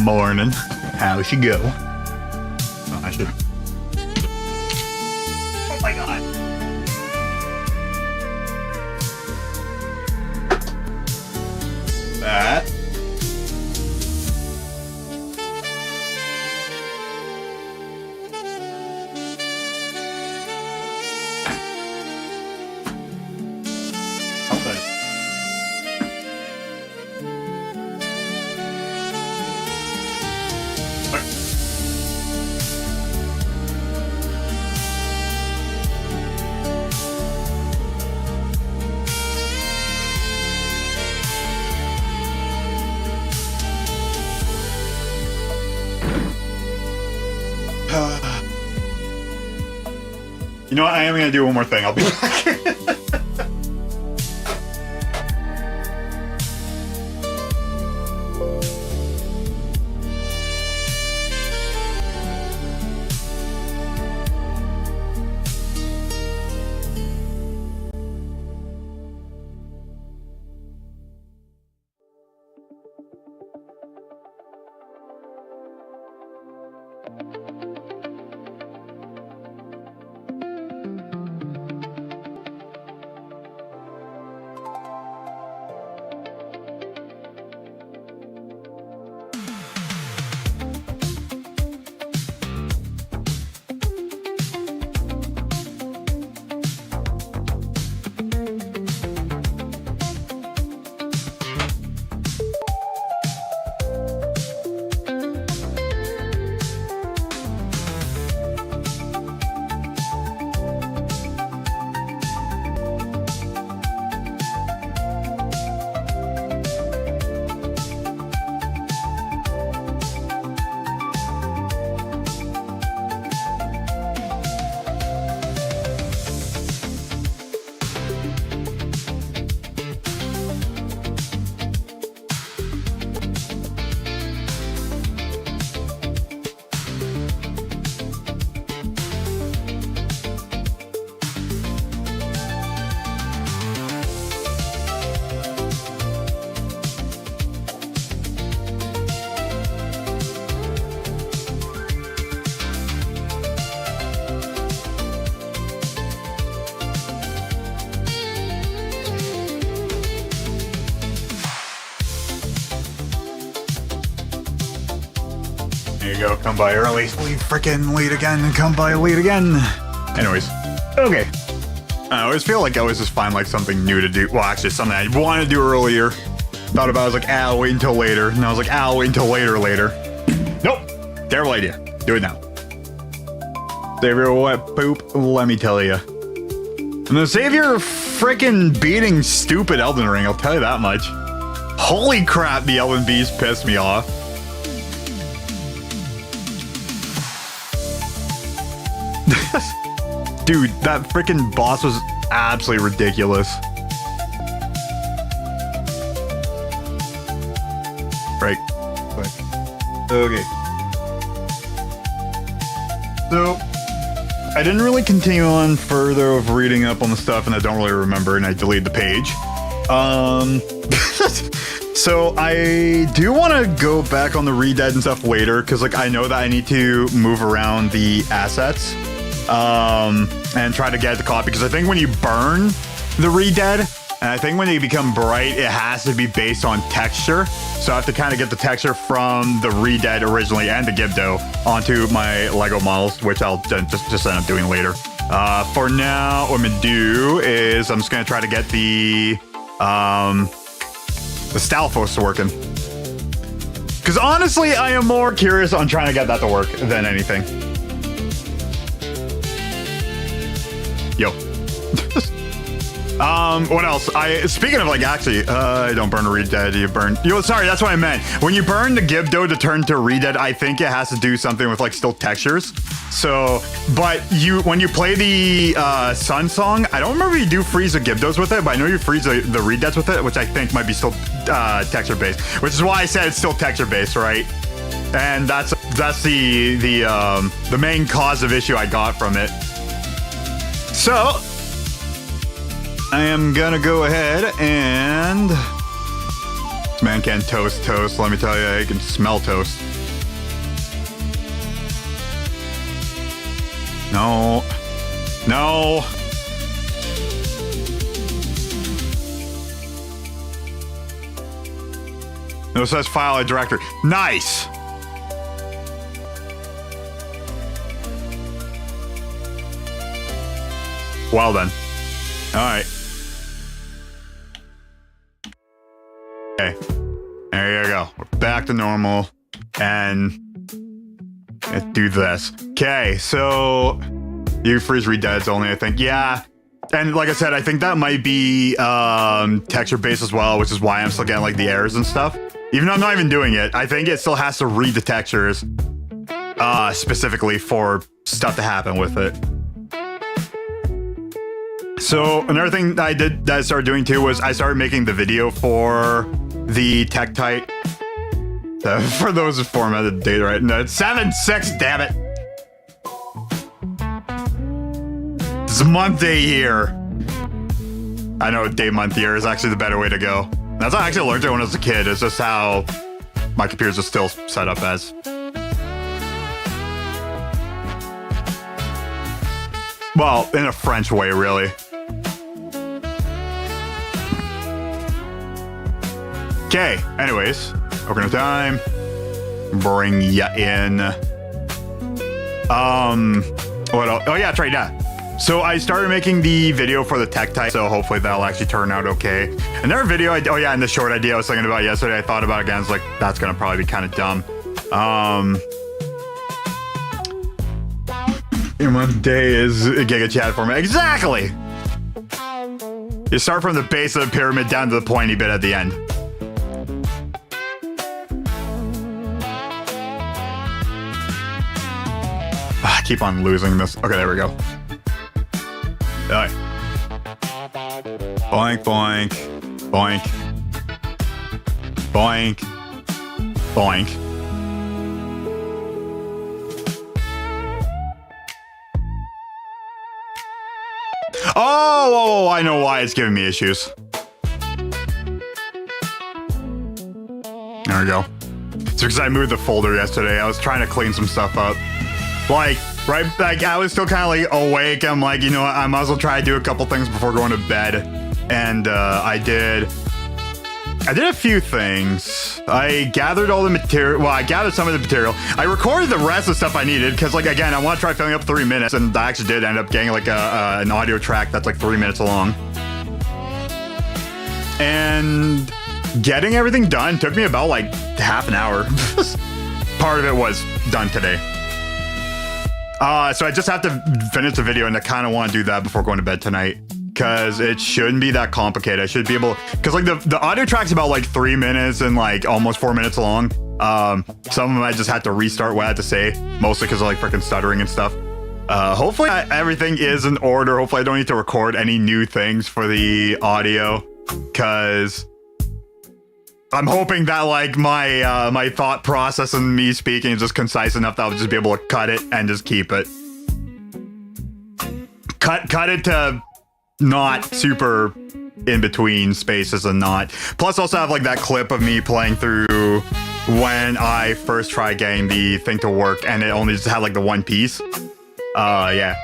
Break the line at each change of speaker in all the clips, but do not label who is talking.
morning. How's she go? Oh, I should. Oh my god. That. You know what? I am gonna do one more thing. I'll be back. There you go, come by early. Leave freaking late again and come by late again. Anyways, okay. I always feel like I always just find like something new to do. Well, actually something I wanted to do earlier. Thought about it, I was like, I'll wait until later. And I was like, I'll wait until later. Nope, terrible idea. Do it now. Savior what poop, let me tell you. I'm the savior of freaking beating stupid Elden Ring, I'll tell you that much. Holy crap, the Elven Beast pissed me off. Dude, that freaking boss was absolutely ridiculous. Right. Okay. So, I didn't really continue on further of reading up on the stuff, and I don't really remember, and I deleted the page. So I do want to go back on the Red Dead and stuff later, because like I know that I need to move around the assets. And try to get the copy, because I think when you burn the Red Dead, and I think when they become bright, it has to be based on texture. So I have to kind of get the texture from the Red Dead originally and the Gibdo onto my Lego models, which I'll just end up doing later. For now, what I'm gonna do is I'm just gonna try to get the Stalfos working. Because honestly, I am more curious on trying to get that to work than anything. Yo. What else? Speaking of like, actually, I don't burn a Red Dead, you burn, sorry, that's what I meant. When you burn the Gibdo to turn to Red Dead, I think it has to do something with like still textures. So, but when you play the Sun Song, I don't remember if you do freeze the Gibdos with it, but I know you freeze the Red Deads with it, which I think might be still texture based, which is why I said it's still texture based, right? And that's the main cause of issue I got from it. So, I am gonna go ahead and... This man can toast, let me tell you, he can smell toast. No. No. No, it says file a directory. Nice. Well then. All right. Okay. There you go. We're back to normal. And let's do this. Okay, so you freeze redeads only, I think. Yeah. And like I said, I think that might be texture based as well, which is why I'm still getting like the errors and stuff. Even though I'm not even doing it, I think it still has to read the textures specifically for stuff to happen with it. So another thing that I started doing too was I started making the video for the Tektite. For those who formatted the data right. No, it's 7/6, damn it. It's month, day, year. I know day, month, year is actually the better way to go. That's how I actually learned it when I was a kid. It's just how my computers are still set up as. Well, in a French way, really. Okay, anyways, Ocarina of Time. Bring ya in. What else? Oh yeah, that's right, yeah. So I started making the video for the Tektite, so hopefully that'll actually turn out okay. Another video, oh yeah, and the short idea I was thinking about yesterday, I thought about it again, I was like, that's gonna probably be kind of dumb. One day is a Giga Chat format. Exactly! You start from the base of the pyramid down to the pointy bit at the end. I keep on losing this. Okay, there we go. Alright. Boink, boink, boink, boink, boink. Oh, I know why it's giving me issues. There we go. It's because I moved the folder yesterday. I was trying to clean some stuff up. Like, right, like I was still kind of like awake. I'm like, you know what? I might as well try to do a couple things before going to bed. And I did a few things. I gathered all the material. Well, I gathered some of the material. I recorded the rest of the stuff I needed because, like, again, I want to try filling up 3 minutes, and I actually did end up getting like an audio track that's like 3 minutes long. And getting everything done took me about like half an hour. Part of it was done today. So I just have to finish the video, and I kind of want to do that before going to bed tonight. Because it shouldn't be that complicated. I should be able, because like the audio track's about like 3 minutes and like almost 4 minutes long. Some of them I just had to restart what I had to say, mostly because of like freaking stuttering and stuff. Hopefully everything is in order. Hopefully I don't need to record any new things for the audio, because I'm hoping that like my my thought process and me speaking is just concise enough that I'll just be able to cut it and just keep it. Cut it to not super in between spaces and not. Plus also have like that clip of me playing through when I first tried getting the thing to work and it only just had like the one piece. Yeah.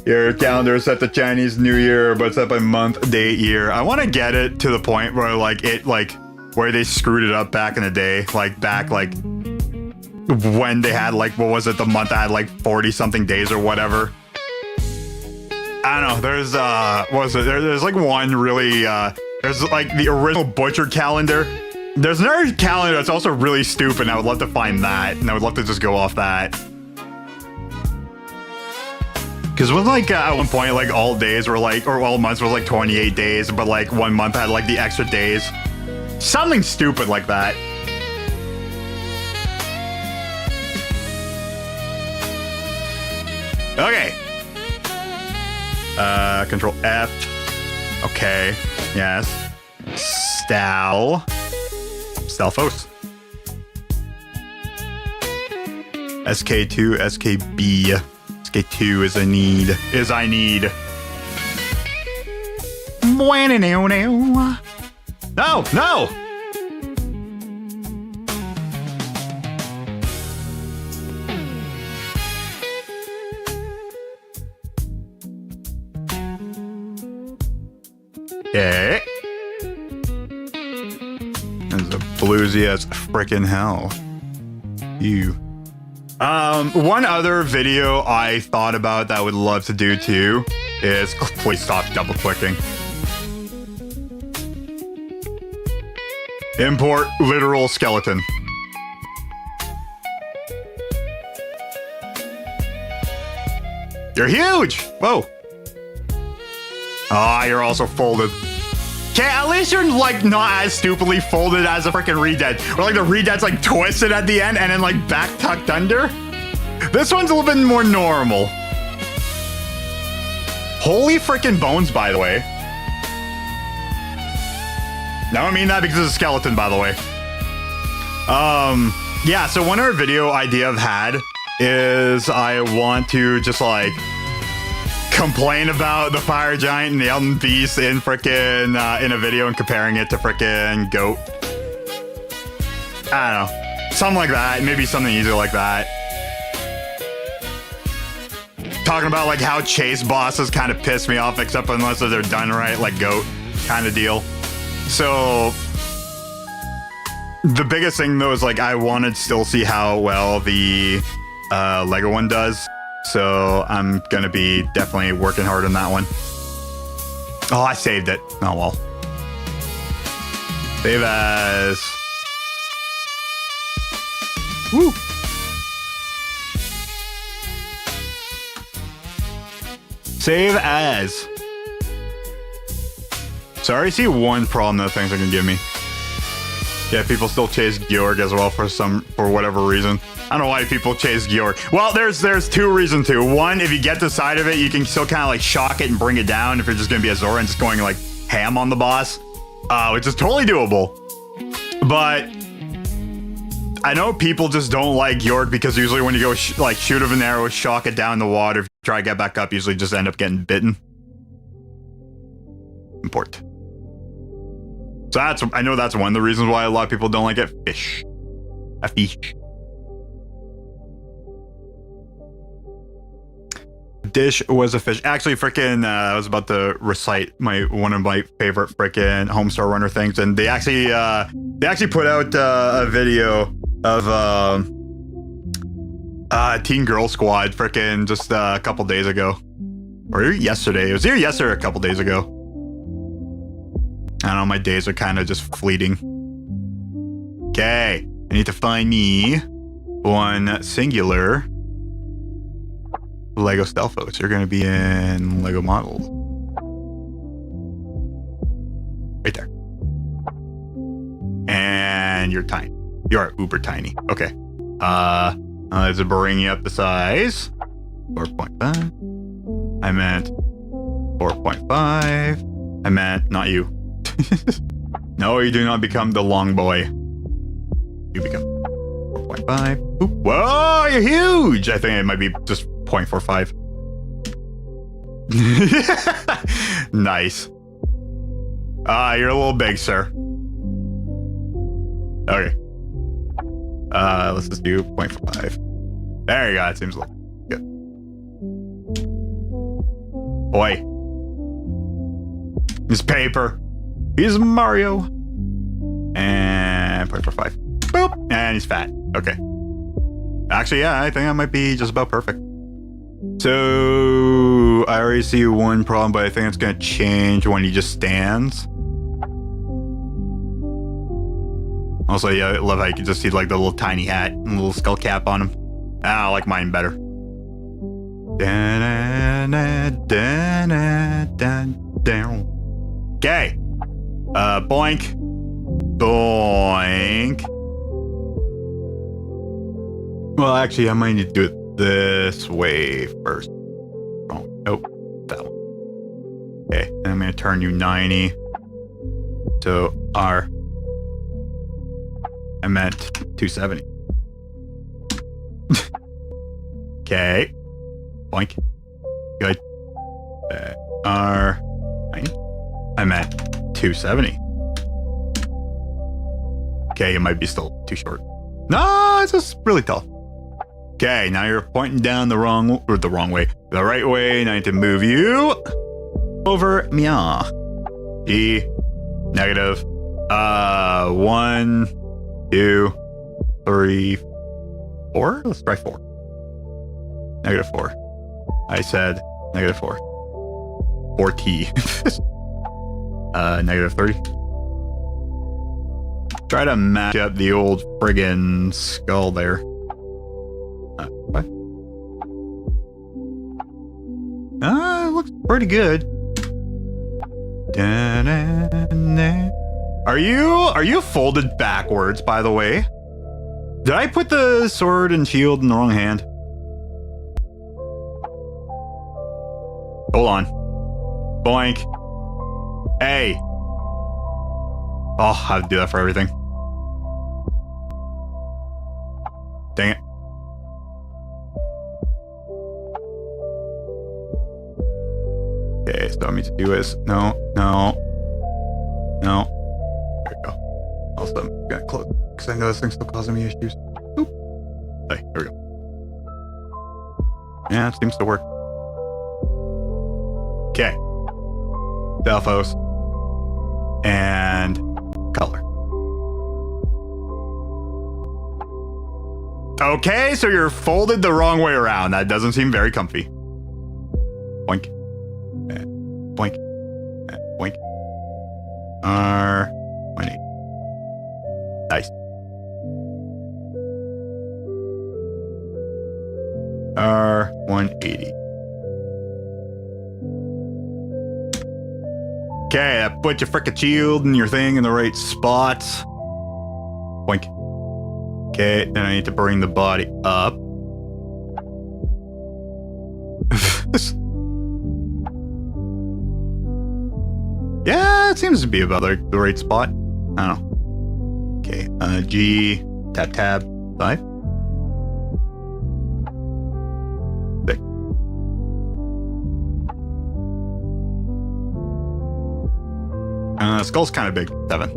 Your calendar is set to Chinese New Year, but set by month, date, year. I want to get it to the point where like it like where they screwed it up back in the day, like back like when they had like, what was it, the month that had like 40 something days or whatever. I don't know, there's what was it? There's like one really there's like the original Butcher calendar. There's another calendar that's also really stupid, and I would love to find that, and I would love to just go off that. Because it was like at one point like all days were like, or all months was like 28 days, but like 1 month had like the extra days. Something stupid like that. Okay. Control F. Okay. Yes. Stalfos. SK2, SKB. SK2 is I need. No, no! Okay. It's a bluesy as frickin' hell. You. One other video I thought about that I would love to do too is, please stop double clicking. Import literal skeleton. You're huge! Whoa. Ah, you're also folded. Okay, at least you're like not as stupidly folded as a freaking redead. Or like the redead's like twisted at the end and then like back tucked under. This one's a little bit more normal. Holy freaking bones, by the way. No, I mean that because it's a skeleton, by the way. Yeah, so one other video idea I've had is I want to just like complain about the fire giant and the elden beast in frickin' in a video and comparing it to frickin' goat. I don't know, something like that. Maybe something easier like that. Talking about like how chase bosses kind of piss me off, except unless they're done right, like goat kind of deal. So the biggest thing though is like I want to still see how well the Lego one does. So I'm gonna be definitely working hard on that one. Oh, I saved it. Oh well. Save as. Woo. Save as. So I already see one problem that things are gonna give me. Yeah, people still chase Georg as well for whatever reason. I don't know why people chase Georg. Well, there's two reasons to. One, if you get the side of it, you can still kind of like shock it and bring it down if you're just gonna be a Zora and just going like ham on the boss, which is totally doable. But I know people just don't like Georg because usually when you go like shoot of an arrow, shock it down in the water, if you try to get back up, usually just end up getting bitten. Import. So I know that's one of the reasons why a lot of people don't like it. Fish. A fish. Dish was a fish. Actually, frickin' I was about to recite one of my favorite frickin' Homestar Runner things, and they actually put out a video of Teen Girl Squad frickin' just a couple days ago, or yesterday. It was here yesterday, a couple days ago. I don't know. My days are kind of just fleeting. Okay, I need to find me one singular Lego Stealthos. So you're going to be in Lego Models. Right there. And you're tiny. You're uber tiny. Okay. Let's bring you up the size. 4.5. I meant 4.5. I meant not you. No, you do not become the long boy. You become 4.5. Oop. Whoa, you're huge. I think it might be just 0.45. Nice. You're a little big, sir. Okay. Let's just do 0.5. There you go. That seems like good. Boy. His paper. He's Mario. And 0.45. Boop. And he's fat. Okay. Actually, yeah, I think that might be just about perfect. So I already see one problem, but I think it's going to change when he just stands. Also, yeah, I love how you can just see like the little tiny hat and little skull cap on him. I like mine better. Okay. Boink. Boink. Well, actually, I might need to do it this way first. Oh, nope. That one. Okay, and I'm going to turn you 90. So, R. I meant 270. Okay. Boink. Good. R. 90. I meant 270. Okay, it might be still too short. No, it's just really tall. Okay, now you're pointing down the wrong way. The right way. Now I need to move you over. Meow. G, negative. 1, 2, 3, 4. Let's try 4. Negative 4. I said negative 4. 4T. Negative 3. Try to match up the old friggin' skull there. What? It looks pretty good. Are you folded backwards, by the way? Did I put the sword and shield in the wrong hand? Hold on. Boink. Hey. Oh, I have to do that for everything. Dang it. Okay, so what I need to do is no. There we go. Also, I'm gonna close because I know this thing's still causing me issues. Oop. Hey, there we go. Yeah, it seems to work. Okay. Delphos. And color. Okay, so you're folded the wrong way around. That doesn't seem very comfy. Boink. Boink. Boink. R180. Nice. R180. Okay, put your frickin' shield and your thing in the right spots. Boink. Okay, then I need to bring the body up. Yeah, it seems to be about the right spot. I don't know. Okay, G, tab, 5. 6. Skull's kind of big. 7.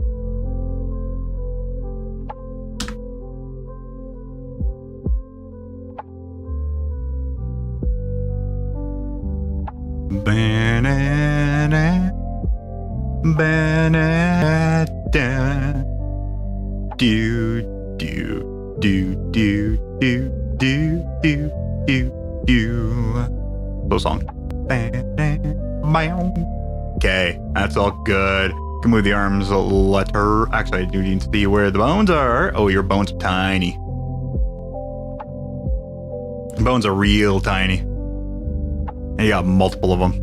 Banana. Do. Slow song. Okay, that's all good. Can move the arms a letter. Actually, I do need to see where the bones are. Oh, your bones are tiny. Bones are real tiny. And you got multiple of them.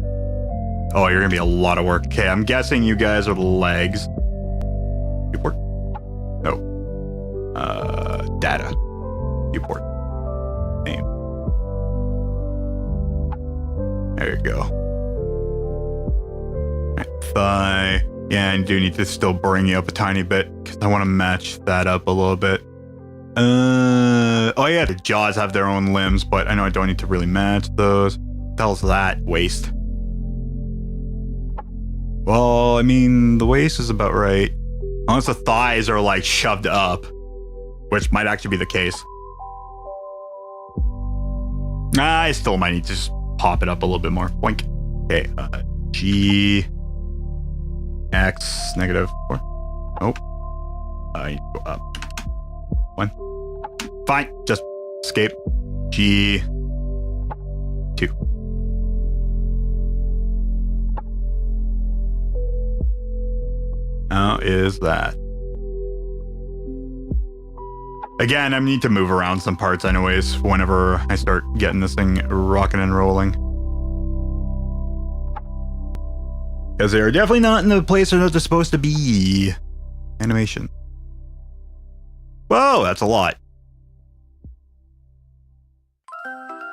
Oh, you're gonna be a lot of work. Okay, I'm guessing you guys are the legs. Viewport? No. Data. Viewport. Name. There you go. Thigh. Yeah, I do need to still bring you up a tiny bit because I want to match that up a little bit. Oh yeah, the jaws have their own limbs, but I know I don't need to really match those. What the hell's that? Waist. Well, I mean, the waist is about right. Unless the thighs are like shoved up, which might actually be the case. I still might need to just pop it up a little bit more. Boink. Okay, G. X, negative 4. Nope. I need to go up. 1. Fine, just escape. G. 2. How is that? Again, I need to move around some parts anyways whenever I start getting this thing rocking and rolling. Because they're definitely not in the place that they're supposed to be. Animation. Whoa, that's a lot.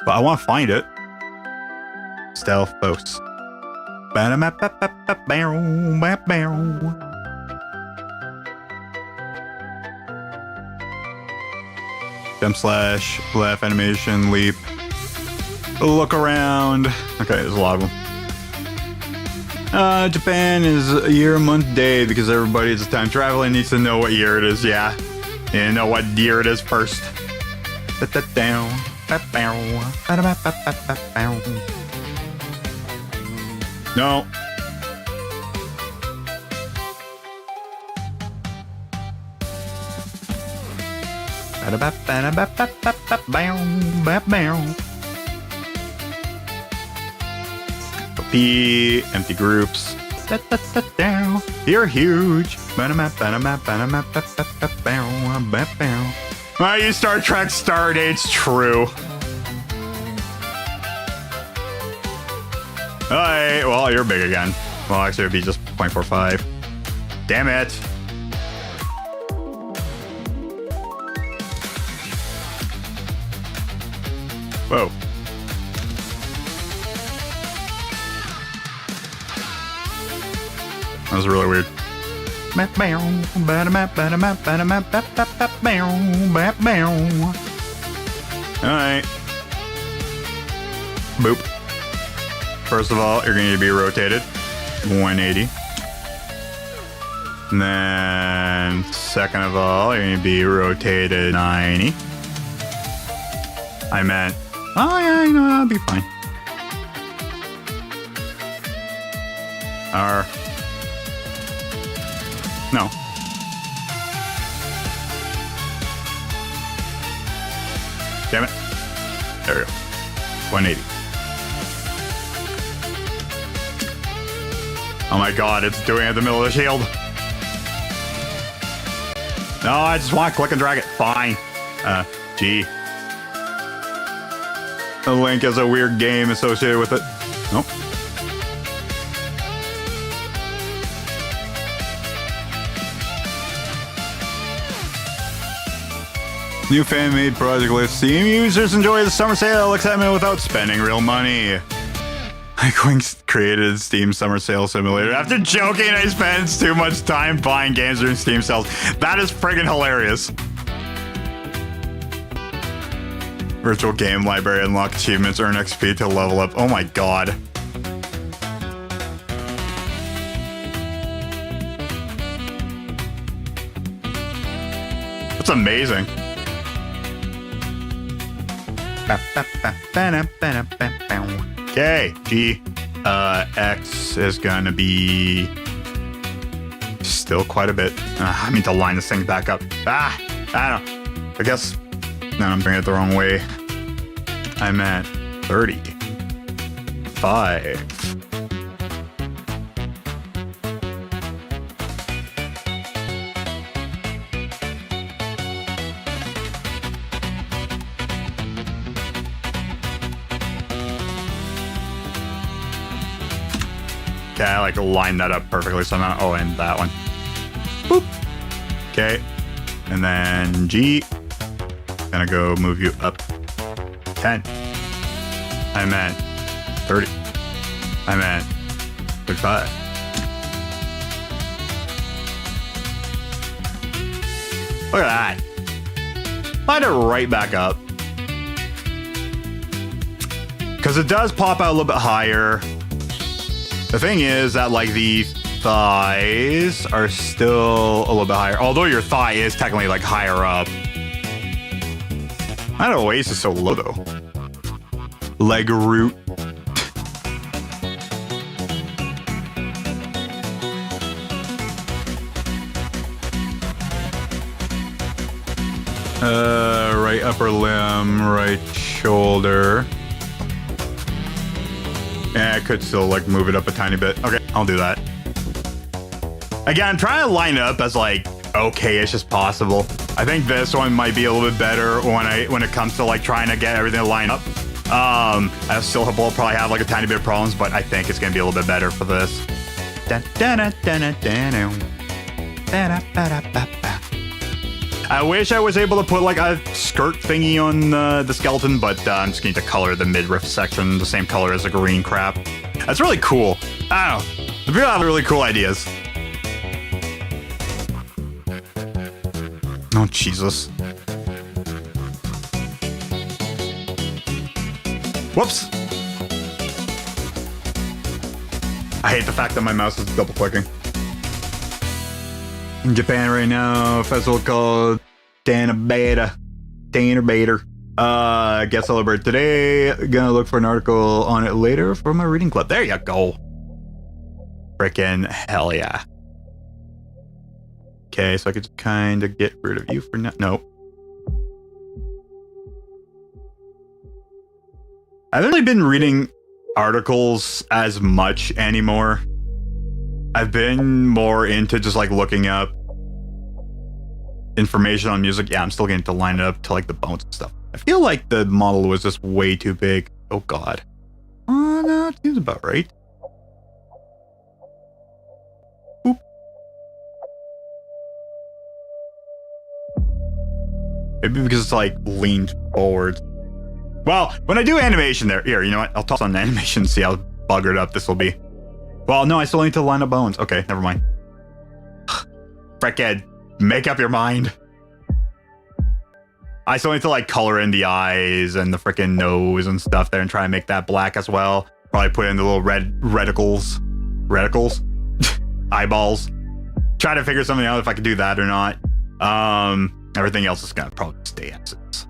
But I want to find it. Stealth posts. Jump slash, left animation, leap. Look around. Okay, there's a lot of them. Japan is a year, month, day because everybody that's time traveling needs to know what year it is. Yeah, you know what year it is first. Put that down. No. P, empty groups. You're huge. Are you Star Trek Stardate's true? Alright, well, you're big again. Well, actually, it'd be just 0.45. Damn it. Whoa. That was really weird. Alright. Boop. First of all, you're going to be rotated 180. And then, second of all, you're going to be rotated 90. I meant, oh yeah, you know, that'll be fine. R. No. Damn it. There we go. 180. Oh my god, it's doing it in the middle of the shield. No, I just want to click and drag it. Fine. G. The Link has a weird game associated with it. Nope. New fan-made project list. Steam users enjoy the summer sale excitement without spending real money. Wings created Steam Summer Sale Simulator after joking I spent too much time buying games during Steam sales. That is friggin' hilarious. Virtual game library, unlock achievements, earn XP to level up. Oh my god. That's amazing. Okay, G. X is gonna be still quite a bit. I need to line this thing back up. I don't know. I guess. No, I'm bringing it the wrong way. I'm at 35. Okay, I like line that up perfectly somehow. Oh, and that one. Boop. Okay. And then G. Gonna go move you up 10. I'm at 30. I'm at 35. Look at that. Line it right back up. Because it does pop out a little bit higher. The thing is that, like, the thighs are still a little bit higher. Although your thigh is technically, like, higher up. I don't know, waist is so low, though. Leg root. Right upper limb, right shoulder. Yeah, I could still, like, move it up a tiny bit. Okay, I'll do that. Again, I'm trying to line it up as, like, okay-ish as possible. I think this one might be a little bit better when it comes to, like, trying to get everything to line up. I still will probably have, like, a tiny bit of problems, but I think it's going to be a little bit better for this. I wish I was able to put, like, a skirt thingy on the skeleton, but I'm just going to color the midriff section the same color as the green crap. That's really cool. I don't know. The people have really cool ideas. Oh, Jesus. Whoops. I hate the fact that my mouse is double clicking. In Japan right now, a festival called Tanabata. Get celebrated today. Gonna look for an article on it later for my reading club. There you go. Frickin' hell yeah. Okay, so I could kind of get rid of you for now. Nope. I haven't really been reading articles as much anymore. I've been more into just like looking up information on music. Yeah, I'm still getting to line it up to like the bones and stuff. I feel like the model was just way too big. Oh god. Oh no, it seems about right. Oop. Maybe because it's like leaned forward. Well, when I do animation there, here, you know what? I'll toss on the animation and see how buggered up this will be. Well, no, I still need to line up bones. Okay, never mind. Freckhead, make up your mind. I still need to like color in the eyes and the freaking nose and stuff there and try and make that black as well. Probably put in the little red reticles. Reticles? Eyeballs. Try to figure something out if I can do that or not. Everything else is gonna probably stay as is.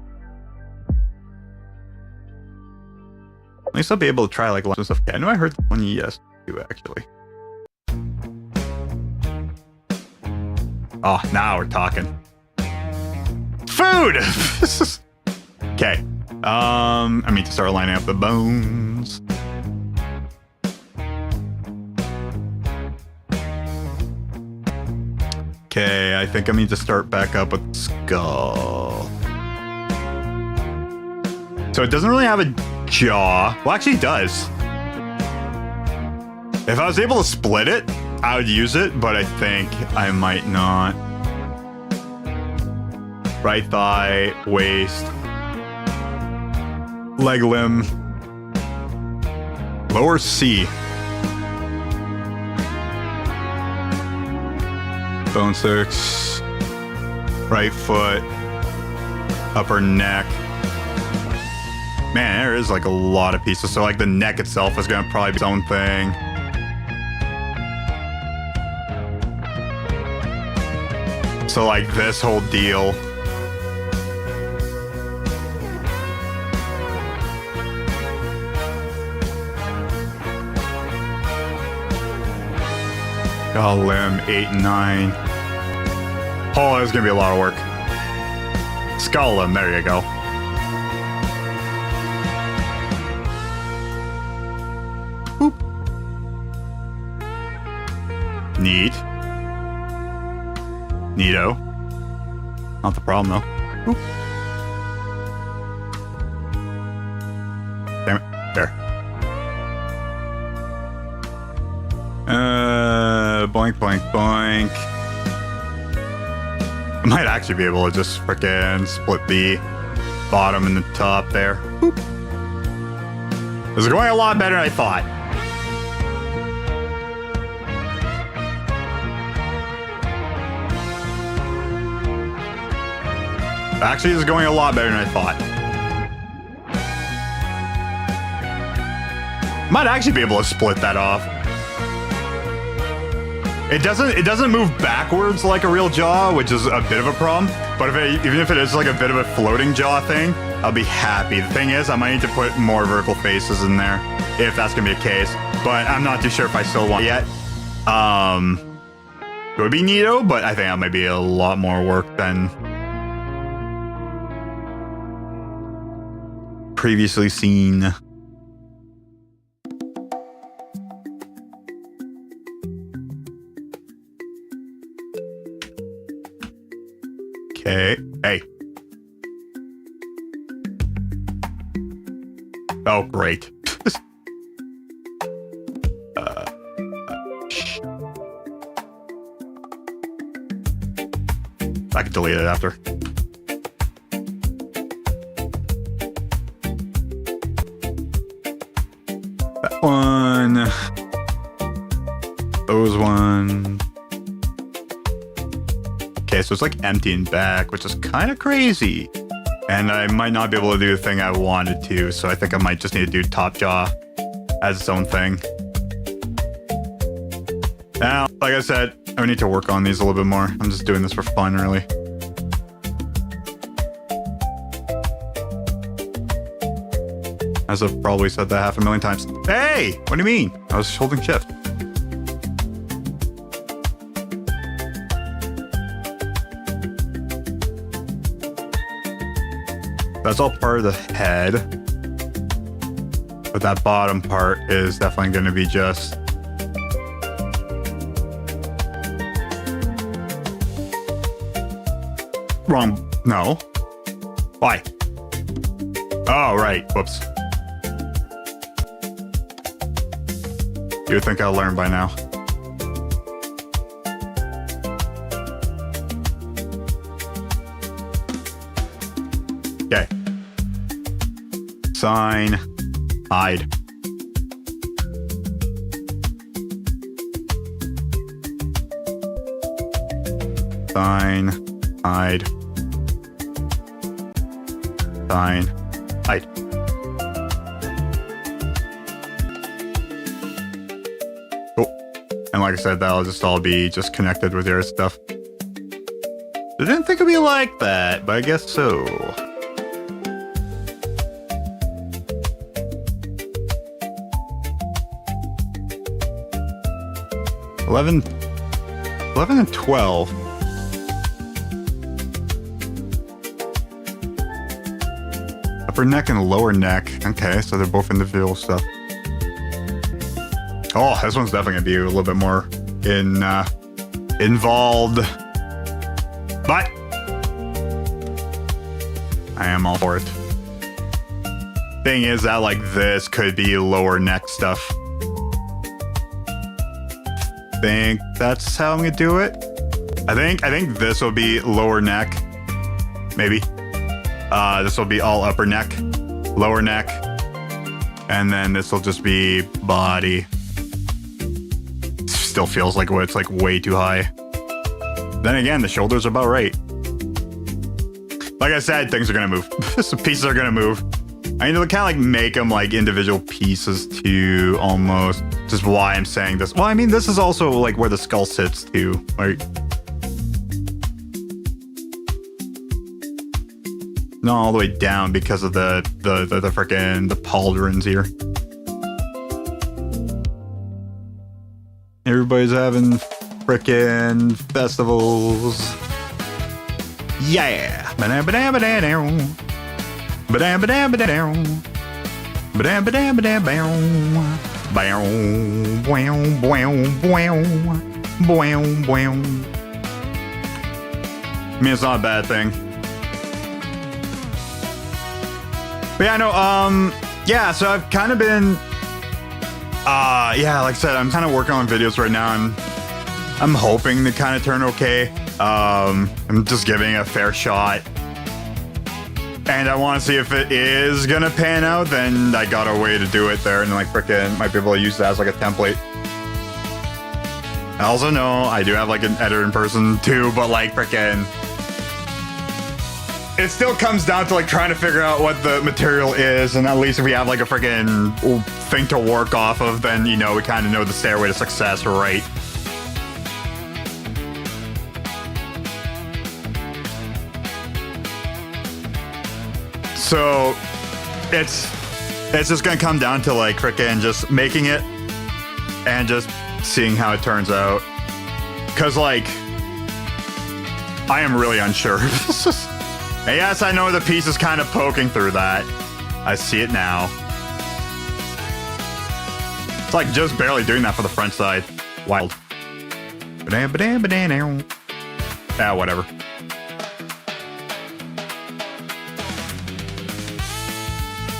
At least I'll be able to try like lots of stuff. Yeah, I know I heard one yes too actually. Oh, now we're talking. Food! Okay. I need to start lining up the bones. Okay, I think I need to start back up with skull. So it doesn't really have a jaw. Well, actually it does. If I was able to split it, I would use it, but I think I might not. Right thigh, waist, leg limb, lower C. Bone 6, right foot, upper neck. Man, there is like a lot of pieces. So like the neck itself is gonna probably be its own thing. So like this whole deal. Oh, limb 8 and 9. Oh, there's gonna be a lot of work. Skull limb, there you go. Boop. Neat. Neato. Not the problem though. Boop. Damn it. There. Boink, boink, boink. I might actually be able to just frickin' split the bottom and the top there. Boop. This is going a lot better than I thought. Actually, this is going a lot better than I thought. Might actually be able to split that off. It doesn't move backwards like a real jaw, which is a bit of a problem. But even if it is like a bit of a floating jaw thing, I'll be happy. The thing is, I might need to put more vertical faces in there if that's gonna be the case. But I'm not too sure if I still want it yet. It would be neato, but I think that might be a lot more work than previously seen. Okay. Hey. Oh, great. I can delete it after. That one. Those ones. Okay, so it's like empty and back, which is kind of crazy. And I might not be able to do the thing I wanted to, so I think I might just need to do top jaw as its own thing. Now, like I said, I need to work on these a little bit more. I'm just doing this for fun, really. As I've probably said that 500,000 times. Hey! What do you mean? I was holding shift. That's all part of the head. But that bottom part is definitely going to be just... Wrong. No. Why? Oh, right. Whoops. You would think I'll learn by now. Okay. Sign. Hide. Sign. Hide. Sign. Hide. Cool. And like I said, that'll just all be just connected with your stuff. I didn't think it'd be like that, but I guess so. Eleven and 12. Upper neck and lower neck. Okay, so they're both individual stuff. Oh, this one's definitely gonna be a little bit more involved. But I am all for it. Thing is that like this could be lower neck stuff. Think that's how I'm gonna do it. I think this will be lower neck. Maybe. This will be all upper neck, lower neck, and then this will just be body. Still feels like it's like way too high. Then again, the shoulders are about right. Like I said, things are gonna move. Some pieces are gonna move. I need to kind of like make them like individual pieces too, almost. Just why I'm saying this. Well, I mean, this is also like where the skull sits too, right? Not all the way down because of the frickin' the pauldrons here. Everybody's having frickin' festivals. Yeah. I mean, it's not a bad thing. But yeah, no, yeah, so I've kind of been, yeah, like I said, I'm kind of working on videos right now, and I'm hoping to kind of turn okay. I'm just giving it a fair shot. And I want to see if it is gonna pan out, then I got a way to do it there, and like frickin' might be able to use that as like a template. I also know I do have like an editor in person too, but like frickin', it still comes down to like trying to figure out what the material is, and at least if we have like a freaking thing to work off of, then you know we kind of know the stairway to success, right? So it's just gonna come down to like freaking just making it and just seeing how it turns out, cause like I am really unsure. And yes, I know the piece is kind of poking through that. I see it now. It's like just barely doing that for the front side. Wild. Yeah, whatever.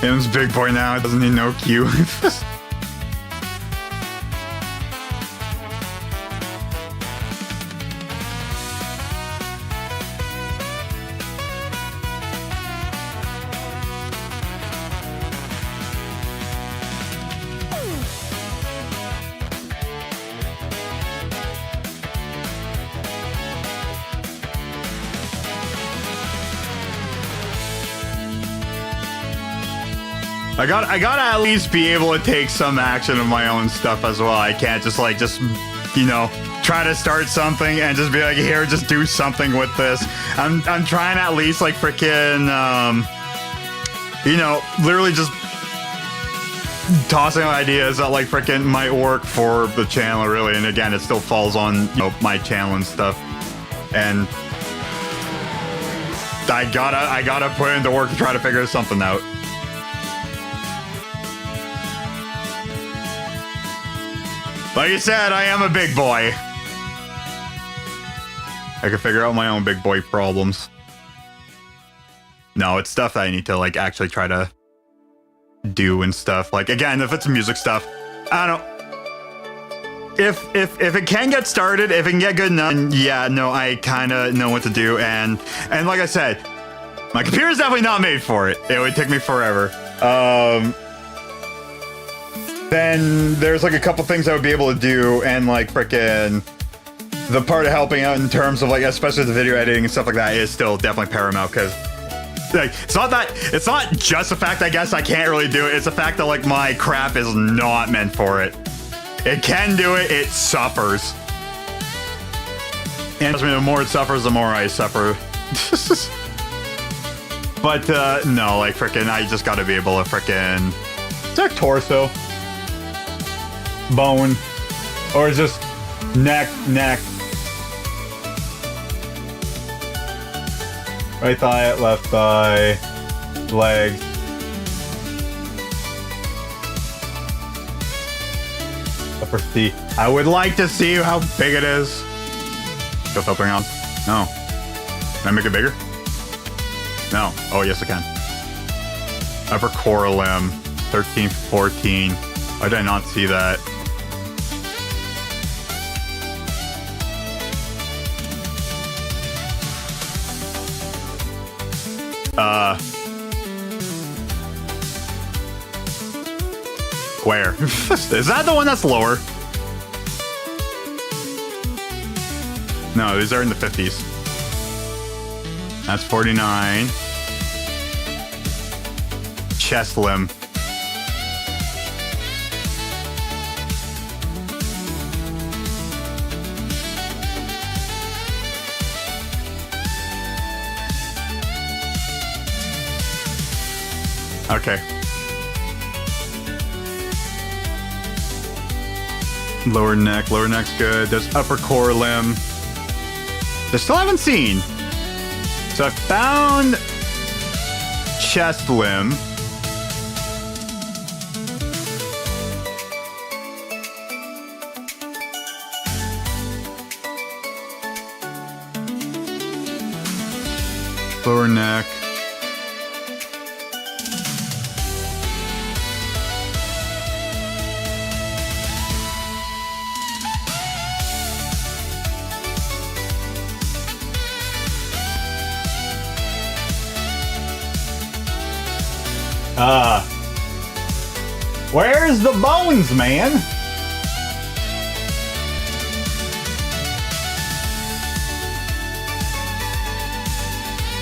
Him's big boy now. It doesn't need no cue. I gotta at least be able to take some action of my own stuff as well. I can't just you know, try to start something and just be like, here, just do something with this. I'm trying at least like freaking, you know, literally just tossing ideas that like freaking might work for the channel, really. And again, it still falls on, you know, my channel and stuff. And I gotta put in the work to try to figure something out. Like you said, I am a big boy. I can figure out my own big boy problems. No, it's stuff that I need to like actually try to do and stuff. Like again, if it's music stuff, I don't know. If it can get started, if it can get good enough, yeah, no, I kind of know what to do. And like I said, my computer's definitely not made for it. It would take me forever. Then there's like a couple things I would be able to do, and like frickin' the part of helping out in terms of like, especially the video editing and stuff like that, is still definitely paramount, because like it's not just the fact I guess I can't really do it. It's the fact that like my crap is not meant for it. It can do it. It suffers, and the more it suffers, the more I suffer. But no, like frickin', I just got to be able to frickin' check torso, bone, or just neck, right thigh, left thigh, legs. Upper C. I would like to see how big it is. Still flipping on. No. Can I make it bigger? No. Oh, yes, I can. Upper core limb. 13, 14. Why did I not see that? Where? Is that the one that's lower? No, these are in the 50s. That's 49. Chest limb. Okay. Lower neck's good. There's upper core limb. I still haven't seen. So I found chest limb. Lower neck. Where's the bones, man?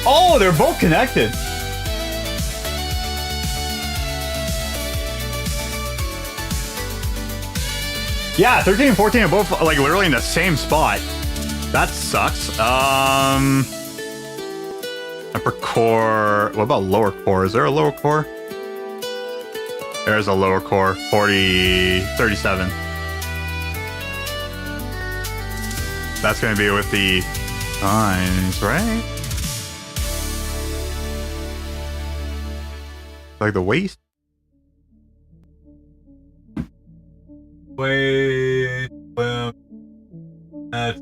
Oh, they're both connected. Yeah, 13 and 14 are both like literally in the same spot. That sucks. Upper core. What about lower core? Is there a lower core? There's a lower core. 37. That's gonna be with the lines, right? Like the waist? Waist, limb. That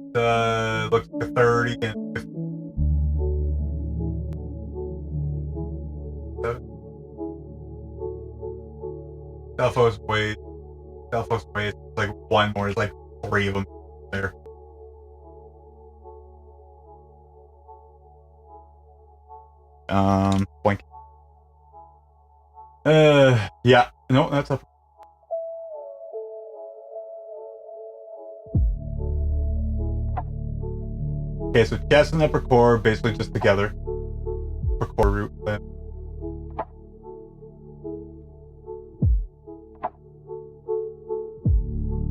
looks like a 30 and 50. Delpho's waist. Like one more. There's like 3 of them there. Boink. Yeah. No, that's up. Okay, so chest and upper core basically just together. Upper core root limb.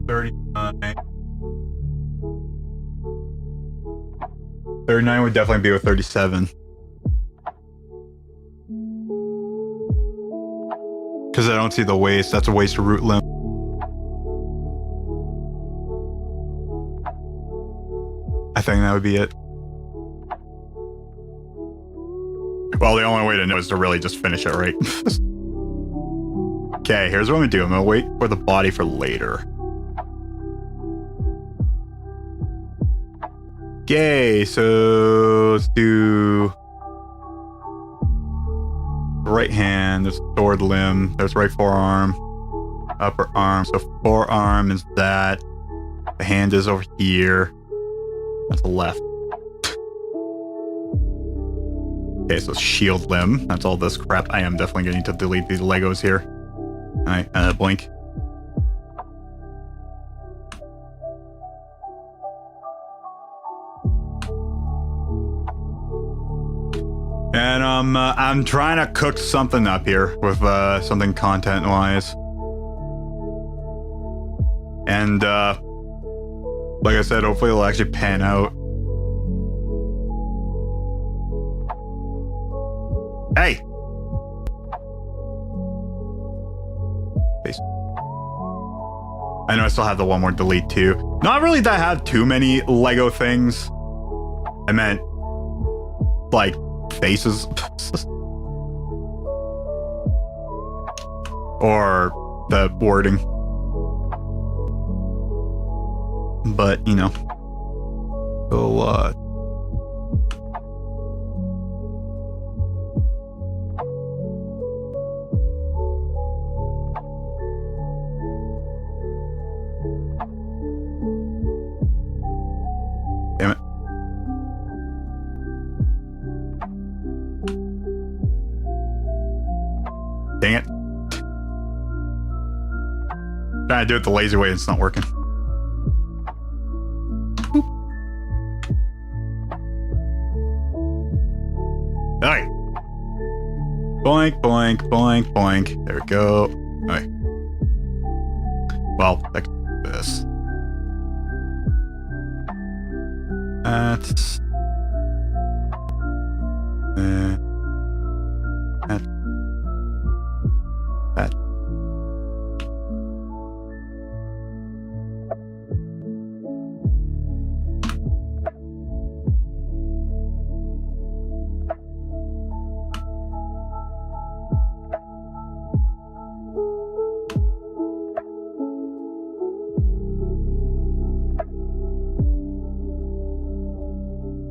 $39 would definitely be with 37. Because I don't see the waist. That's a waist to root limb. I think that would be it. Well, the only way to know is to really just finish it right. Okay, here's what I'm gonna do. I'm gonna wait for the body for later. Okay, so let's do right hand. There's sword limb. There's right forearm, upper arm. So forearm is that. The hand is over here. That's the left. Okay, so shield limb. That's all this crap. I am definitely going to delete these Legos here. All right, blink. And I'm trying to cook something up here with something content-wise. And like I said, hopefully it'll actually pan out. Hey! Peace. I know I still have the one more delete too. Not really that I have too many Lego things. I meant, like, faces. Or the wording. But, you know. So, damn it. Dang it. Trying to do it the lazy way, it's not working. Alright. Boink, boink, boink, boink. There we go. Alright. Well, like this. That's... that. That.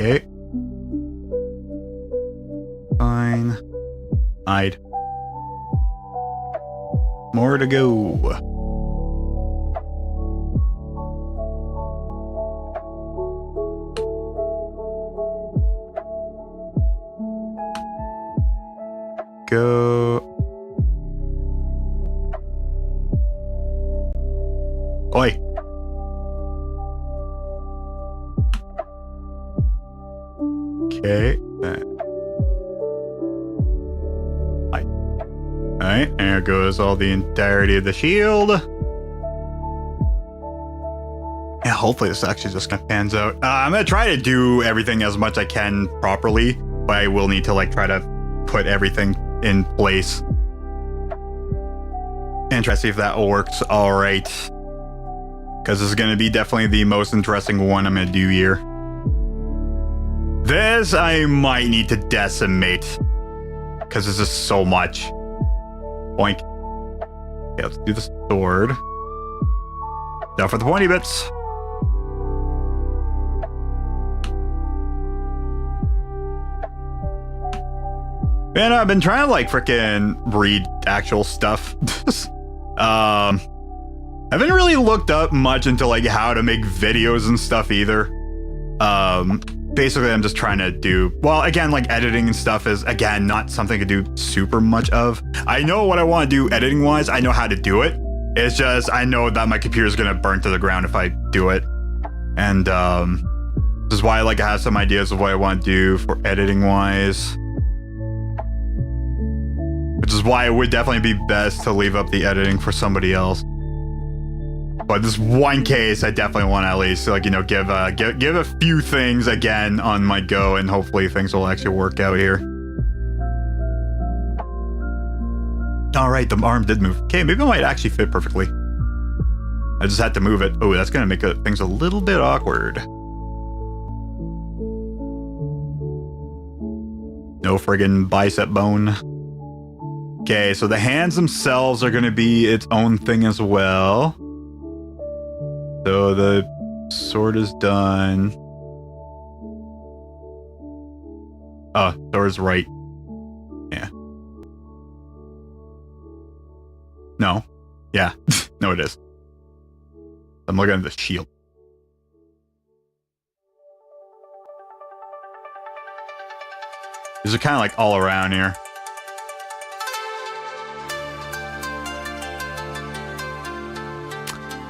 Okay. Fine. Hide. More to go. Go. Oi. Okay. Alright, there goes all the entirety of the shield. Yeah, hopefully this actually just kind of pans out. I'm gonna try to do everything as much I can properly, but I will need to like try to put everything in place. And try to see if that works alright. Because this is gonna be definitely the most interesting one I'm gonna do here. This I might need to decimate. Because this is so much. Boink. Okay, let's do the sword. Now for the pointy bits. Man, I've been trying to like freaking read actual stuff. I haven't really looked up much into like how to make videos and stuff either. Basically, I'm just trying to do, well, again, like editing and stuff is, again, not something I do super much of. I know what I want to do editing-wise. I know how to do it. It's just, I know that my computer is going to burn to the ground if I do it. And this is why I like to have some ideas of what I want to do for editing-wise. Which is why it would definitely be best to leave up the editing for somebody else. But this one case, I definitely want to at least, like, you know, give a few things again on my go, and hopefully things will actually work out here. All right, the arm did move. Okay, maybe it might actually fit perfectly. I just had to move it. Oh, that's gonna make things a little bit awkward. No friggin' bicep bone. Okay, so the hands themselves are gonna be its own thing as well. So the sword is done. Oh, door's right. Yeah. No. Yeah. No, it is. I'm looking at the shield. These are kind of like all around here.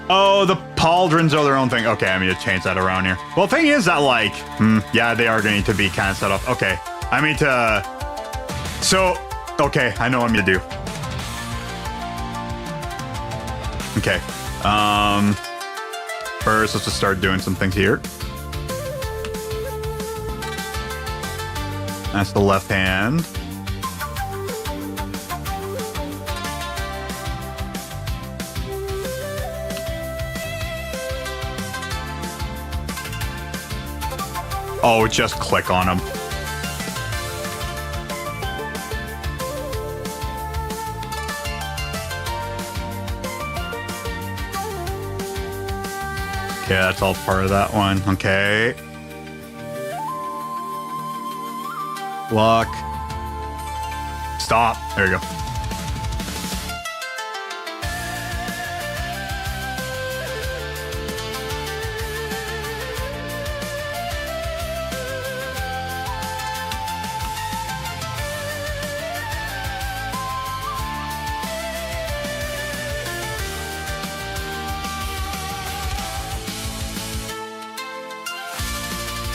Oh, the pauldrons are their own thing. Okay, I need to change that around here. Well, the thing is that, like, yeah, they are going to be kind of set off. Okay, I need to... So, okay, I know what I'm going to do. Okay. First, let's just start doing some things here. That's the left hand. Oh, just click on them. Okay, that's all part of that one. Okay. Lock. Stop. There you go.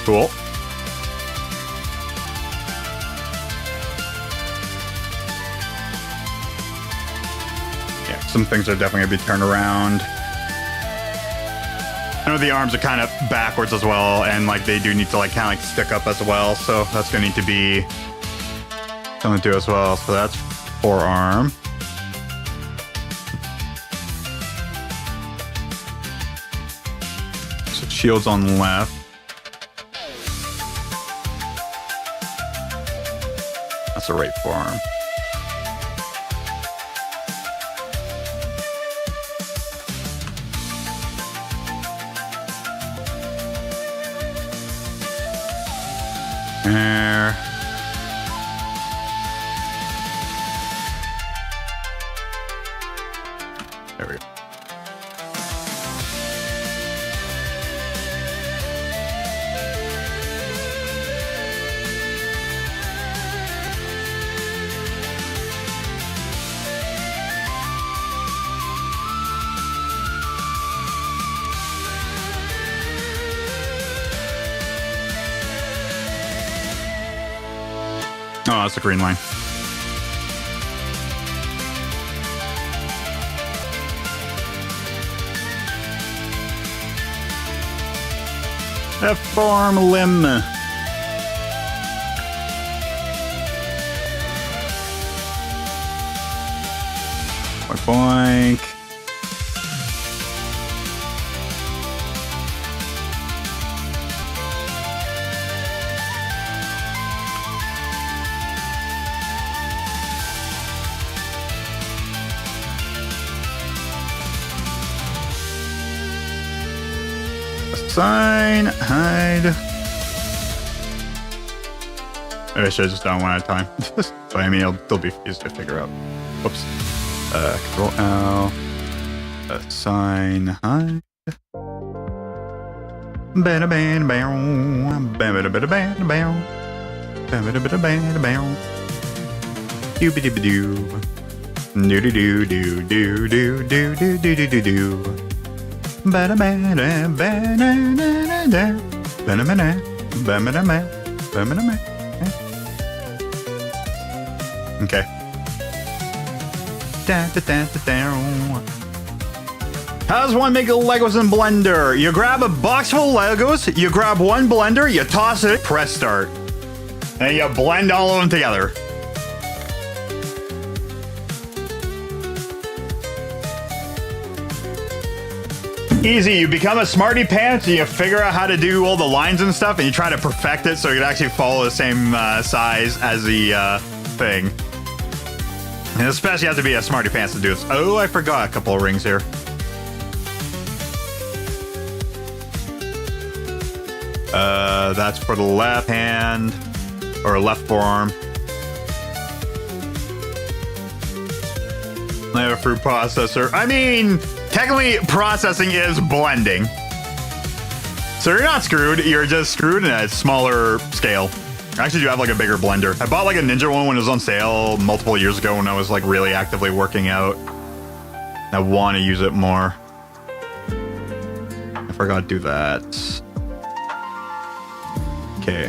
Cool. Yeah, some things are definitely gonna be turned around. I know the arms are kind of backwards as well, and like they do need to like kind of like stick up as well, so that's gonna need to be something to do as well. So that's forearm. So shield's on the left. That's the right forearm. There. There we go. Oh, that's the green line. F-form limb. Boink, boink. Sign, hide. Maybe I should have just done one at a time. But I mean, they'll be easy to figure out. Whoops. Control L. Sign, hide. Bada bada bow. Bada bada bada bow. Bada bada bada bow. Doobie doo. Doo doo doo doo doo doo doo doo doo doo doo. Okay. How does one make Legos in Blender? You grab a box full of Legos, you grab one blender, you toss it, press start. And you blend all of them together. Easy, you become a smarty pants and you figure out how to do all the lines and stuff and you try to perfect it so you can actually follow the same size as the thing. And especially you have to be a smarty pants to do this. Oh, I forgot a couple of rings here. That's for the left hand. or left forearm. I have a fruit processor. I mean, technically processing is blending. So you're not screwed, you're just screwed in a smaller scale. I actually do have like a bigger blender. I bought like a Ninja one when it was on sale multiple years ago when I was like really actively working out. I want to use it more. I forgot to do that. Okay.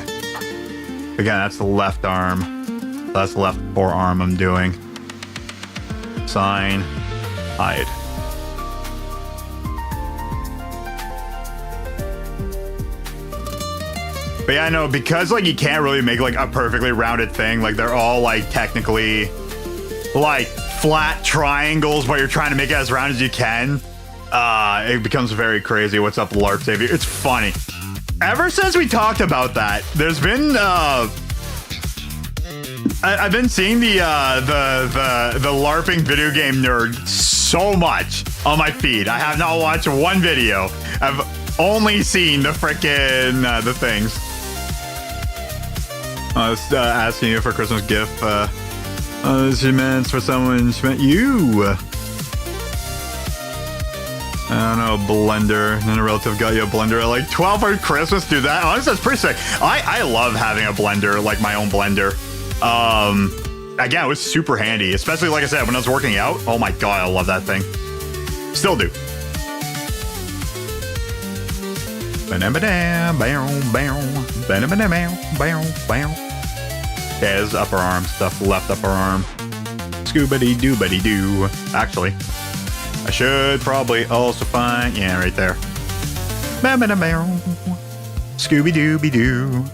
Again, that's the left arm. That's the left forearm I'm doing. Sign. Hide. But yeah, no, because like you can't really make like a perfectly rounded thing. Like they're all like technically like flat triangles, but you're trying to make it as round as you can. It becomes very crazy. What's up, LARP Savior? It's funny. Ever since we talked about that, there's been I've been seeing the LARPing video game nerd so much on my feed. I have not watched one video. I've only seen the frickin' the things. I was asking you for a Christmas gift. She meant for someone. She meant you. I don't know, blender. And then a relative got you a blender at like 12 for Christmas. Dude, that honestly, that's pretty sick. I love having a blender, like my own blender. Again, it was super handy, especially like I said when I was working out. Oh my god, I love that thing. Still do. Yeah, this is upper arm stuff, left upper arm. Scoobity-doobity-doo. Actually, I should probably also find, yeah, right there. Scooby-dooby-doo.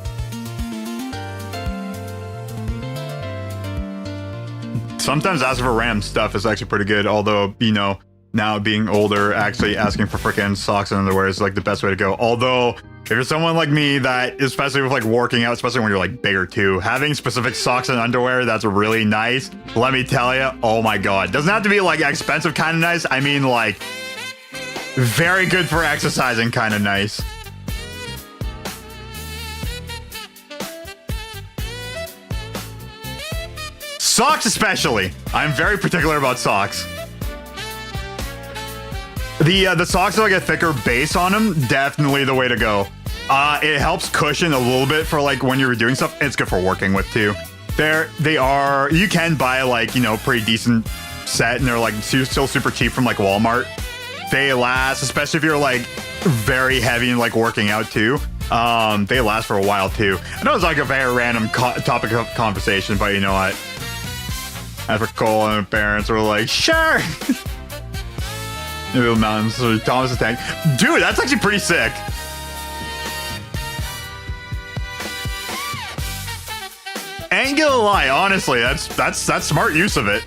Sometimes asking for RAM stuff is actually pretty good, although, you know, now being older, actually asking for freaking socks and underwear is like the best way to go. Although, if you're someone like me that, especially with like working out, especially when you're like bigger too, having specific socks and underwear that's really nice, let me tell you, oh my god. Doesn't have to be like expensive kind of nice. I mean like very good for exercising kind of nice. Socks especially. I'm very particular about socks. The socks with like a thicker base on them, definitely the way to go. It helps cushion a little bit for like when you're doing stuff. It's good for working with too. They are, you can buy like, you know, pretty decent set and they're like still super cheap from like Walmart. They last, especially if you're like very heavy and like working out too. They last for a while too. I know it's like a very random topic of conversation, but you know what? As for Cole and her parents were like, sure. New Mountains, so Thomas the Tank. Dude, that's actually pretty sick. Ain't gonna lie, honestly, that's smart use of it.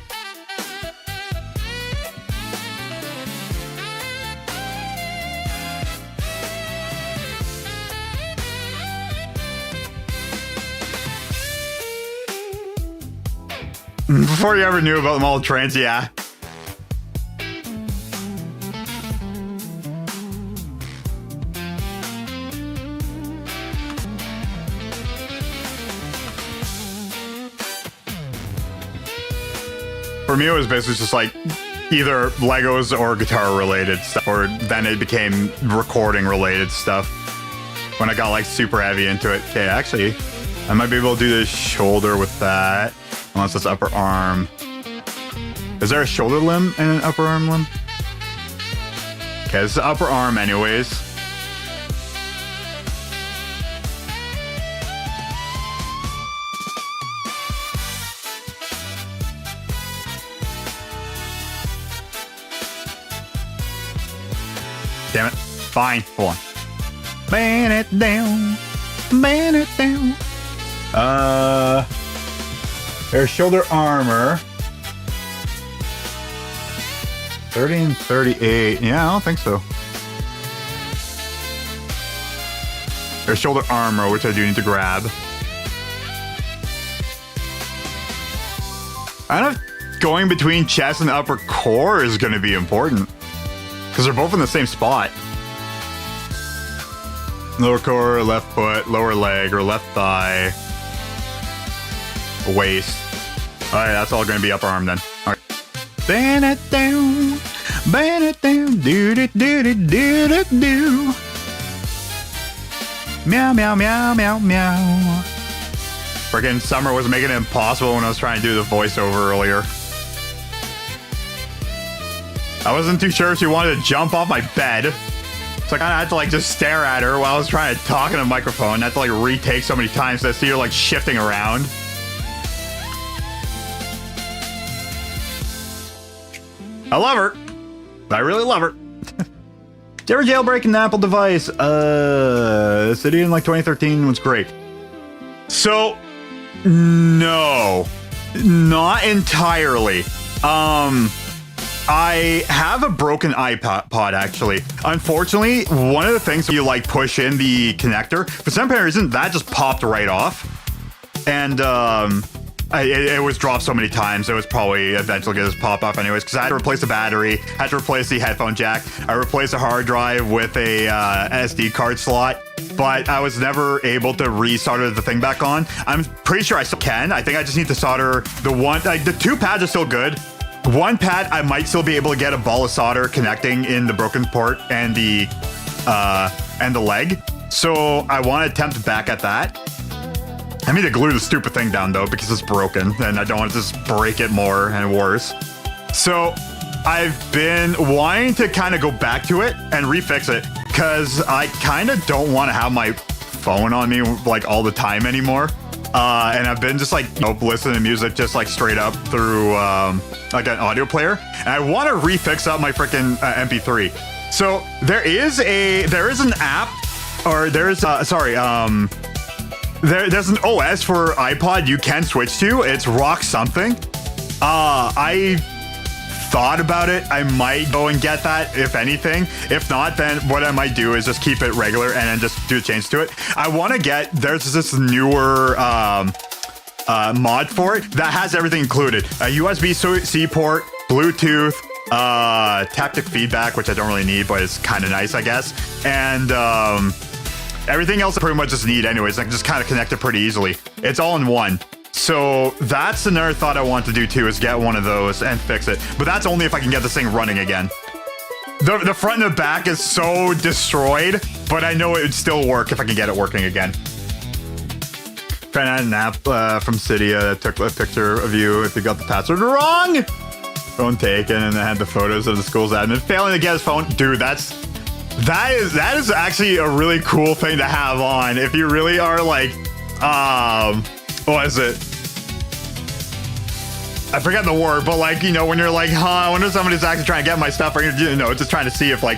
Before you ever knew about them all trains, yeah. For me, it was basically just like either Legos or guitar related stuff, or then it became recording related stuff when I got like super heavy into it. Okay, actually, I might be able to do the shoulder with that, unless it's upper arm. Is there a shoulder limb and an upper arm limb? Okay, this is upper arm anyways. Damn it. Fine. Hold on. Man it down. Man it down. There's shoulder armor. 30 and 38. Yeah, I don't think so. There's shoulder armor, which I do need to grab. I don't know if going between chest and upper core is going to be important. Because they're both in the same spot. Lower core, left foot, lower leg, or left thigh. waist. All right, that's all going to be upper arm then. All right. Ban it down, do it, do it, do it, do. Meow, meow, meow, meow, meow. Freaking Summer was making it impossible when I was trying to do the voiceover earlier. I wasn't too sure if she wanted to jump off my bed. So I kind of had to like just stare at her while I was trying to talk in a microphone. I had to like retake so many times so I see her like shifting around. I love her. I really love her. Did you ever jailbreak an Apple device? City in like 2013 was great. So, no, not entirely. I have a broken iPod actually. Unfortunately, one of the things you like push in the connector, for some reason that just popped right off. And it was dropped so many times, it was probably eventually going to pop off anyways, because I had to replace the battery, had to replace the headphone jack, I replaced a hard drive with a SD card slot, but I was never able to re-solder the thing back on. I'm pretty sure I still can. I think I just need to solder the one, like the two pads are still good. One pad, I might still be able to get a ball of solder connecting in the broken port and the leg. So I want to attempt back at that. I need to glue the stupid thing down though because it's broken and I don't want to just break it more and worse. So I've been wanting to kind of go back to it and refix it because I kind of don't want to have my phone on me like all the time anymore. And I've been just like listening to music just like straight up through like an audio player. And I want to refix up my freaking MP3. So there is an app, or there's there's an OS for iPod you can switch to. It's Rock something. I thought about it. I might go and get that, if anything. If not, then what I might do is just keep it regular and then just do a change to it. I want to get, there's this newer mod for it that has everything included. A USB-C port, Bluetooth, taptic feedback, which I don't really need, but it's kind of nice, I guess. And everything else I pretty much just need anyways. I can just kind of connect it pretty easily. It's all in one. So that's another thought I want to do too, is get one of those and fix it. But that's only if I can get this thing running again. The front and the back is so destroyed, but I know it would still work if I can get it working again. Friend had an app from Cydia that took a picture of you if you got the password wrong. Phone taken, and it had the photos of the school's admin failing to get his phone. Dude, that is actually a really cool thing to have on if you really are like, what is it? I forget the word, but like, you know, when you're like, I wonder if somebody's actually trying to get my stuff, or, you know, just trying to see if like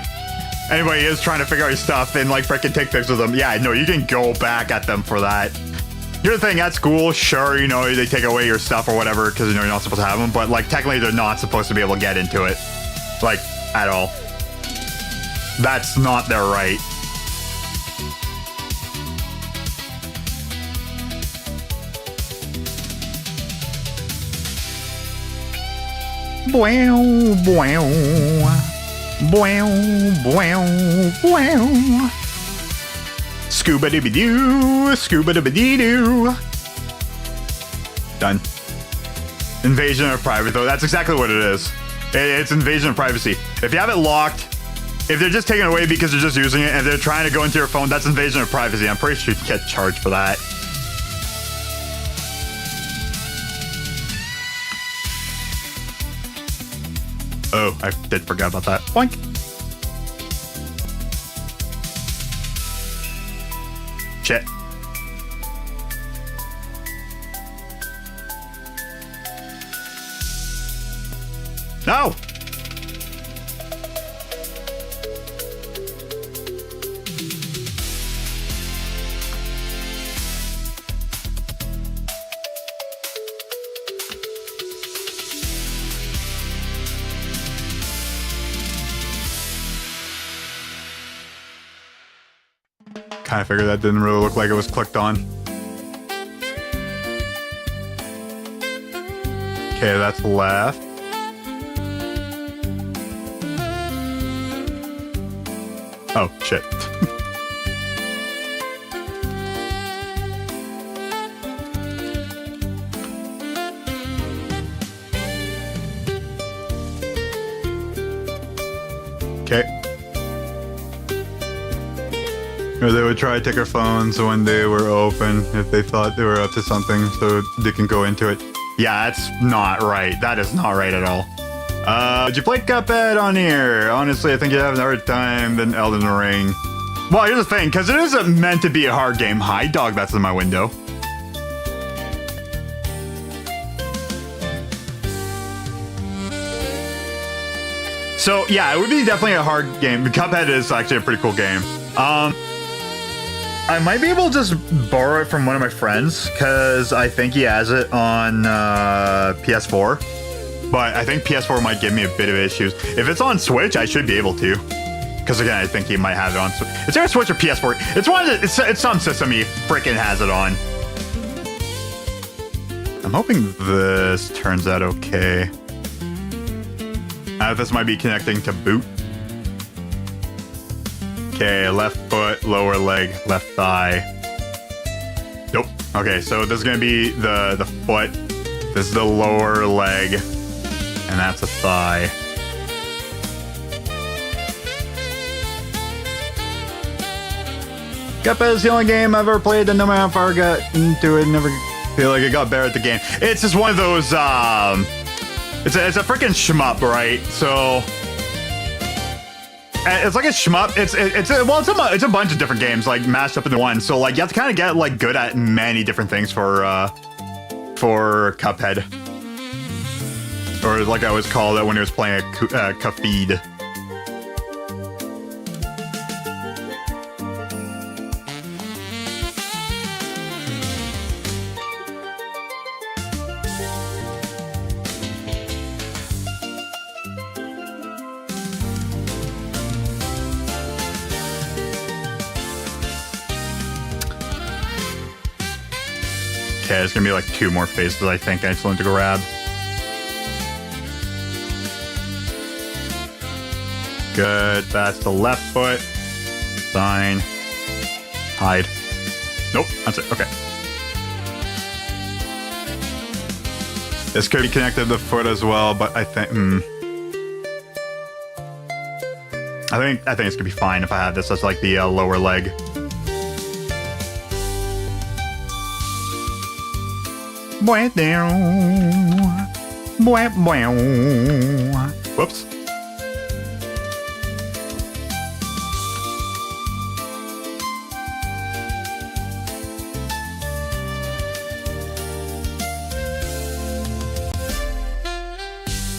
anybody is trying to figure out your stuff and like freaking take pictures of them. Yeah, no, you can go back at them for that. Here's the thing, at school, sure, you know, they take away your stuff or whatever because, you know, you're not supposed to have them, but like technically they're not supposed to be able to get into it, like, at all. That's not their right. Wow, wow, wow, wow, wow. Scuba dooby doo, scuba dooby dee doo. Done. Invasion of privacy, though. That's exactly what it is. It's invasion of privacy. If you have it locked, if they're just taking it away because they're just using it and they're trying to go into your phone, that's invasion of privacy. I'm pretty sure you get charged for that. Oh, I did forget about that. Boink. Shit. No! Kind of figured that didn't really look like it was clicked on. Okay, that's left. Oh, shit. Or they would try to take our phones when they were open if they thought they were up to something so they can go into it. Yeah, that's not right. That is not right at all. Did you play Cuphead on here? Honestly, I think you'd have a harder time than Elden Ring. Well, here's the thing, because it isn't meant to be a hard game. Hi, dog, that's in my window. So, yeah, it would be definitely a hard game. Cuphead is actually a pretty cool game. I might be able to just borrow it from one of my friends, because I think he has it on PS4. But I think PS4 might give me a bit of issues. If it's on Switch, I should be able to. Because again, I think he might have it on Switch. It's either Switch or PS4. It's one of the, it's some system he freaking has it on. I'm hoping this turns out okay. This might be connecting to boot. Okay, left foot, lower leg, left thigh. Nope. Okay, so this is gonna be the foot. This is the lower leg, and that's a thigh. Cuphead is the only game I've ever played that no matter how far I got into it, never feel like it got better at the game. It's just one of those, it's a freaking shmup, right? So it's like a shmup. It's a bunch of different games like mashed up into one. So like you have to kind of get like good at many different things for Cuphead, or like I always called it when he was playing a Cuphead. Okay, there's gonna be like 2 more phases, I think. I just want to grab. Good. That's the left foot. Sign. Hide. Nope. That's it. Okay. This could be connected to the foot as well, but I think. I think it's gonna be fine if I have this as like the lower leg. Whoops.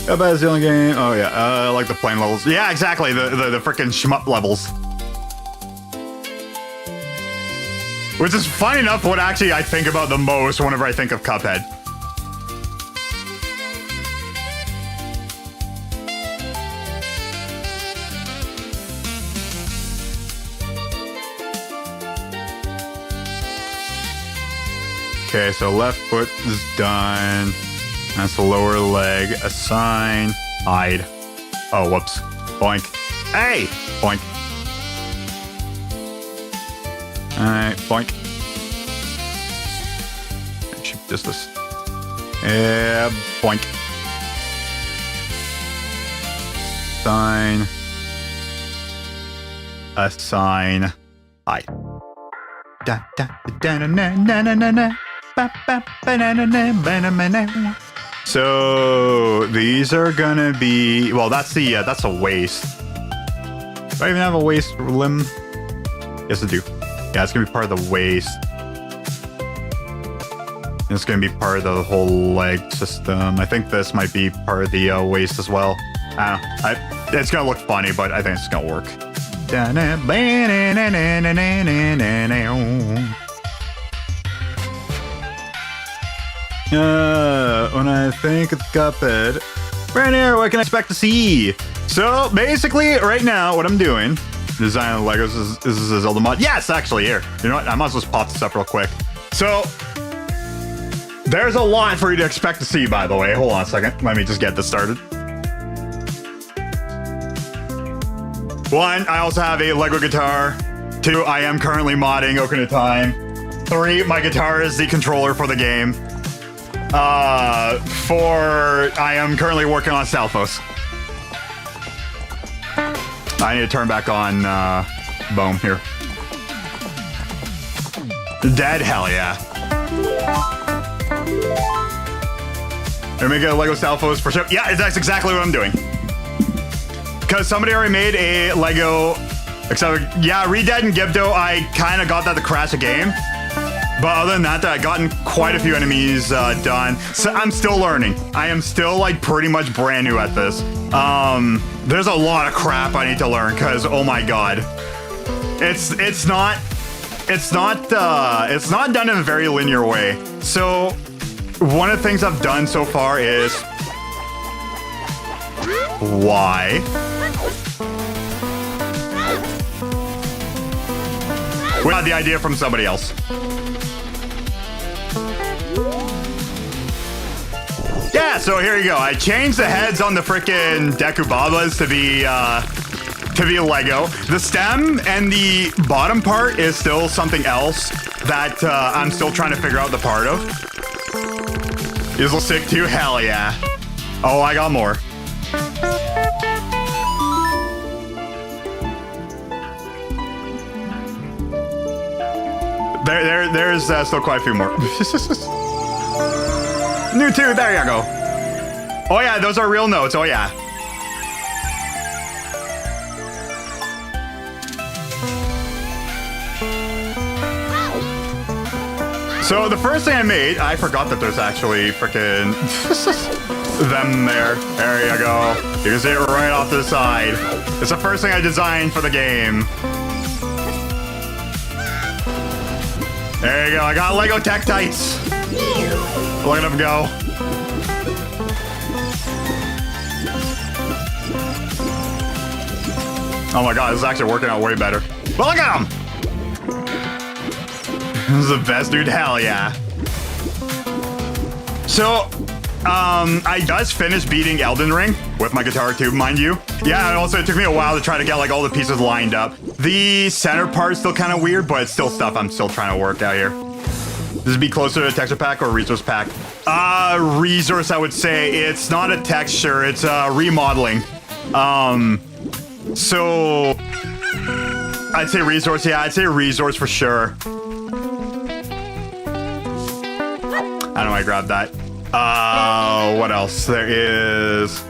Cuphead is the only game. Oh yeah, I like the plane levels. Yeah, exactly. The freaking shmup levels. Which is funny enough what actually I think about the most whenever I think of Cuphead. Okay, so left foot is done. That's the lower leg. Assign. Hide. Oh, whoops. Boink. Hey! Boink. Alright, boink. Shoot this. Yeah, boink. Assign. Assign. Hide. Da da da da na na na na na. So these are gonna be, well, that's a waist. Do I even have a waist limb? Yes, I do. Yeah, it's gonna be part of the waist. It's gonna be part of the whole leg system. I think this might be part of the waist as well. I don't know. It's gonna look funny, but I think it's gonna work. When I think of Cuphead, right here, what can I expect to see? So basically, right now, what I'm doing, designing the Legos is a Zelda mod. Yes, actually, here. You know what? I might as well just pop this up real quick. So there's a lot for you to expect to see, by the way. Hold on a second. Let me just get this started. 1, I also have a Lego guitar. 2, I am currently modding Ocarina of Time. 3, my guitar is the controller for the game. 4, I am currently working on Stalfos. I need to turn back on Boom here. Dead? Hell yeah. Let me get a Lego style photos for sure. Yeah, that's exactly what I'm doing. Because somebody already made a Lego, except, yeah, Red Dead and Gibdo, I kind of got that to crash a game. But other than that, I've gotten quite a few enemies done. So I'm still learning. I am still like pretty much brand new at this. There's a lot of crap I need to learn because, oh my god. It's not done in a very linear way. So one of the things I've done so far is why? We got the idea from somebody else. Yeah, so here you go. I changed the heads on the frickin' Dekubabas to be Lego. The stem and the bottom part is still something else that I'm still trying to figure out the part of. Is will stick to? Hell yeah. Oh, I got more. There's still quite a few more. New 2, there you go. Oh yeah, those are real notes, oh yeah. So the first thing I made, I forgot that there's actually frickin' them there. There you go. You can see it right off to the side. It's the first thing I designed for the game. There you go, I got Lego Tektites. Look at them go. Oh my god, this is actually working out way better. Well, look at him! This is the best, dude. Hell yeah. So, I just finished beating Elden Ring with my guitar tube, mind you. Yeah, and also it took me a while to try to get like all the pieces lined up. The center part is still kind of weird, but it's still stuff I'm still trying to work out here. Does it be closer to a texture pack or a resource pack? Resource, I would say. It's not a texture, it's remodeling. So I'd say resource, yeah, I'd say resource for sure. I don't know why I grabbed that. What else? There is...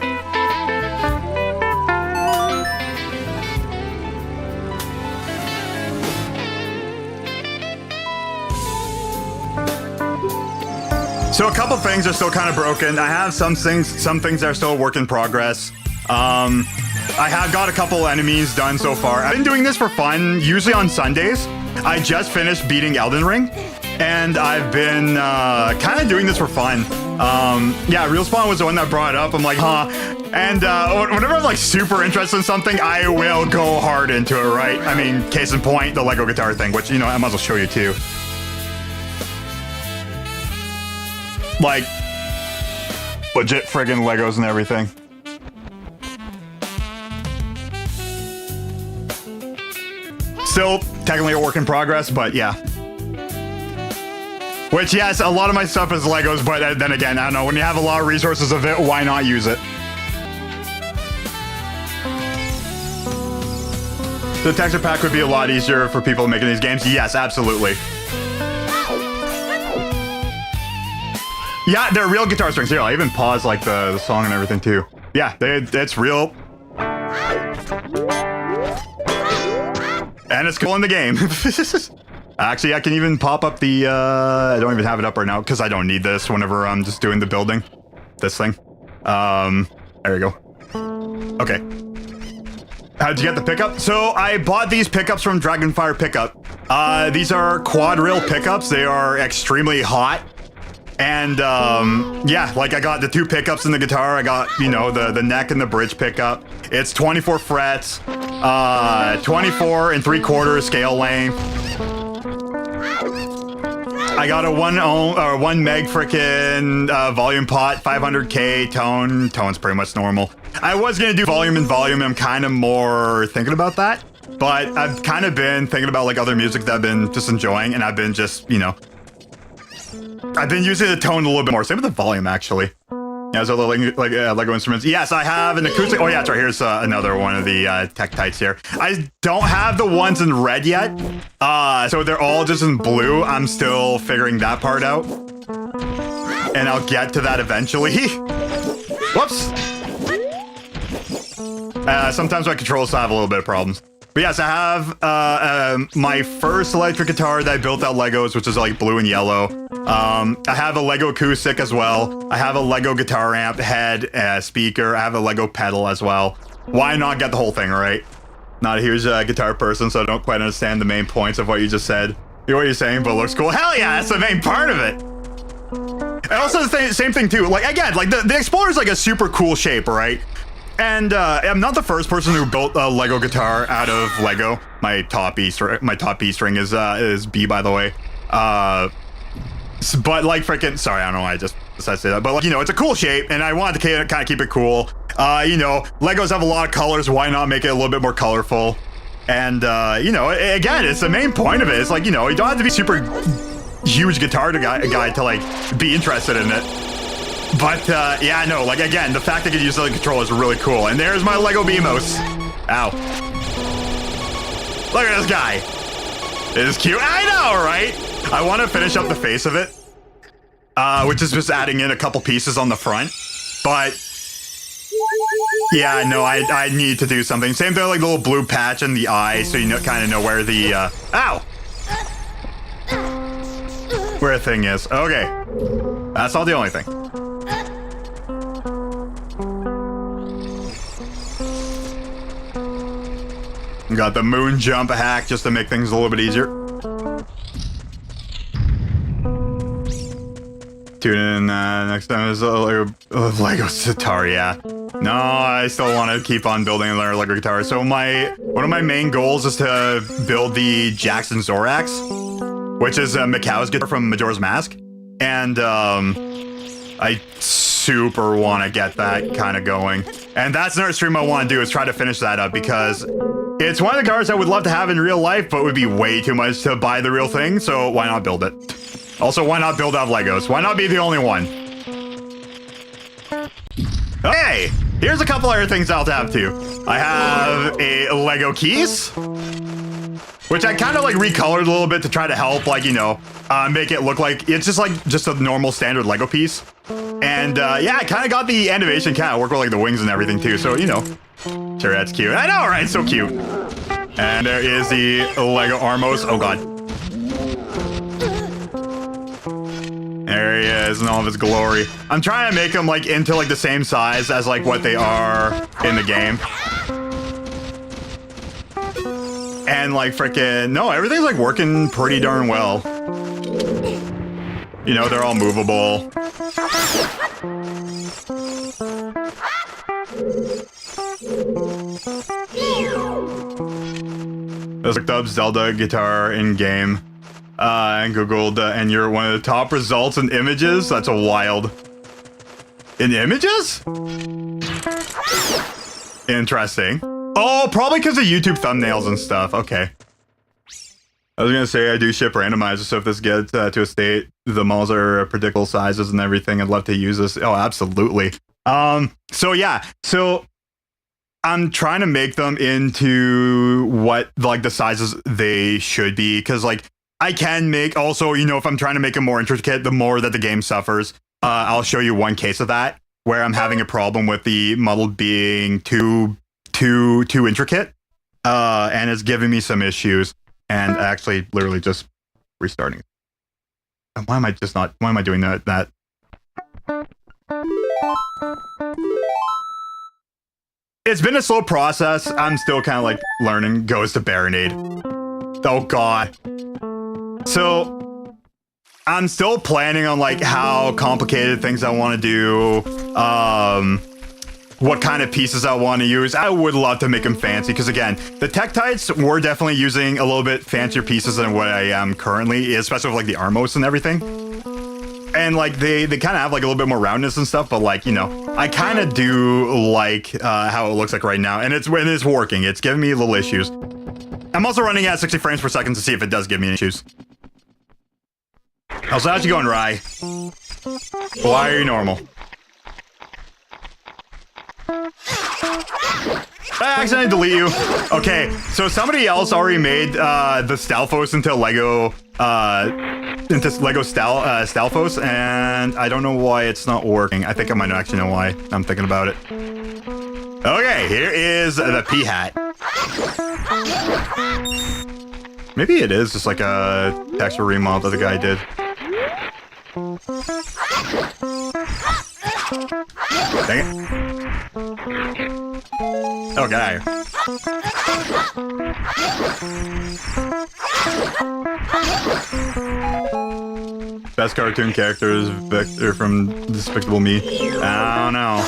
So a couple things are still kind of broken. I have some things that are still a work in progress. I have got a couple enemies done so far. I've been doing this for fun, usually on Sundays. I just finished beating Elden Ring, and I've been kind of doing this for fun. Yeah, Realspawn was the one that brought it up. I'm like, huh. And whenever I'm like super interested in something, I will go hard into it, right? I mean, case in point, the Lego guitar thing, which, you know, I might as well show you too. Like, legit friggin' Legos and everything. Still technically a work in progress, but yeah. Which, yes, a lot of my stuff is Legos, but then again, I don't know, when you have a lot of resources of it, why not use it? The texture pack would be a lot easier for people making these games. Yes, absolutely. Yeah, they're real guitar strings. Here, I'll even pause like the song and everything too. Yeah, it's real. And it's cool in the game. Actually, I can even pop up the, I don't even have it up right now because I don't need this whenever I'm just doing the building. This thing. There you go. Okay. How'd you get the pickup? So I bought these pickups from Dragonfire Pickup. These are quad rail pickups. They are extremely hot. And, yeah, like I got the 2 pickups in the guitar. I got, you know, the neck and the bridge pickup. It's 24 frets, 24 3/4 scale length. I got a 1 meg frickin' volume pot, 500K tone. Tone's pretty much normal. I was gonna do volume and volume. I'm kind of more thinking about that. But I've kind of been thinking about like other music that I've been just enjoying. And I've been just, you know, I've been using the tone a little bit more. Same with the volume, actually. Yeah, so like Lego instruments. Yes, I have an acoustic. Oh yeah, that's right. Here's another one of the Tektites here. I don't have the ones in red yet. So they're all just in blue. I'm still figuring that part out. And I'll get to that eventually. Whoops. Sometimes my controls have a little bit of problems. But yes, I have my first electric guitar that I built out Legos, which is like blue and yellow. I have a Lego acoustic as well. I have a Lego guitar amp, head, speaker. I have a Lego pedal as well. Why not get the whole thing, right? Not a huge guitar person, so I don't quite understand the main points of what you just said. You know what you're saying, but it looks cool. Hell yeah, that's the main part of it. And also the same thing too. Like again, like the Explorer is like a super cool shape, right? And I'm not the first person who built a Lego guitar out of Lego. My top B string is B, by the way. But like freaking, sorry, I don't know why I just decided to say that. But like, you know, it's a cool shape, and I wanted to kind of keep it cool. You know, Legos have a lot of colors. Why not make it a little bit more colorful? And you know, again, it's the main point of it. It's like, you know, you don't have to be super huge guitar guy to like be interested in it. But, yeah, no, like, again, the fact that I could use the controller is really cool. And there's my Lego Beamos. Ow. Look at this guy. It is cute. I know, right? I want to finish up the face of it, which is just adding in a couple pieces on the front. But, yeah, no, I need to do something. Same thing, like the little blue patch in the eye, so you kind of know where the, ow! Where the thing is. Okay. That's not the only thing. Got the moon jump hack just to make things a little bit easier. Tune in next time is Lego guitar, yeah. No, I still want to keep on building another Lego guitar. So one of my main goals is to build the Jackson Zorax, which is Mikau's guitar from Majora's Mask. And I super want to get that kind of going. And that's another stream I want to do, is try to finish that up, because it's one of the cars I would love to have in real life, but would be way too much to buy the real thing, so why not build it? Also, why not build out Legos? Why not be the only one? Okay, here's a couple other things I'll have too. I have a Lego keys, which I kind of like recolored a little bit to try to help, like, you know, make it look like it's just a normal standard Lego piece. And yeah, I kind of got the animation kind of work with like the wings and everything too, so, you know. Sure, that's cute. I know, right? So cute. And there is the Lego Armos. Oh, God. There he is in all of his glory. I'm trying to make them, like, into, like, the same size as, like, what they are in the game. And, like, freaking... No, everything's, like, working pretty darn well. You know, they're all movable. There's like the Zelda guitar in game, and Googled, and you're one of the top results in images. That's a wild. In images? Interesting. Oh, probably because of YouTube thumbnails and stuff. Okay. I was gonna say I do ship randomizers, so if this gets to a state, the models are predictable sizes and everything, I'd love to use this. Oh, absolutely. So yeah, so I'm trying to make them into what like the sizes they should be, because like I can make also, you know, if I'm trying to make them more intricate, the more that the game suffers. I'll show you one case of that where I'm having a problem with the model being too intricate, and it's giving me some issues. And actually, literally just restarting. Why am I doing that? It's been a slow process. I'm still kind of like learning. Goes to Baronade. Oh God. So I'm still planning on like how complicated things I want to do. What kind of pieces I want to use. I would love to make them fancy, because again, the Tektites were definitely using a little bit fancier pieces than what I am currently, especially with like the Armos and everything. And like they kind of have like a little bit more roundness and stuff, but like, you know, I kind of do like how it looks like right now, and it's working. It's giving me little issues. I'm also running at 60 frames per second to see if it does give me issues. Also, how's you going, Rye? Why are you normal? I accidentally delete you. Okay, so somebody else already made the Stalfos into Lego Stalfos, and I don't know why it's not working. I think I might actually know why. I'm thinking about it. Okay, here is the pea hat. Maybe it is just like a texture remodel that the guy did. Dang it. Oh, get out of here. Best cartoon character is Victor from Despicable Me. I don't know.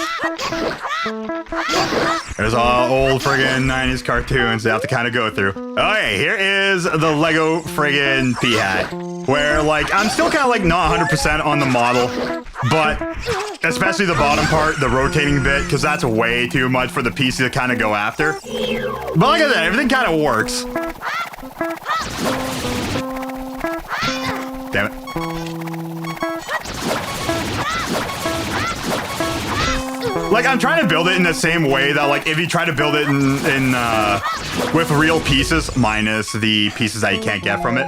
There's all old friggin' 90s cartoons they have to kind of go through. Okay, here is the Lego friggin' pea hat. Where, like, I'm still kind of, like, not 100% on the model. But, especially the bottom part, the rotating bit, because that's way too much for the PC to kind of go after. But like I said, everything kind of works. Damn it. Like, I'm trying to build it in the same way that, like, if you try to build it with real pieces, minus the pieces that you can't get from it.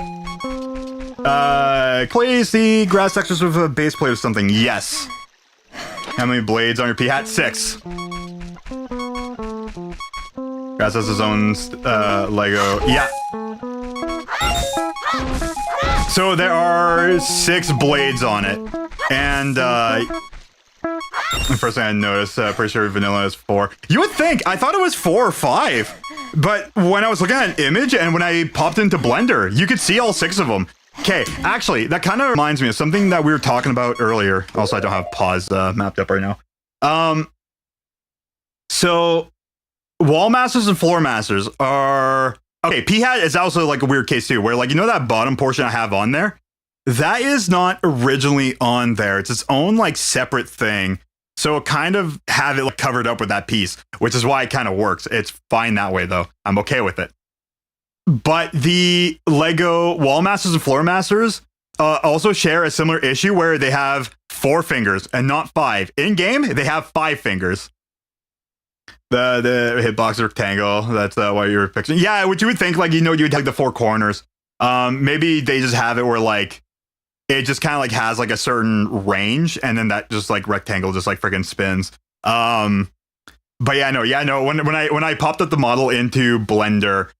Place the grass textures with a base plate or something. Yes. How many blades on your pea hat? 6. Grass has his own Lego. Yeah. So there are 6 blades on it. And, the first thing I noticed, pretty sure vanilla is 4. You would think, I thought it was 4 or 5. But when I was looking at an image and when I popped into Blender, you could see all 6 of them. Okay, actually, that kind of reminds me of something that we were talking about earlier. Also, I don't have pause mapped up right now. So, wall masters and floor masters are... Okay, pea hat is also like a weird case too, where like, you know that bottom portion I have on there? That is not originally on there. It's its own like separate thing. So kind of have it like covered up with that piece, which is why it kind of works. It's fine that way though. I'm okay with it. But the Lego Wall Masters and Floor Masters also share a similar issue where they have 4 fingers and not 5. In game, they have 5 fingers. The hitbox rectangle, that's what you were picturing. Yeah, what you would think, like, you know, you would have the 4 corners. Maybe they just have it where, like, it just kind of, like, has, like, a certain range, and then that just, like, rectangle just, like, freaking spins. But yeah, no. When I popped up the model into Blender,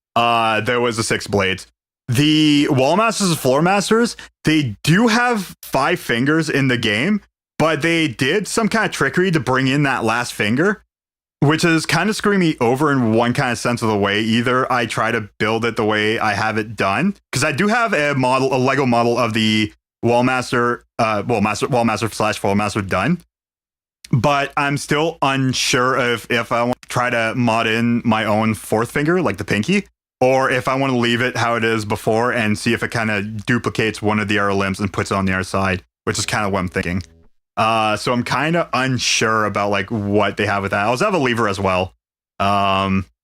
there was the 6 blades. The Wall Masters and Floor Masters, they do have 5 fingers in the game, but they did some kind of trickery to bring in that last finger, which is kind of screwing me over in one kind of sense of the way. Either I try to build it the way I have it done, because I do have a Lego model of the Wall Master / Floor Master done, but I'm still unsure if I want to try to mod in my own 4th finger, like the pinky, or if I want to leave it how it is before and see if it kind of duplicates one of the other limbs and puts it on the other side, which is kind of what I'm thinking. So I'm kind of unsure about like what they have with that. I also have a lever as well,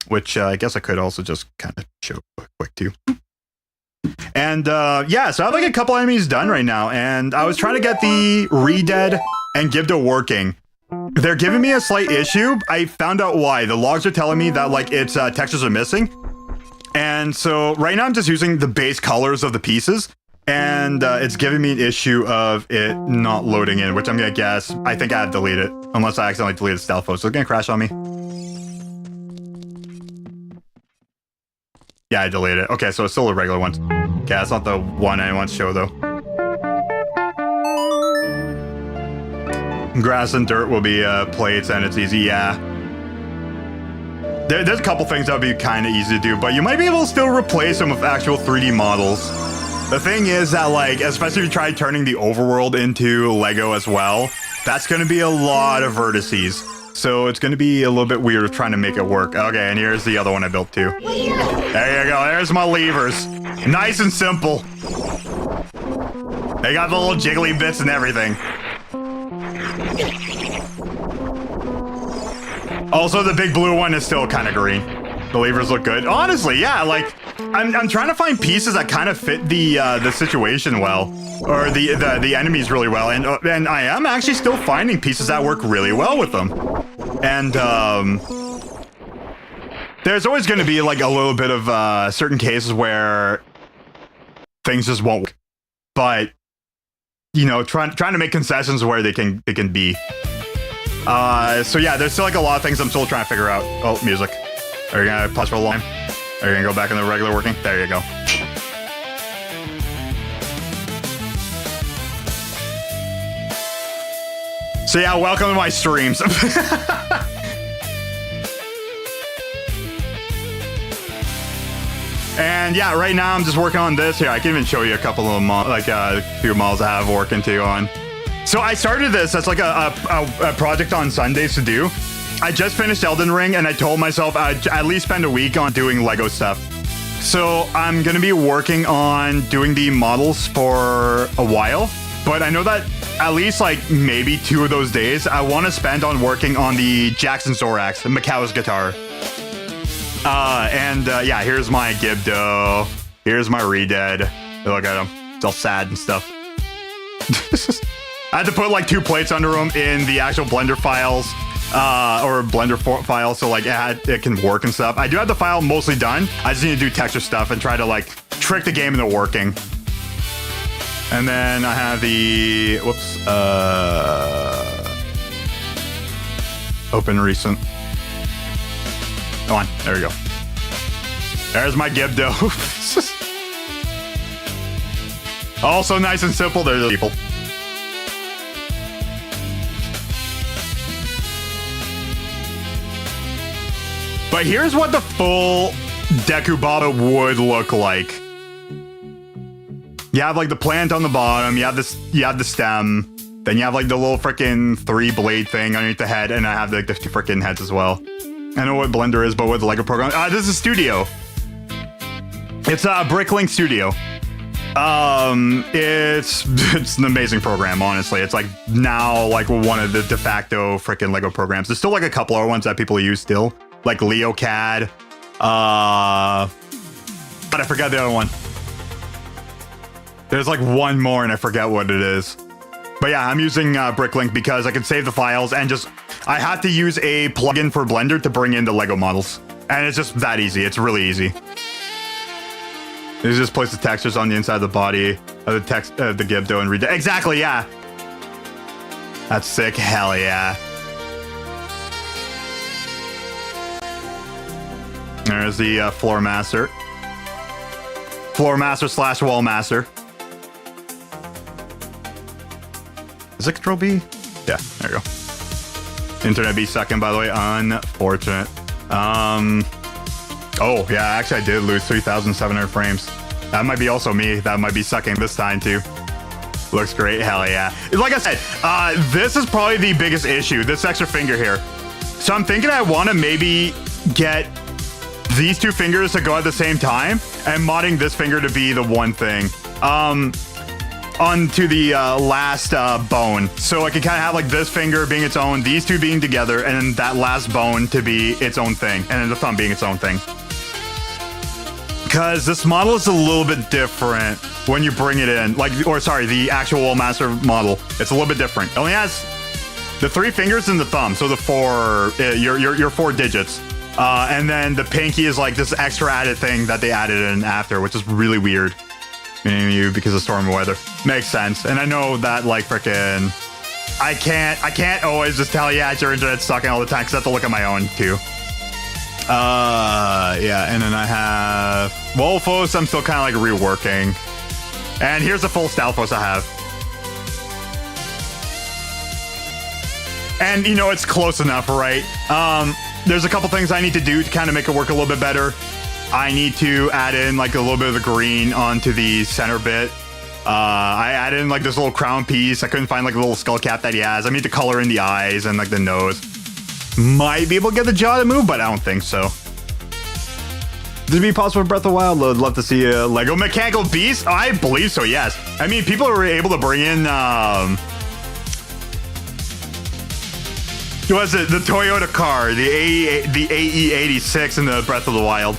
which I guess I could also just kind of show quick too. And yeah, so I have like a couple enemies done right now, and I was trying to get the Redead and Gibdo working. They're giving me a slight issue. I found out why. The logs are telling me that like its textures are missing. And so right now I'm just using the base colors of the pieces, and it's giving me an issue of it not loading in, which I'm gonna guess. I think I have to delete it, unless I accidentally deleted Stealthfo, so it's gonna crash on me. Yeah, I deleted it. Okay, so it's still a regular one. Okay, that's not the one I want to show though. Grass and dirt will be plates, and it's easy, yeah. There's a couple things that would be kind of easy to do, but you might be able to still replace them with actual 3D models. The thing is that, like, especially if you try turning the overworld into Lego as well, that's going to be a lot of vertices. So it's going to be a little bit weird trying to make it work. Okay, and here's the other one I built too. There you go. There's my levers. Nice and simple. They got the little jiggly bits and everything. Also, the big blue one is still kind of green. The levers look good. Honestly, yeah, like, I'm trying to find pieces that kind of fit the situation well, or the enemies really well, and I am actually still finding pieces that work really well with them. And there's always going to be like a little bit of certain cases where things just won't work. But you know, trying to make concessions where they can be. So yeah, there's still like a lot of things I'm still trying to figure out. Oh, music. Are you gonna pause for a long time? Are you gonna go back in the regular working? There you go. So yeah, welcome to my streams. And yeah, right now I'm just working on this here. I can even show you a couple of few models I have working too on. So I started this as like a project on Sundays to do. I just finished Elden Ring and I told myself I'd at least spend a week on doing Lego stuff. So I'm gonna be working on doing the models for a while, but I know that at least like maybe 2 of those days I want to spend on working on the Jackson Zorax, the Macau's guitar. Yeah, here's my Gibdo. Here's my Redead. Look at him. It's all sad and stuff. I had to put like 2 plates under them in the actual Blender files, or Blender file, so like it can work and stuff. I do have the file mostly done. I just need to do texture stuff and try to like trick the game into working. And then I have the, whoops, open recent. Come on, there we go. There's my Gibdo. Also nice and simple, there's the people. But here's what the full Dekubaba would look like. You have like the plant on the bottom, you have the stem, then you have like the little freaking 3-blade thing underneath the head, and I have like the 2 freaking heads as well. I know what Blender is, but with the Lego program. This is Studio. It's a Bricklink Studio. It's an amazing program, honestly. It's like now like one of the de facto freaking Lego programs. There's still like a couple other ones that people use still, like LeoCAD. But I forgot the other one. There's like one more and I forget what it is. But yeah, I'm using Bricklink because I can save the files and just, I had to use a plugin for Blender to bring in the Lego models. And it's just that easy. It's really easy. You just place the textures on the inside of the body of the Gibdo and read it. Exactly, yeah. That's sick. Hell yeah. There's the Floor Master. Floor Master / Wall Master. Is it Control B? Yeah, there you go. Internet B second, by the way. Unfortunate. Oh, yeah, actually I did lose 3,700 frames. That might be also me. That might be sucking this time, too. Looks great. Hell yeah. Like I said, this is probably the biggest issue, this extra finger here. So I'm thinking I want to maybe get these 2 fingers to go at the same time and modding this finger to be the one thing. Onto the last bone. So I can kind of have like this finger being its own, these 2 being together, and then that last bone to be its own thing, and then the thumb being its own thing. Because this model is a little bit different when you bring it in, like, or sorry, the actual Wall Master model. It's a little bit different. It only has the 3 fingers and the thumb, so the 4, your 4 digits. And then the pinky is like this extra added thing that they added in after, which is really weird. Meaning you because of stormy weather. Makes sense. And I know that like frickin' I can't always just tell you your internet's sucking all the time because I have to look at my own too. Yeah, and then I have Wolfos. I'm still kind of like reworking. And here's the full Stalfos I have. And you know, it's close enough, right? There's a couple things I need to do to kind of make it work a little bit better. I need to add in like a little bit of the green onto the center bit. I added in like this little crown piece. I couldn't find like a little skull cap that he has. I need to color in the eyes and like the nose. Might be able to get the jaw to move, but I don't think so. Does it be possible for Breath of the Wild? I'd love to see a Lego Mechanical Beast. I believe so, yes. I mean, people were able to bring in, was it the Toyota car, the AE86 in the Breath of the Wild.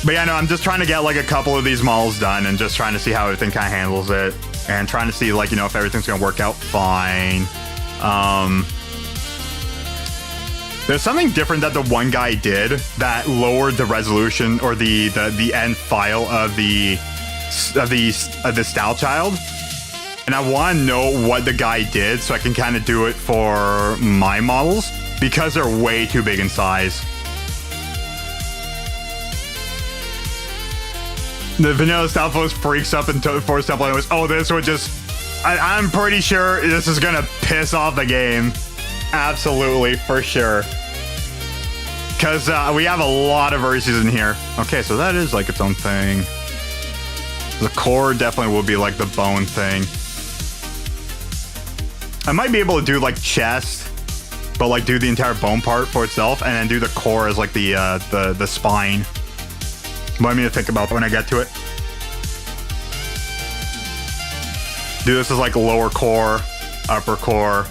But yeah, no, I'm just trying to get like a couple of these models done and just trying to see how everything kind of handles it. and trying to see, like, you know, if everything's gonna work out fine. There's something different that the one guy did that lowered the resolution or the end file of the Style Child, and I want to know what the guy did so I can kind of do it for my models because they're way too big in size. The vanilla Style Pose freaks up and force step anyways. Oh, this would just... I'm pretty sure this is gonna piss off the game. Absolutely, for sure. Because we have a lot of verses in here. Okay, so that is like its own thing. The core definitely will be like the bone thing. I might be able to do like chest, but like do the entire bone part for itself, and then do the core as like the spine. Let me think about when I get to it. Do this as like lower core, upper core,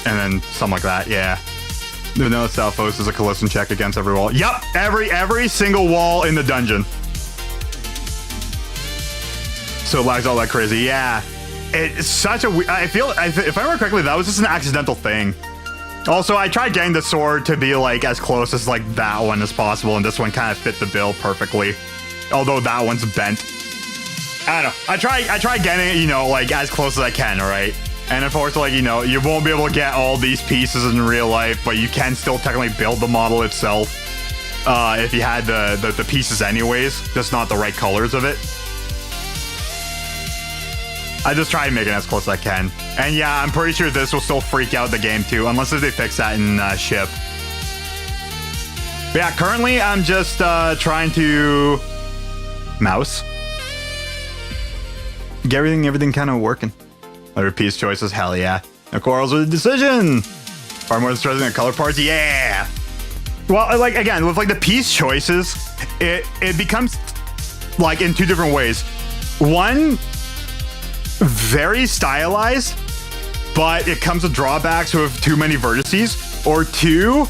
and then something like that. Yeah. The vanilla Style Pose is a collision check against every wall. Yep, every single wall in the dungeon. So it lags all that crazy. Yeah, it's such a. I feel if I remember correctly, that was just an accidental thing. Also, I tried getting the sword to be like as close as like that one as possible, and this one kind of fit the bill perfectly. Although that one's bent. I don't know. I try getting it, you know, like as close as I can. All right. And unfortunately, you know, you won't be able to get all these pieces in real life, but you can still technically build the model itself if you had the pieces anyways, just not the right colors of it. I just try to make it as close as I can. And yeah, I'm pretty sure this will still freak out the game too, unless they fix that in ship. But yeah, currently I'm just trying to mouse. Get everything kind of working. Other piece choices, hell yeah. The corals are the decision. Far more distressing than color parts, yeah. Well, like again, with like the piece choices, it becomes like in two different ways. One, very stylized, but it comes with drawbacks with too many vertices. Or two,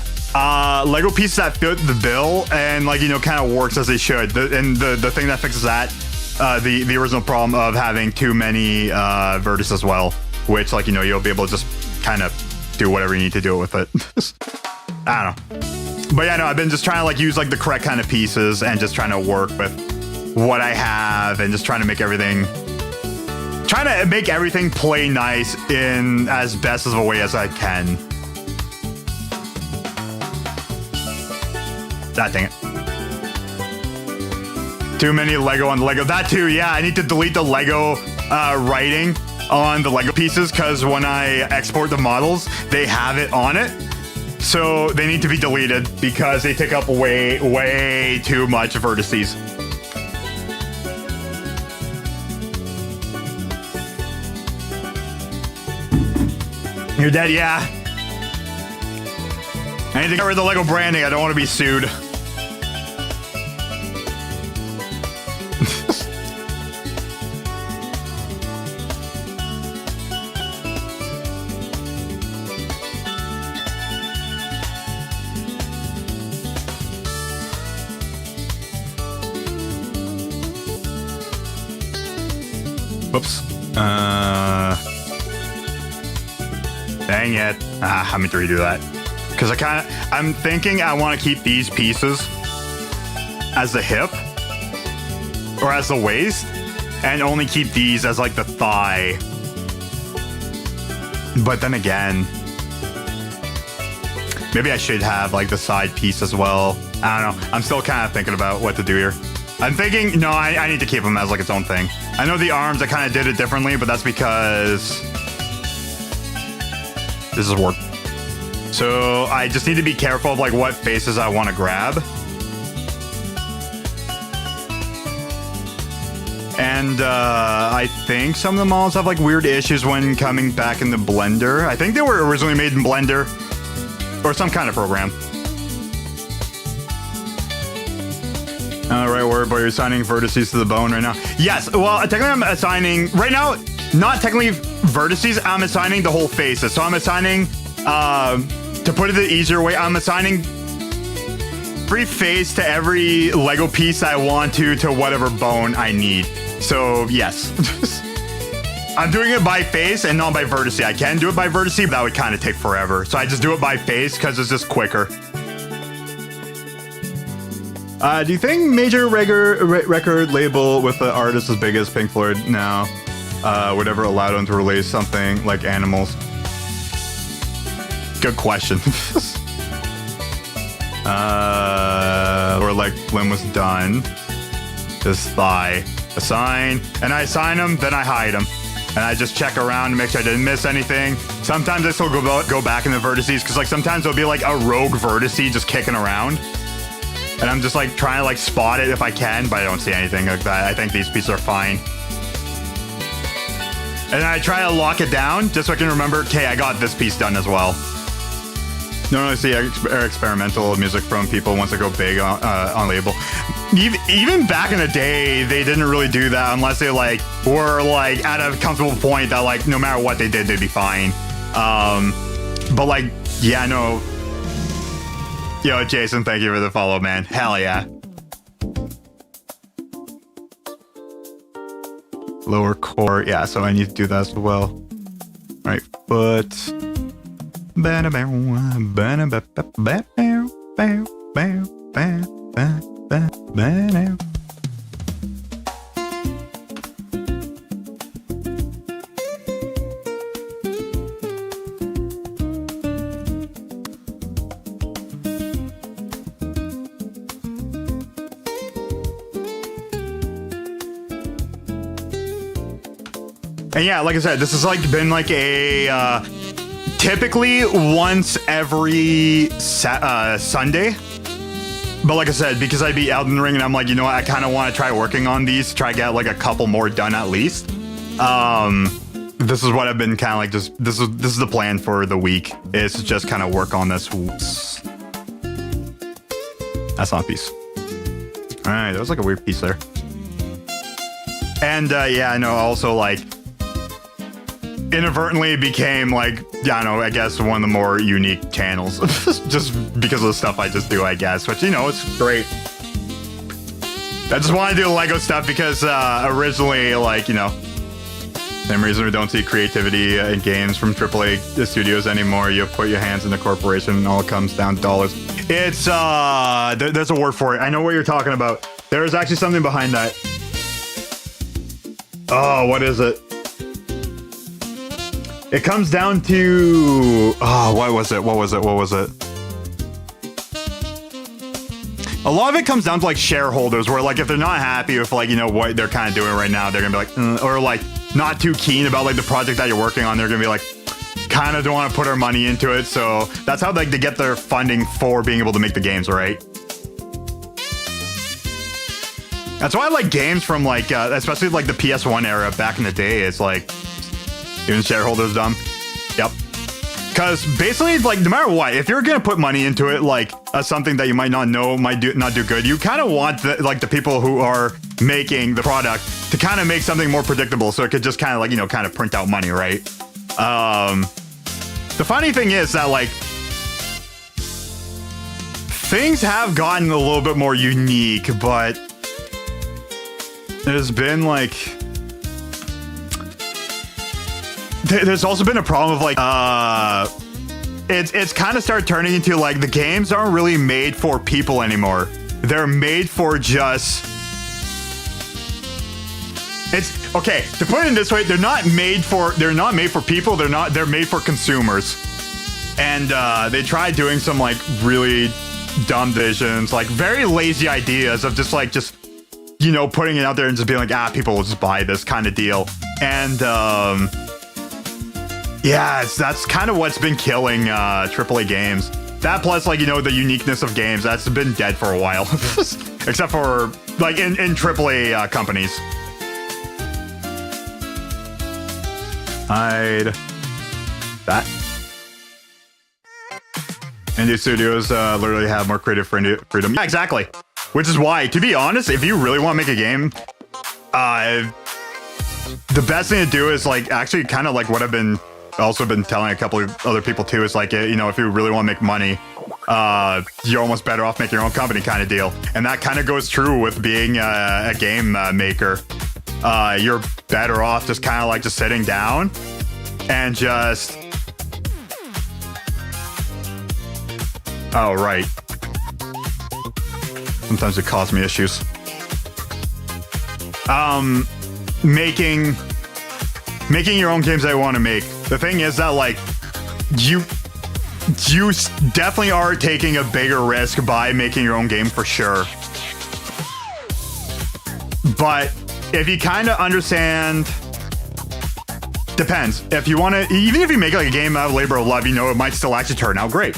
Lego pieces that fit the bill and like, you know, kind of works as they should. The thing that fixes that, the original problem of having too many vertices as well, which like, you know, you'll be able to just kind of do whatever you need to do with it. I don't know. But yeah, no, I've been just trying to like use like the correct kind of pieces and just trying to work with what I have and just trying to make everything play nice in as best of a way as I can. That dang it. Too many Lego on Lego. That too, yeah. I need to delete the Lego writing on the Lego pieces because when I export the models, they have it on it. So they need to be deleted because they take up way too much vertices. You're dead, yeah. I need to get rid of the Lego branding. I don't want to be sued. Whoops. Dang it. I meant to redo that. Because I'm thinking I want to keep these pieces as the hip or as the waist and only keep these as like the thigh. But then again, maybe I should have like the side piece as well. I don't know. I'm still kind of thinking about what to do here. I'm thinking, no, I need to keep them as like its own thing. I know the arms, I kind of did it differently, but that's because this is work. So I just need to be careful of like what faces I want to grab. And I think some of the models have like weird issues when coming back in the Blender. I think they were originally made in Blender or some kind of program. All right, worry about you're assigning vertices to the bone right now. Yes, well, technically I'm assigning, right now, not technically vertices, I'm assigning the whole faces. So I'm assigning, to put it the easier way, I'm assigning every face to every Lego piece I want to whatever bone I need. So, yes. I'm doing it by face and not by vertice. I can do it by vertice, but that would kind of take forever. So I just do it by face because it's just quicker. Do you think major record label with an artist as big as Pink Floyd now would ever allow them to release something like Animals? Good question. Or like when was done. Just assign, and I assign them, then I hide them. And I just check around to make sure I didn't miss anything. Sometimes I still go back in the vertices, because like sometimes there'll be like a rogue vertice just kicking around. And I'm just like trying to like spot it if I can, but I don't see anything like that. I think these pieces are fine. And then I try to lock it down just so I can remember, okay, I got this piece done as well. Don't really see experimental music from people once they go big on label. Even back in the day, they didn't really do that unless they like were like at a comfortable point that like no matter what they did, they'd be fine. But like, yeah, no. Yo, Jason, thank you for the follow, man. Hell yeah. Lower core, yeah, so I need to do that as well. Right foot. And yeah, like I said, this has like been like a typically once every Sunday. But like I said, because I beat Elden Ring and I'm like, you know what, I kind of want to try working on these, try to get like a couple more done at least. This is what I've been kind of like just, this is the plan for the week, is to just kind of work on this. Oops. That's not a piece. All right, that was like a weird piece there. And yeah, I know also like, inadvertently became like, I don't know, I guess one of the more unique channels just because of the stuff I just do, I guess, which, you know, it's great. I just want to do the Lego stuff because originally, like, you know, same reason we don't see creativity in games from AAA studios anymore. You put your hands in the corporation and all comes down to dollars. It's, there's a word for it. I know what you're talking about. There is actually something behind that. Oh, what is it? It comes down to, oh, what was it? A lot of it comes down to like shareholders where like if they're not happy with like, you know, what they're kind of doing right now, they're gonna be like, or like not too keen about like the project that you're working on. They're gonna be like, kind of don't want to put our money into it. So that's how like they get their funding for being able to make the games, right? That's why I like games from like, especially like the PS1 era back in the day. It's like, even shareholders dumb. Yep. Because basically, like, no matter what, if you're gonna put money into it, like something that you might not know might not do good, you kind of want the people who are making the product to kind of make something more predictable, so it could just kind of like, you know, kind of print out money, right? The funny thing is that like things have gotten a little bit more unique, but there's been like. There's also been a problem of like, it's kind of started turning into like the games aren't really made for people anymore. They're made for just, it's okay to put it in this way. They're not made for people. They're made for consumers. And they tried doing some like really dumb visions, like very lazy ideas of just, you know, putting it out there and just being like, people will just buy this kind of deal. And, yeah, that's kind of what's been killing AAA games. That plus, like, you know, the uniqueness of games, that's been dead for a while. Except for, like, in AAA companies. Hide that. Indie studios literally have more creative freedom. Yeah, exactly. Which is why, to be honest, if you really want to make a game, the best thing to do is, like, actually kind of like what I've been also been telling a couple of other people too, is like, you know, if you really want to make money, you're almost better off making your own company kind of deal. And that kind of goes true with being a game maker. You're better off just kind of like just sitting down and just... Oh, right. Sometimes it causes me issues. Making your own games that you want to make. The thing is that, like, you definitely are taking a bigger risk by making your own game for sure. But if you kind of understand, depends. If you want to, even if you make like a game out of labor of love, you know, it might still actually turn out great.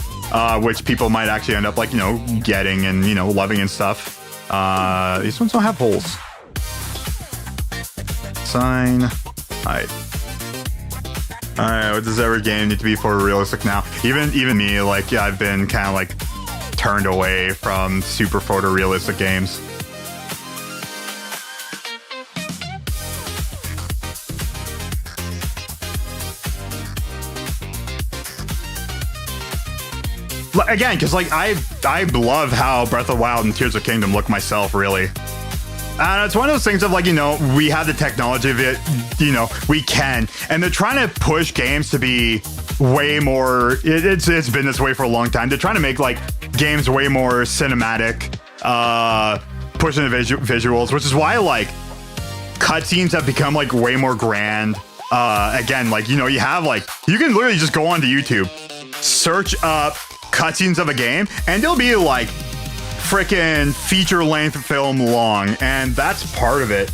Which people might actually end up like, you know, getting and, you know, loving and stuff. These ones don't have holes. Sign. Alright. Alright, what does every game need to be for realistic now? Even me, like, yeah, I've been kind of like turned away from super photorealistic games. Again, because like I love how Breath of the Wild and Tears of the Kingdom look myself, really. And it's one of those things of like, you know, we have the technology of it, you know, we can. And they're trying to push games to be way more, it's been this way for a long time. They're trying to make like games way more cinematic, pushing the visuals, which is why like cutscenes have become like way more grand. Again, like, you know, you have like, you can literally just go onto YouTube, search up cutscenes of a game, and they'll be like freaking feature-length film long, and that's part of it.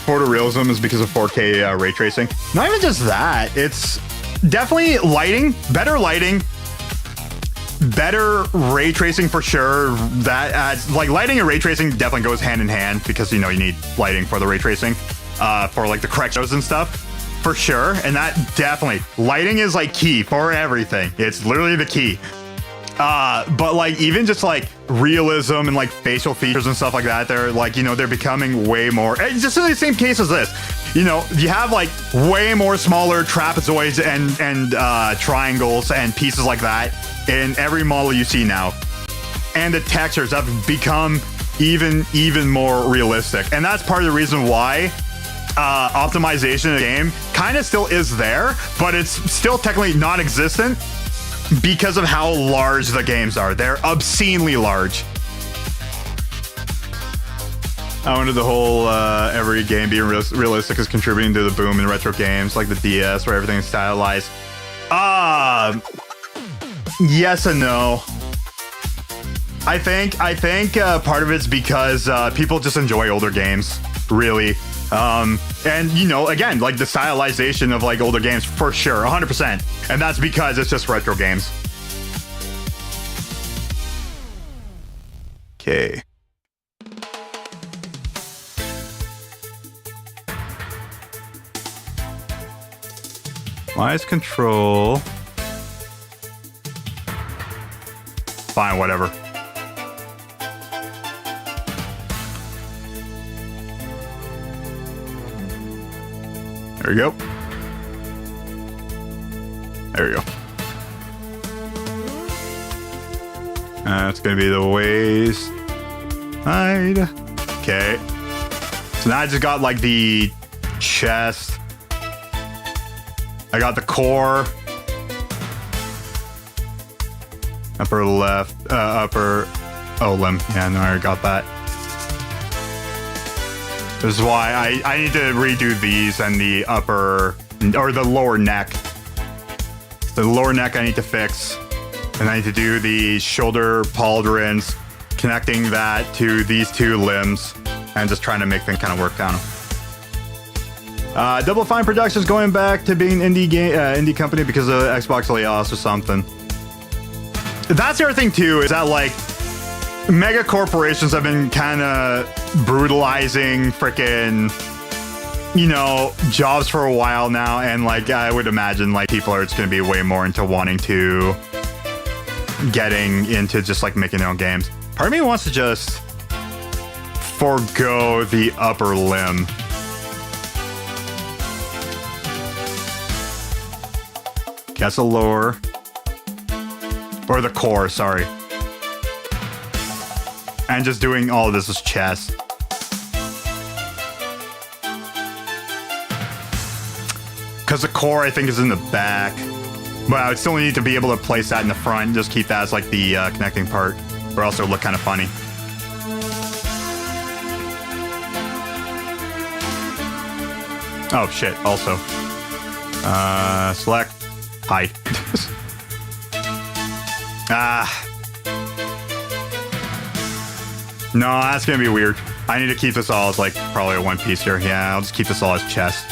Photorealism is because of 4K ray tracing. Not even just that, it's definitely lighting, better ray tracing for sure. That adds, like, lighting and ray tracing definitely goes hand in hand because, you know, you need lighting for the ray tracing, for like the correct shows and stuff. For sure, and that definitely, lighting is like key for everything. It's literally the key. But like even just like realism and like facial features and stuff like that, they're like, you know, they're becoming way more. It's just in the same case as this. You know, you have like way more smaller trapezoids and triangles and pieces like that in every model you see now, and the textures have become even more realistic, and that's part of the reason why. Optimization of the game kind of still is there, but it's still technically non-existent because of how large the games are. They're obscenely large. I wonder the whole every game being realistic is contributing to the boom in retro games like the DS where everything is stylized. Yes and no. I think part of it's because people just enjoy older games, really. And you know, again, like the stylization of like older games for sure, 100%. And that's because it's just retro games. Okay. Why is control? Fine, whatever. There we go. There we go. That's gonna be the waist. Hide. Okay. So now I just got like the chest. I got the core. Upper left, upper, oh, limb. Yeah, no, I already got that. This is why I need to redo these and the upper, or the lower neck. The lower neck I need to fix. And I need to do the shoulder pauldrons, connecting that to these two limbs, and just trying to make things kind of work down. Double Fine Productions going back to being an indie company because of Xbox layoffs or something. That's the other thing too, is that like mega corporations have been kind of brutalizing freaking, you know, jobs for a while now, and like I would imagine like people are just going to be way more into wanting to getting into just like making their own games. Part of me wants to just forgo the upper limb. Guess the lower, or the core, sorry. And just doing all of this as chest. Because the core, I think, is in the back. But I would still need to be able to place that in the front. Just keep that as like the connecting part. Or else it would look kind of funny. Oh, shit. Also. Select. Hide. No, that's going to be weird. I need to keep this all as like probably a one piece here. Yeah, I'll just keep this all as chest.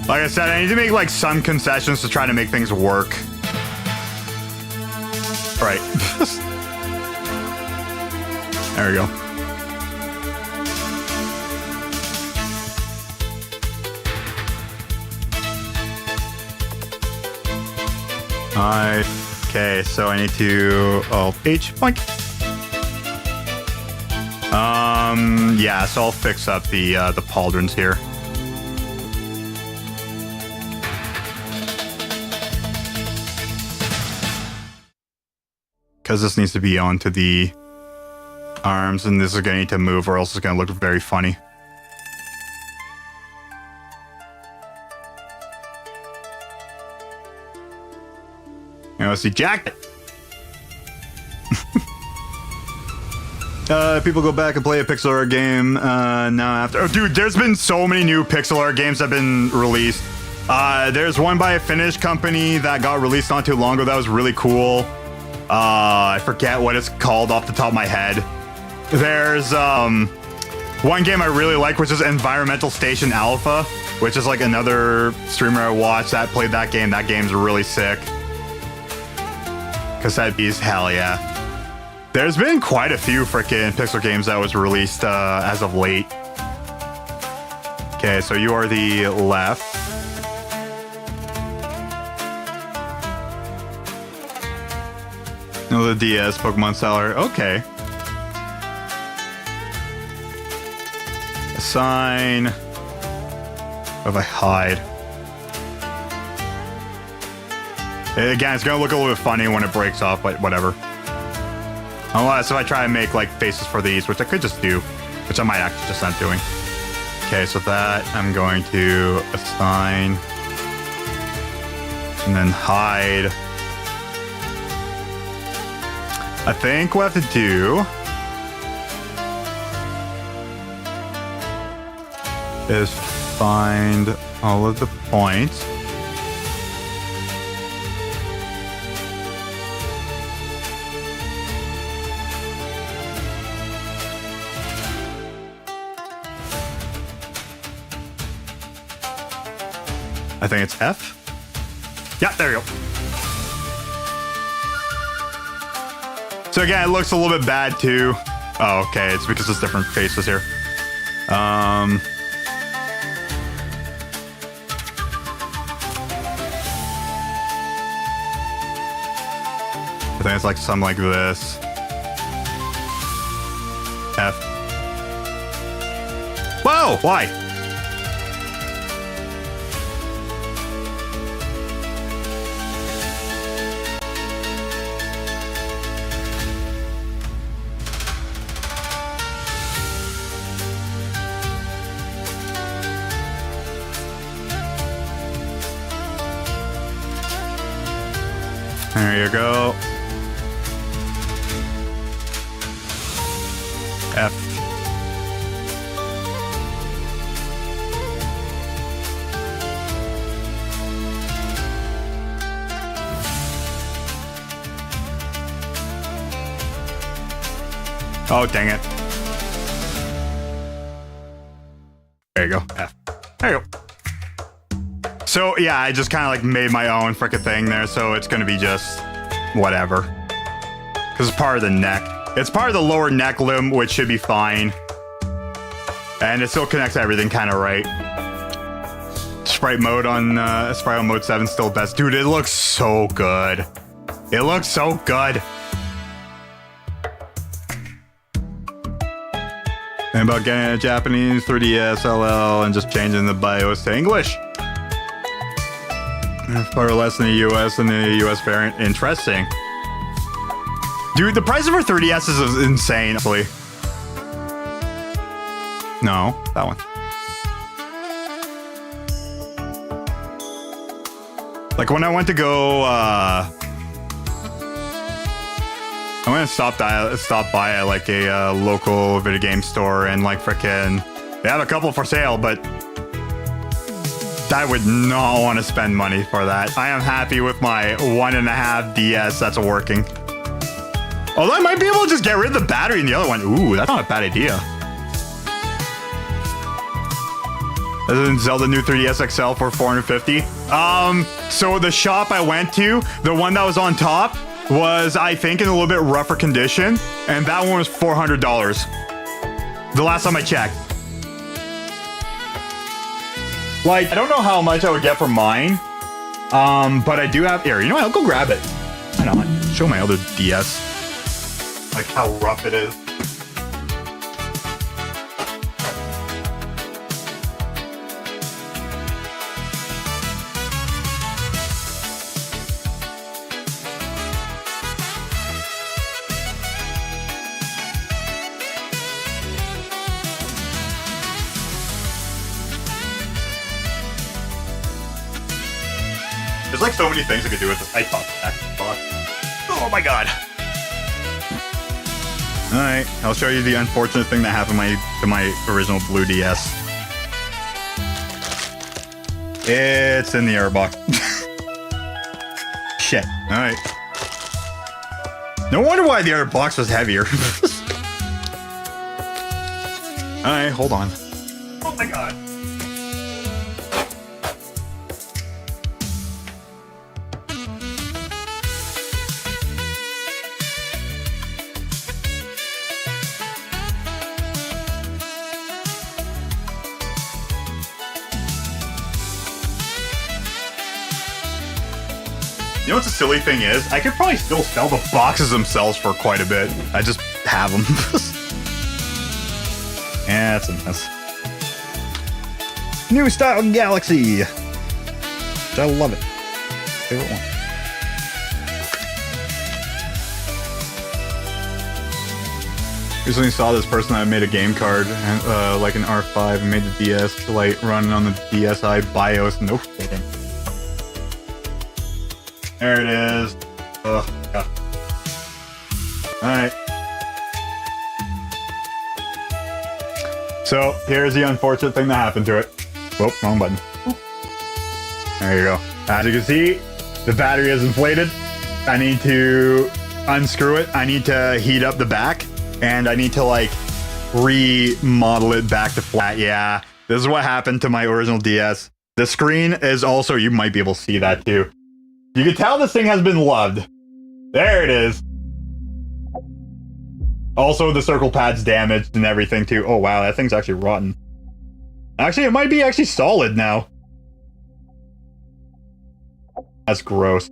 Like I said, I need to make like some concessions to try to make things work. Right. There we go. Okay, so I need to Alt-H, boink. Yeah, so I'll fix up the pauldrons here. Because this needs to be onto the arms, and this is going to need to move or else it's going to look very funny. And let's see, jacket! People go back and play a pixel art game now after... Oh, dude, there's been so many new pixel art games that have been released. There's one by a Finnish company that got released not too long ago that was really cool. I forget what it's called off the top of my head. There's one game I really like, which is Environmental Station Alpha, which is like another streamer I watched that played that game. That game's really sick. Cassette Beast, hell yeah. There's been quite a few freaking pixel games that was released as of late. Okay, so you are the left. No, the DS Pokemon seller. Okay. Assign. If I hide. Again, it's gonna look a little bit funny when it breaks off, but whatever. Unless if I try and make like faces for these, which I could just do, which I might actually just end doing. Okay, so that I'm going to assign and then hide. I think what I have to do is find all of the points. I think it's F. Yeah, there you go. So again, it looks a little bit bad too. Oh, okay, it's because it's different faces here. I think it's like something like this. F. Whoa, why? There you go. F. Oh, dang it. There you go. F. There you go. So, yeah, I just kind of like made my own frickin' thing there, so it's gonna be just whatever. Because it's part of the neck. It's part of the lower neck limb, which should be fine. And it still connects everything kind of right. Sprite mode on Sprite on mode 7 still best. Dude, it looks so good. It looks so good. And about getting a Japanese 3DS LL and just changing the BIOS to English. Far less in the US than the US variant. Interesting. Dude, the price of our 3DS is insane, actually. No, that one. Like when I went to go, I went to stop by at like a local video game store and like frickin' they have a couple for sale, but I would not want to spend money for that. I am happy with my 1.5 DS that's working. Although I might be able to just get rid of the battery in the other one. Ooh, that's not a bad idea. This is Zelda new 3DS XL for $450. So the shop I went to, the one that was on top, was I think in a little bit rougher condition, and that one was $400. The last time I checked. Like, I don't know how much I would get for mine, but I do have here. You know what? I'll go grab it. Why not? Show my other DS, like how rough it is. There's like so many things I could do with this. I thought that. Oh my god. Alright, I'll show you the unfortunate thing that happened to my original blue DS. It's in the air box. Shit. Alright. No wonder why the other box was heavier. Alright, hold on. Oh my god. You know what the silly thing is? I could probably still sell the boxes themselves for quite a bit. I just have them. Yeah, it's a mess. New style Galaxy. I love it. Favorite one. Recently saw this person that made a game card, like an R5, and made the DS Lite run on the DSi BIOS. No kidding. There it is. Ugh, God. Alright. So, here's the unfortunate thing that happened to it. Whoop, wrong button. There you go. As you can see, the battery is inflated. I need to unscrew it. I need to heat up the back. And I need to, like, remodel it back to flat. Yeah, this is what happened to my original DS. The screen is also, you might be able to see that too. You can tell this thing has been loved. There it is. Also, the circle pad's damaged and everything too. Oh wow, that thing's actually rotten. Actually, it might be actually solid now. That's gross.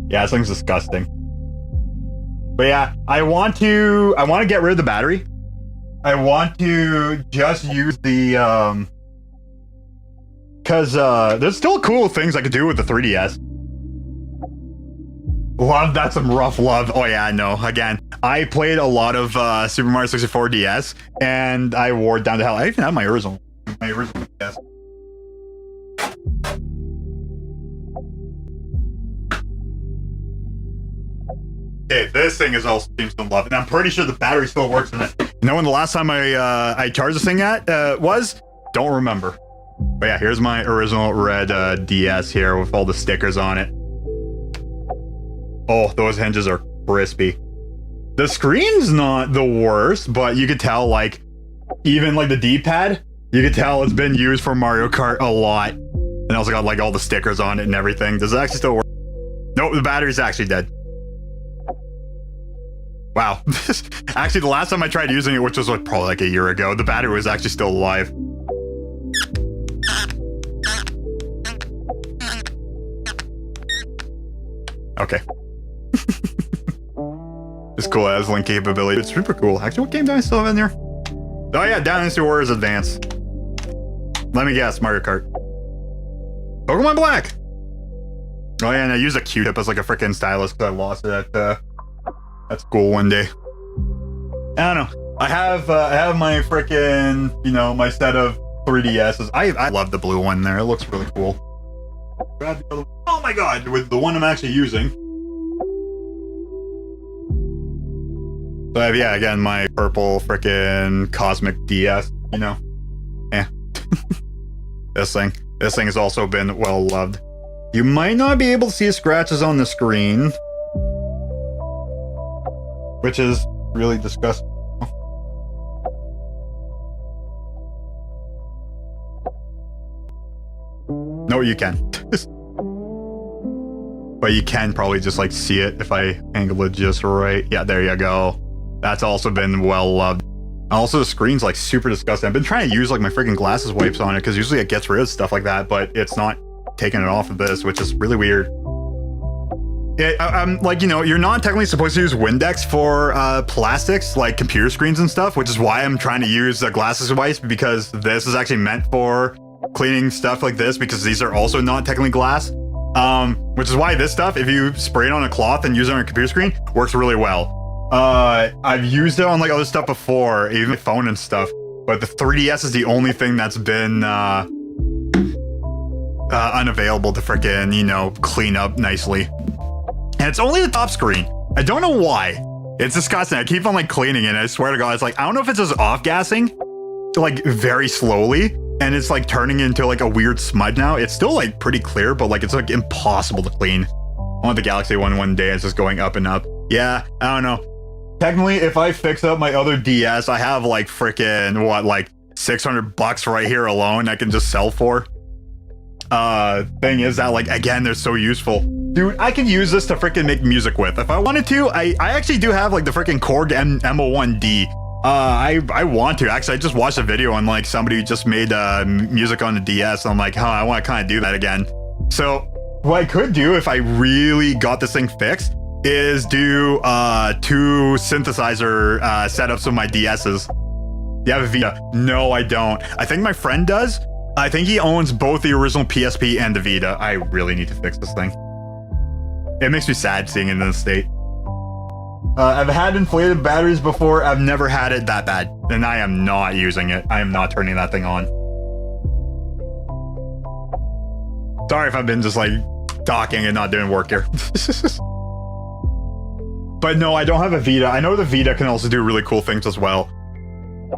Yeah, this thing's disgusting. But yeah, I want to get rid of the battery. I want to just use the because there's still cool things I could do with the 3DS. Love, that's some rough love. Oh yeah, I know. Again, I played a lot of Super Mario 64 DS, and I wore it down to hell. I even have my original DS. Okay, this thing is also seems to love, and I'm pretty sure the battery still works in it. You know when the last time I charged this thing was? Don't remember. But yeah, here's my original red DS here with all the stickers on it. Oh, those hinges are crispy. The screen's not the worst, but you could tell, like, even like the D-pad, you could tell it's been used for Mario Kart a lot. And also got like all the stickers on it and everything. Does it actually still work? Nope, the battery's actually dead. Wow. Actually, the last time I tried using it, which was like probably like a year ago, the battery was actually still alive. Okay. It's cool, it has link capability. It's super cool. Actually, what game do I still have in there? Oh yeah, Dynasty Warriors Advance. Let me guess, Mario Kart. Pokemon Black! Oh yeah, and I use a Q-tip as like a freaking stylus because I lost it at school one day. I don't know. I have my freaking, you know, my set of 3DSs. I love the blue one there. It looks really cool. Grab the other one. Oh my god, with the one I'm actually using. So I have, yeah, again, my purple freaking cosmic DS, you know. Eh. This thing has also been well loved. You might not be able to see scratches on the screen, which is really disgusting. No, you can. But you can probably just like see it if I angle it just right. Yeah, there you go. That's also been well loved. Also, the screen's like super disgusting. I've been trying to use like my freaking glasses wipes on it because usually it gets rid of stuff like that, but it's not taking it off of this, which is really weird. I'm like, you know, you're not technically supposed to use Windex for plastics like computer screens and stuff, which is why I'm trying to use the glasses wipes, because this is actually meant for cleaning stuff like this, because these are also not technically glass. Which is why this stuff, if you spray it on a cloth and use it on a computer screen, works really well. I've used it on like other stuff before, even my phone and stuff, but the 3DS is the only thing that's been unavailable to freaking, you know, clean up nicely. And it's only the top screen. I don't know why. It's disgusting. I keep on like cleaning it, and I swear to God, it's like, I don't know if it's just off-gassing like very slowly, and it's like turning into like a weird smudge now. It's still like pretty clear, but like it's like impossible to clean. I want the Galaxy one day, it's just going up and up. Yeah, I don't know. Technically, if I fix up my other DS, I have like freaking, what, like $600 right here alone I can just sell for. Thing is that, like, again, they're so useful. Dude, I can use this to freaking make music with. If I wanted to, I actually do have like the freaking Korg M01D. I want to. Actually, I just watched a video on like somebody who just made music on the DS. And I'm like, huh, I want to kind of do that again. So what I could do if I really got this thing fixed is do 2 synthesizer setups of my DSs. Do you have a Vita? No, I don't. I think my friend does. I think he owns both the original PSP and the Vita. I really need to fix this thing. It makes me sad seeing it in this state. I've had inflated batteries before. I've never had it that bad, and I am not using it. I am not turning that thing on. Sorry if I've been just like talking and not doing work here. But no, I don't have a Vita. I know the Vita can also do really cool things as well.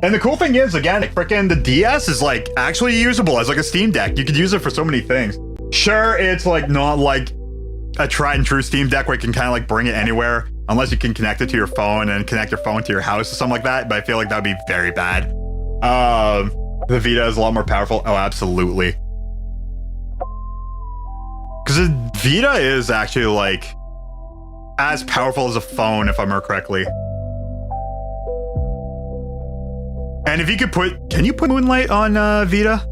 And the cool thing is, again, like, frickin' the DS is like actually usable as like a Steam Deck. You could use it for so many things. Sure, it's like not like a tried and true Steam Deck where you can kind of like bring it anywhere, unless you can connect it to your phone and connect your phone to your house or something like that. But I feel like that'd be very bad. The Vita is a lot more powerful. Oh, absolutely. Because the Vita is actually like as powerful as a phone, if I remember correctly. And if you could can you put Moonlight on Vita?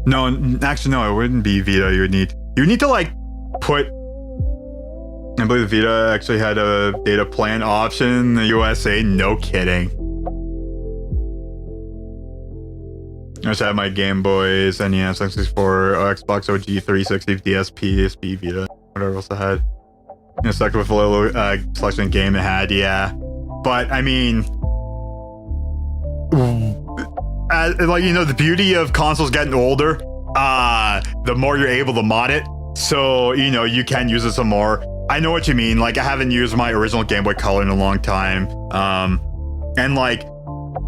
No, actually, no, it wouldn't be Vita. You would need to like put, I believe the Vita actually had a data plan option in the USA. No kidding. I just have my Game Boys, NES, N64, Xbox OG, 360, DSP, PSP, Vita, whatever else I had. You know, stuck with a little selection of game it had, yeah. But I mean, like, you know, the beauty of consoles getting older, the more you're able to mod it, so, you know, you can use it some more. I know what you mean. Like, I haven't used my original Game Boy Color in a long time, and like,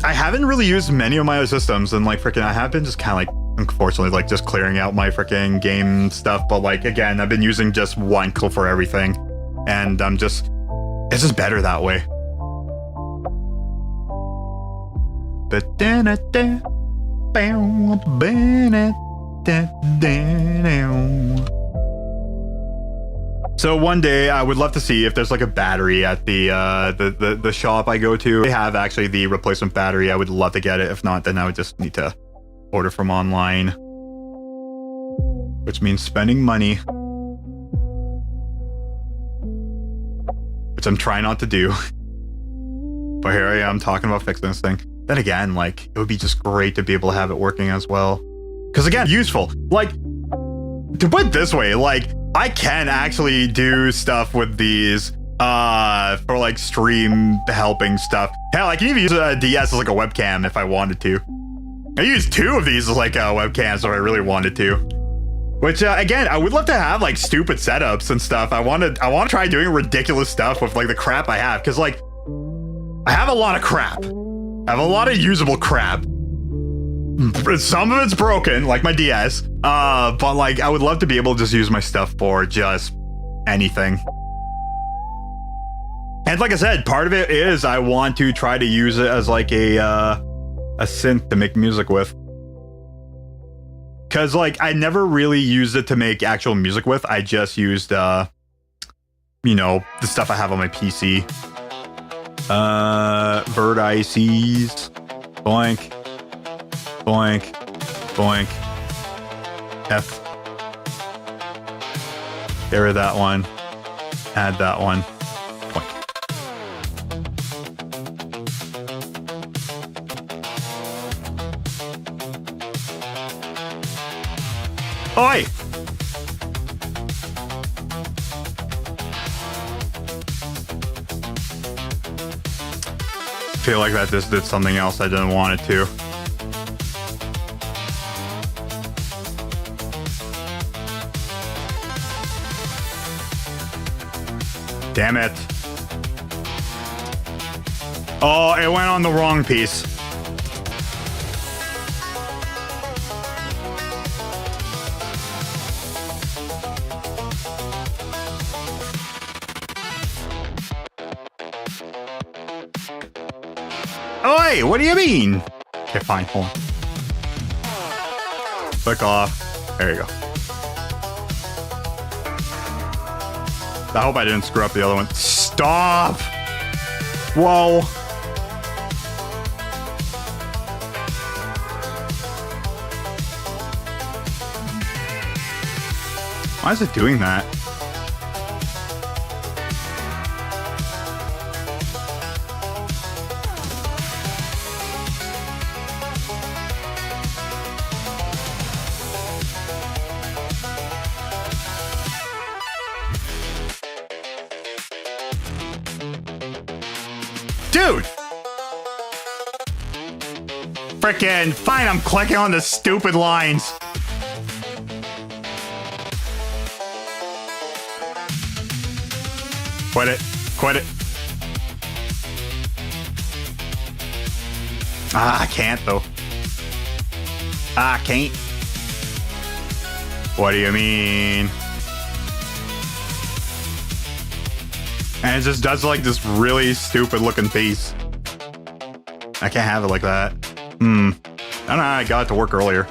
I haven't really used many of my other systems, and like, freaking, I have been just kind of like, unfortunately, like, just clearing out my freaking game stuff. But like, again, I've been using just one clip for everything, and it's just better that way. So one day I would love to see if there's like a battery at the shop I go to. They have actually the replacement battery. I would love to get it. If not, then I would just need to order from online, which means spending money, which I'm trying not to do. But here I am talking about fixing this thing. Then again, like, it would be just great to be able to have it working as well. Because again, useful. Like, to put it this way, like, I can actually do stuff with these for like stream helping stuff. Hell, I can even use a DS as like a webcam if I wanted to. I used 2 of these as like webcams if I really wanted to. Which again, I would love to have like stupid setups and stuff. I want to try doing ridiculous stuff with like the crap I have, because like I have a lot of crap. I have a lot of usable crap. Some of it's broken, like my DS. But like I would love to be able to just use my stuff for just anything. And like I said, part of it is I want to try to use it as like a synth to make music with. Cause like I never really used it to make actual music with. I just used you know, the stuff I have on my PC. Bird ICs. Boink. Boink. Boink. F. Get rid of that one. Add that one. Boink. Oi! Feel like that just did something else I didn't want it to. Damn it. Oh, it went on the wrong piece. Oi, what do you mean? Okay, fine, hold on. Click off. There you go. I hope I didn't screw up the other one. Stop! Whoa. Why is it doing that? Dude! Frickin' fine, I'm clicking on the stupid lines. Quit it. Quit it. Ah, I can't though. I can't. What do you mean? And it just does like this really stupid looking piece. I can't have it like that. I don't know how I got it to work earlier.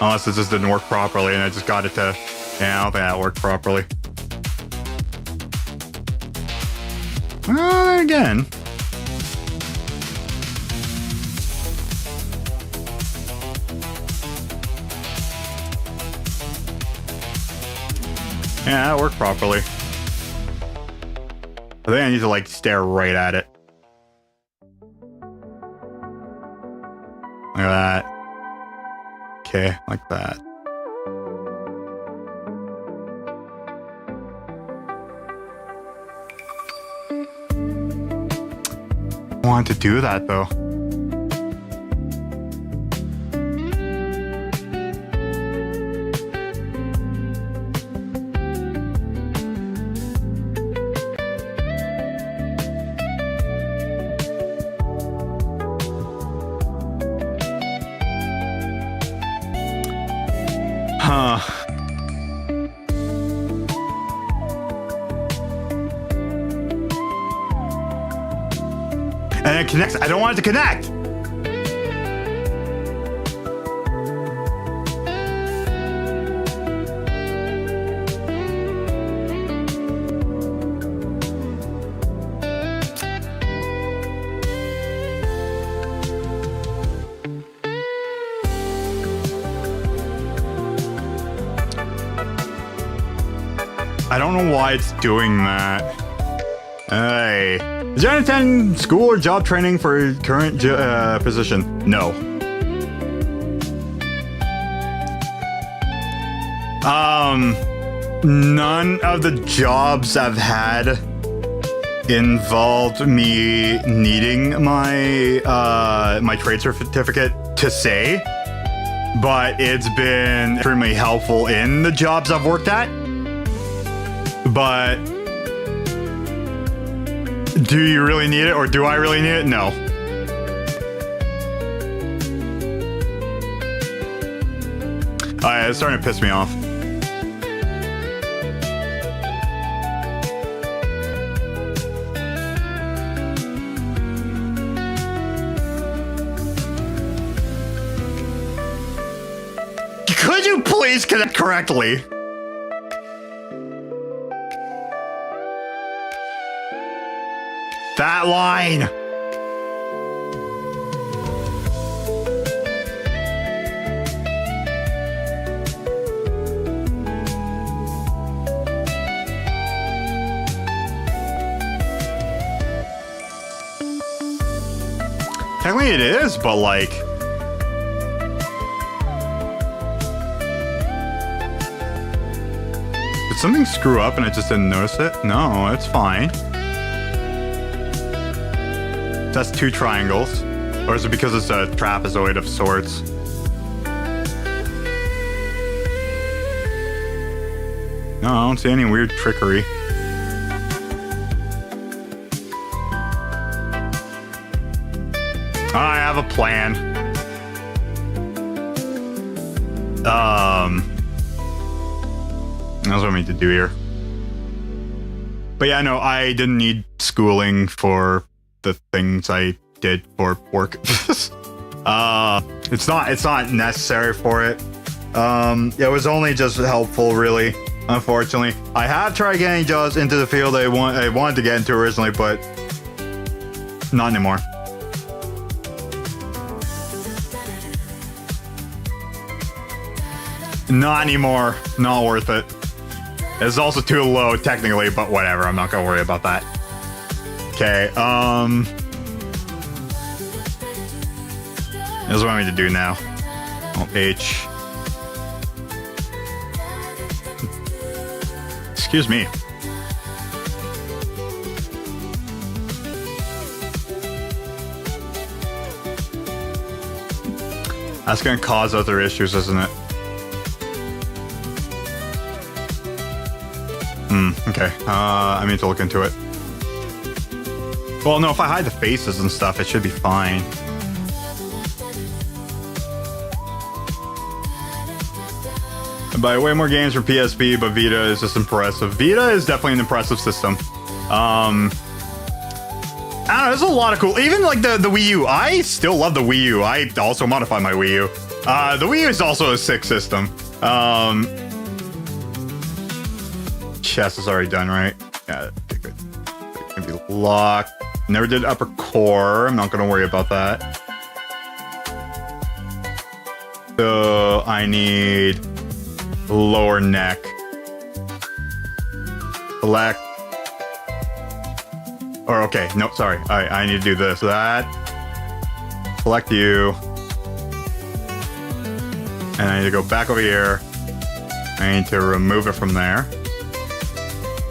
Unless it just didn't work properly and I just got it to... Yeah, I don't think that worked properly. Well, again. Yeah, that worked properly. I think I need to like stare right at it. Like that. Okay, like that. I want to do that though. Huh. And it connects. I don't want it to connect. I don't know why it's doing that. Hey. Did you attend school or job training for your current position? No. None of the jobs I've had involved me needing my my trade certificate to say, but it's been extremely helpful in the jobs I've worked at. But do you really need it, or do I really need it? No. It's starting to piss me off. Could you please connect correctly? That line. Technically it is, but like... Did something screw up and I just didn't notice it? No, it's fine. That's 2 triangles. Or is it because it's a trapezoid of sorts? No, I don't see any weird trickery. I have a plan. That's what I need to do here. But yeah, no, I didn't need schooling for the things I did for work. It's not necessary for it. It was only just helpful, really. Unfortunately, I have tried getting jobs into the field I wanted to get into originally, but not anymore. Not anymore. Not worth it. It's also too low technically, but whatever. I'm not gonna worry about that. Okay. This is what I need to do now. Oh, H. Excuse me. That's gonna cause other issues, isn't it? Okay. I need to look into it. Well, no, if I hide the faces and stuff, it should be fine. I buy way more games for PSP, but Vita is just impressive. Vita is definitely an impressive system. I don't know, there's a lot of cool... Even like the Wii U. I still love the Wii U. I also modify my Wii U. The Wii U is also a sick system. Chest is already done, right? Yeah, okay, good. It's gonna be locked. Never did upper core. I'm not gonna worry about that. So I need lower neck. Select. Or okay, no, sorry. I need to do this. That. Select you. And I need to go back over here. I need to remove it from there.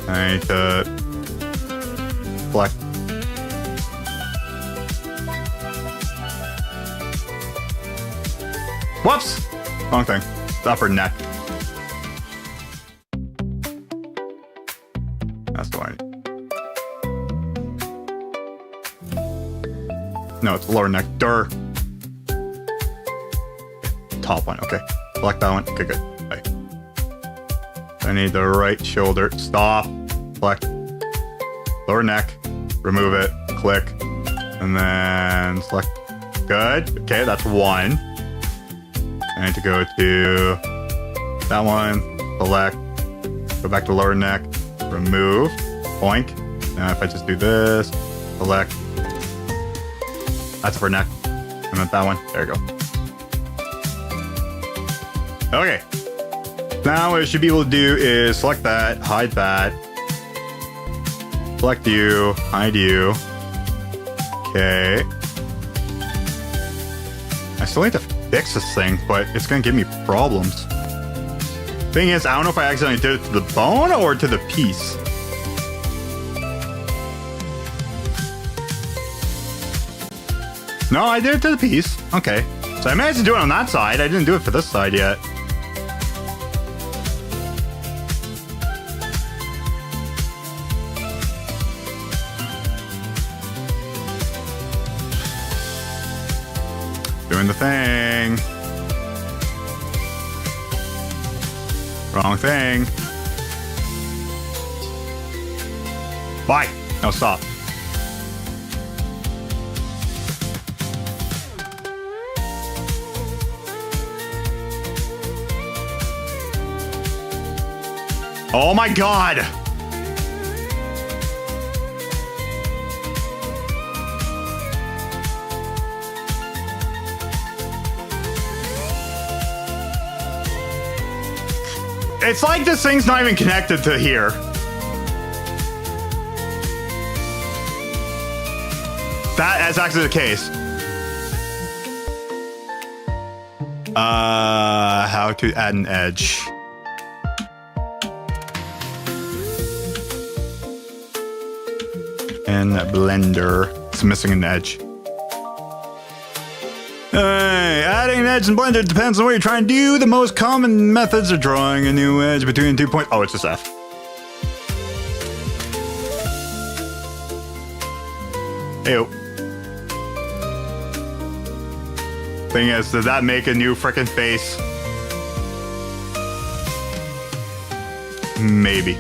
I need to select. Whoops! Wrong thing. It's upper neck. That's the one. No, it's lower neck. Dur. Top one. Okay. Select that one. Okay, good. Bye. I need the right shoulder. Stop. Select. Lower neck. Remove it. Click. And then select. Good. Okay, that's one. I need to go to that one. Select. Go back to lower neck. Remove. Boink. Now if I just do this. Select. That's upper neck. And then that one. There you go. Okay. Now what I should be able to do is select that, hide that, select you, hide you. Okay. I still need to fix this thing, but it's gonna give me problems. Thing is, I don't know if I accidentally did it to the bone or to the piece. No, I did it to the piece. Okay. So I managed to do it on that side. I didn't do it for this side yet. Doing the thing. Wrong thing. Bye. No, stop. Oh my god! It's like this thing's not even connected to here. That is actually the case. How to add an edge. In Blender. It's missing an edge. Adding an edge in Blender depends on what you're trying to do. The most common methods are drawing a new edge between 2 points. Oh, it's just F. Ew. Thing is, does that make a new frickin' face? Maybe.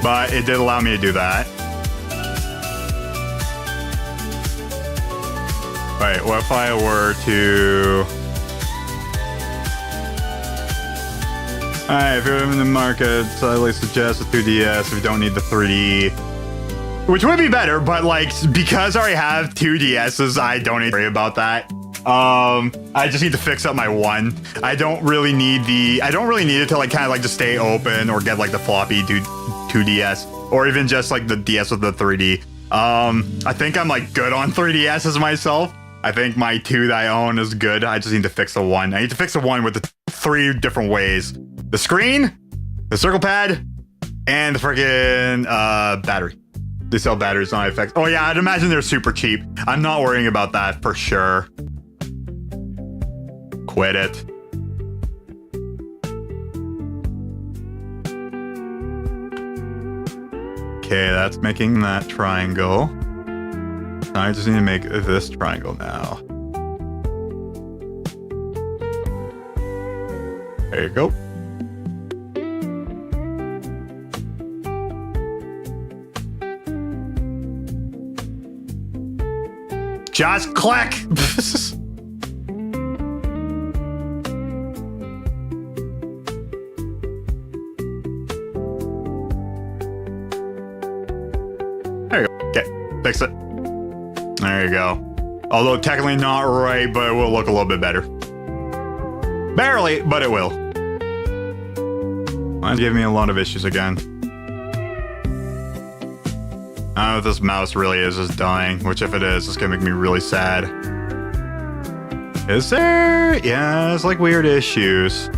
But it did allow me to do that. Right, what if I were to... Alright, if you're in the market, I highly suggest a 2DS if you don't need the 3D. Which would be better, but like, because I already have 2DSs, I don't need to worry about that. I just need to fix up my one. I don't really need it to like kind of like just stay open or get like the floppy 2DS or even just like the DS with the 3D. I think I'm like good on 3DSs myself. I think my 2 that I own is good. I just need to fix the one. I need to fix the one with the 3 different ways. The screen, the circle pad, and the freaking battery. They sell batteries on effects. Oh yeah, I'd imagine they're super cheap. I'm not worrying about that for sure. Quit it. Okay, that's making that triangle. I just need to make this triangle now. There you go. Just click! There you go. Okay, fix it. There you go. Although technically not right, but it will look a little bit better. Barely, but it will. Mine's giving me a lot of issues again. I don't know if this mouse really is just dying, which if it is, it's gonna make me really sad. Is there? Yeah, it's like weird issues.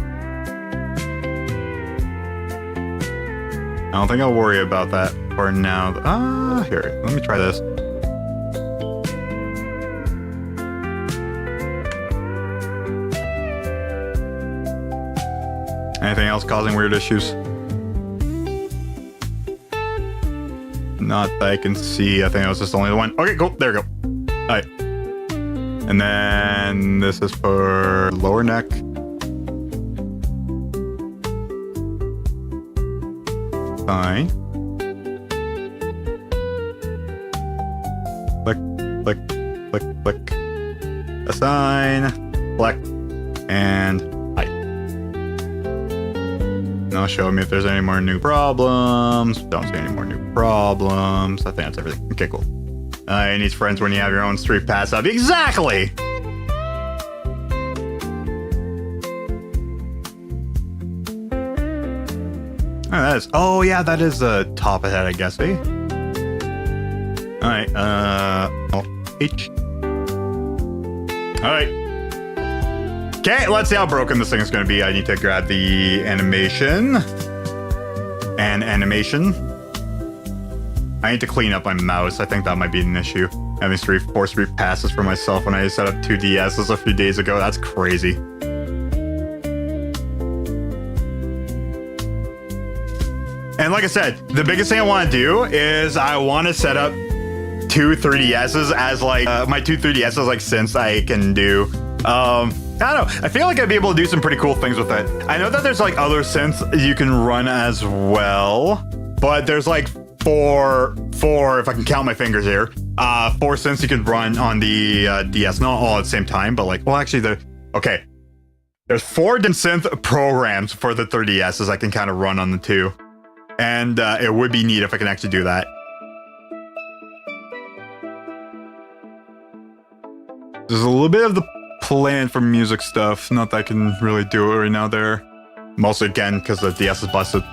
I don't think I'll worry about that for now. Here, let me try this. Anything else causing weird issues? Not that I can see. I think it was just only the one. Okay, cool. There we go. All right. And then this is for lower neck. Fine. Click, click, click, click. Assign, select, and height. Now show me if there's any more new problems. Don't see any more new problems. I think that's everything. Okay, cool. You need friends when you have your own street pass up. Exactly! Oh, that is. Oh, yeah, that is the top ahead, I guess, eh? Alright, H. Alright. Okay, let's see how broken this thing is going to be. I need to grab the animation. And animation. I need to clean up my mouse. I think that might be an issue. Having to force repasses for myself when I set up 2DSs a few days ago. That's crazy. And like I said, the biggest thing I want to do is I want to set up 2 3DSs as like my 2 3DSs like synths I can do. I don't know. I feel like I'd be able to do some pretty cool things with it. I know that there's like other synths you can run as well, but there's like four, if I can count my fingers here, 4 synths you can run on the DS. Not all at the same time, but like, well, actually, okay. There's 4 synth programs for the 3DSs I can kind of run on the 2. And it would be neat if I can actually do that. There's a little bit of the plan for music stuff. Not that I can really do it right now there. Mostly again, because the DS is busted.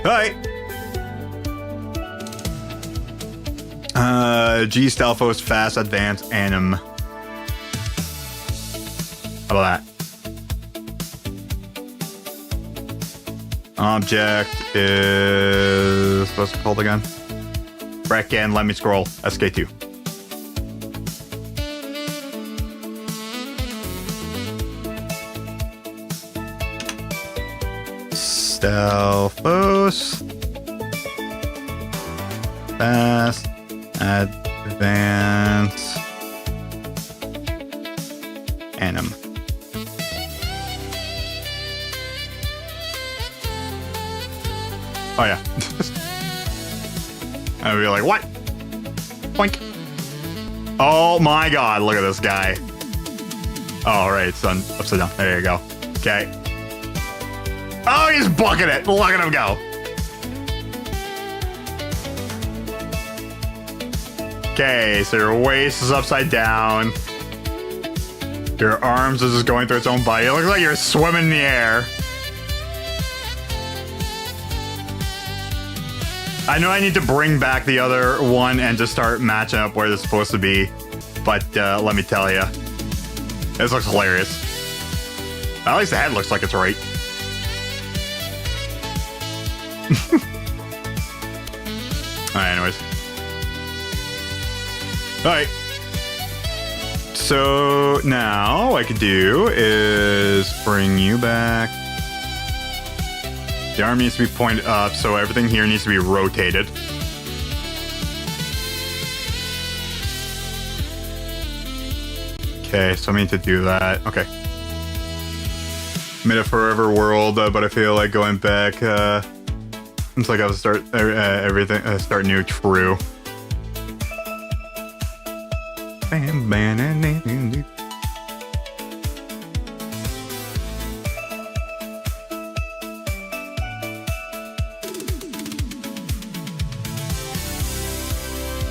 Alright. G Stalfos Fast Advanced Anim. How about that? Object is... what's it called again? Back in, let me scroll. SK2. Stalfos Fast Advance Anim. Oh yeah. I'd be like, what? Boink. Oh my god, look at this guy. Oh, right, it's done upside down. There you go. Okay. Oh, he's booking it. Look at him go. Okay, so your waist is upside down. Your arms is just going through its own body. It looks like you're swimming in the air. I know I need to bring back the other one and just start matching up where it's supposed to be. But let me tell you, this looks hilarious. At least the head looks like it's right. Alright, anyways. Alright. So now what I could do is bring you back. The arm needs to be pointed up, so everything here needs to be rotated. Okay, so I need to do that. Okay. Made a forever world, but I feel like going back. It's like I was start everything start new. True.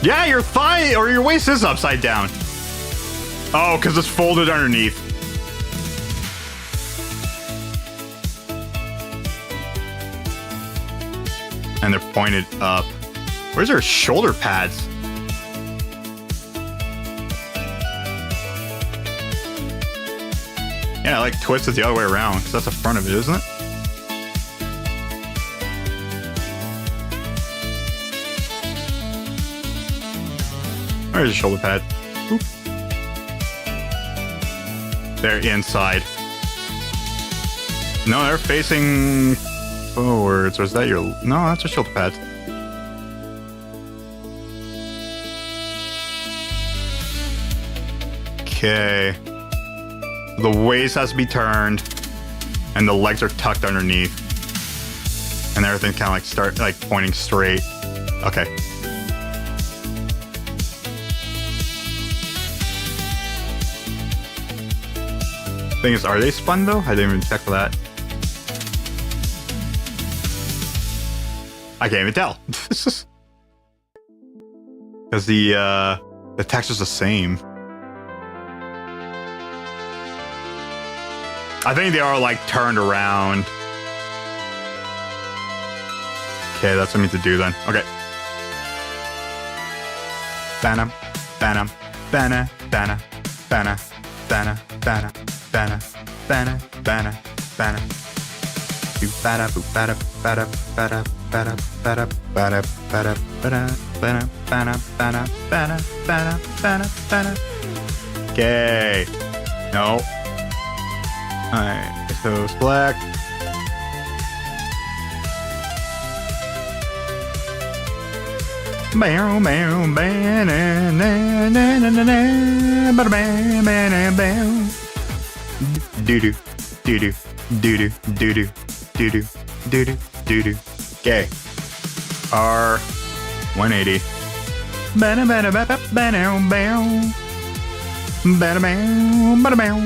Yeah, your thigh or your waist is upside down. Oh, because it's folded underneath. And they're pointed up. Where's your shoulder pads? Yeah, I like twist it the other way around, because that's the front of it, isn't it? Where's your shoulder pad? Oop. They're inside. No, they're facing forwards. Or is that your... No, that's a shoulder pad. Okay. The waist has to be turned. And the legs are tucked underneath. And everything kind of like start like pointing straight. Okay. Thing is, are they spun though? I didn't even check for that. I can't even tell. Because the texture's the same. I think they are like turned around. Okay, that's what I need to do then. Okay. Bana, bana, bana, bana, bana, bana, bana, bana, bana, bana, bana. Do bada, boo, bada, bada, bada, bada, bada, bada, bada, bada, bada, bada, bada, bada, bada, bada, bada. Okay. No. Alright, so select. Bow, bow, bow, na, na, na, na, na, na, bada, bow, bow, bow. Doo-doo, doo-doo, doo-doo, doo-doo, doo-doo, doo-doo, doo-doo. Okay. R 180. Bada, bada, bada, bada, bow. Bada, bow, bada, bow.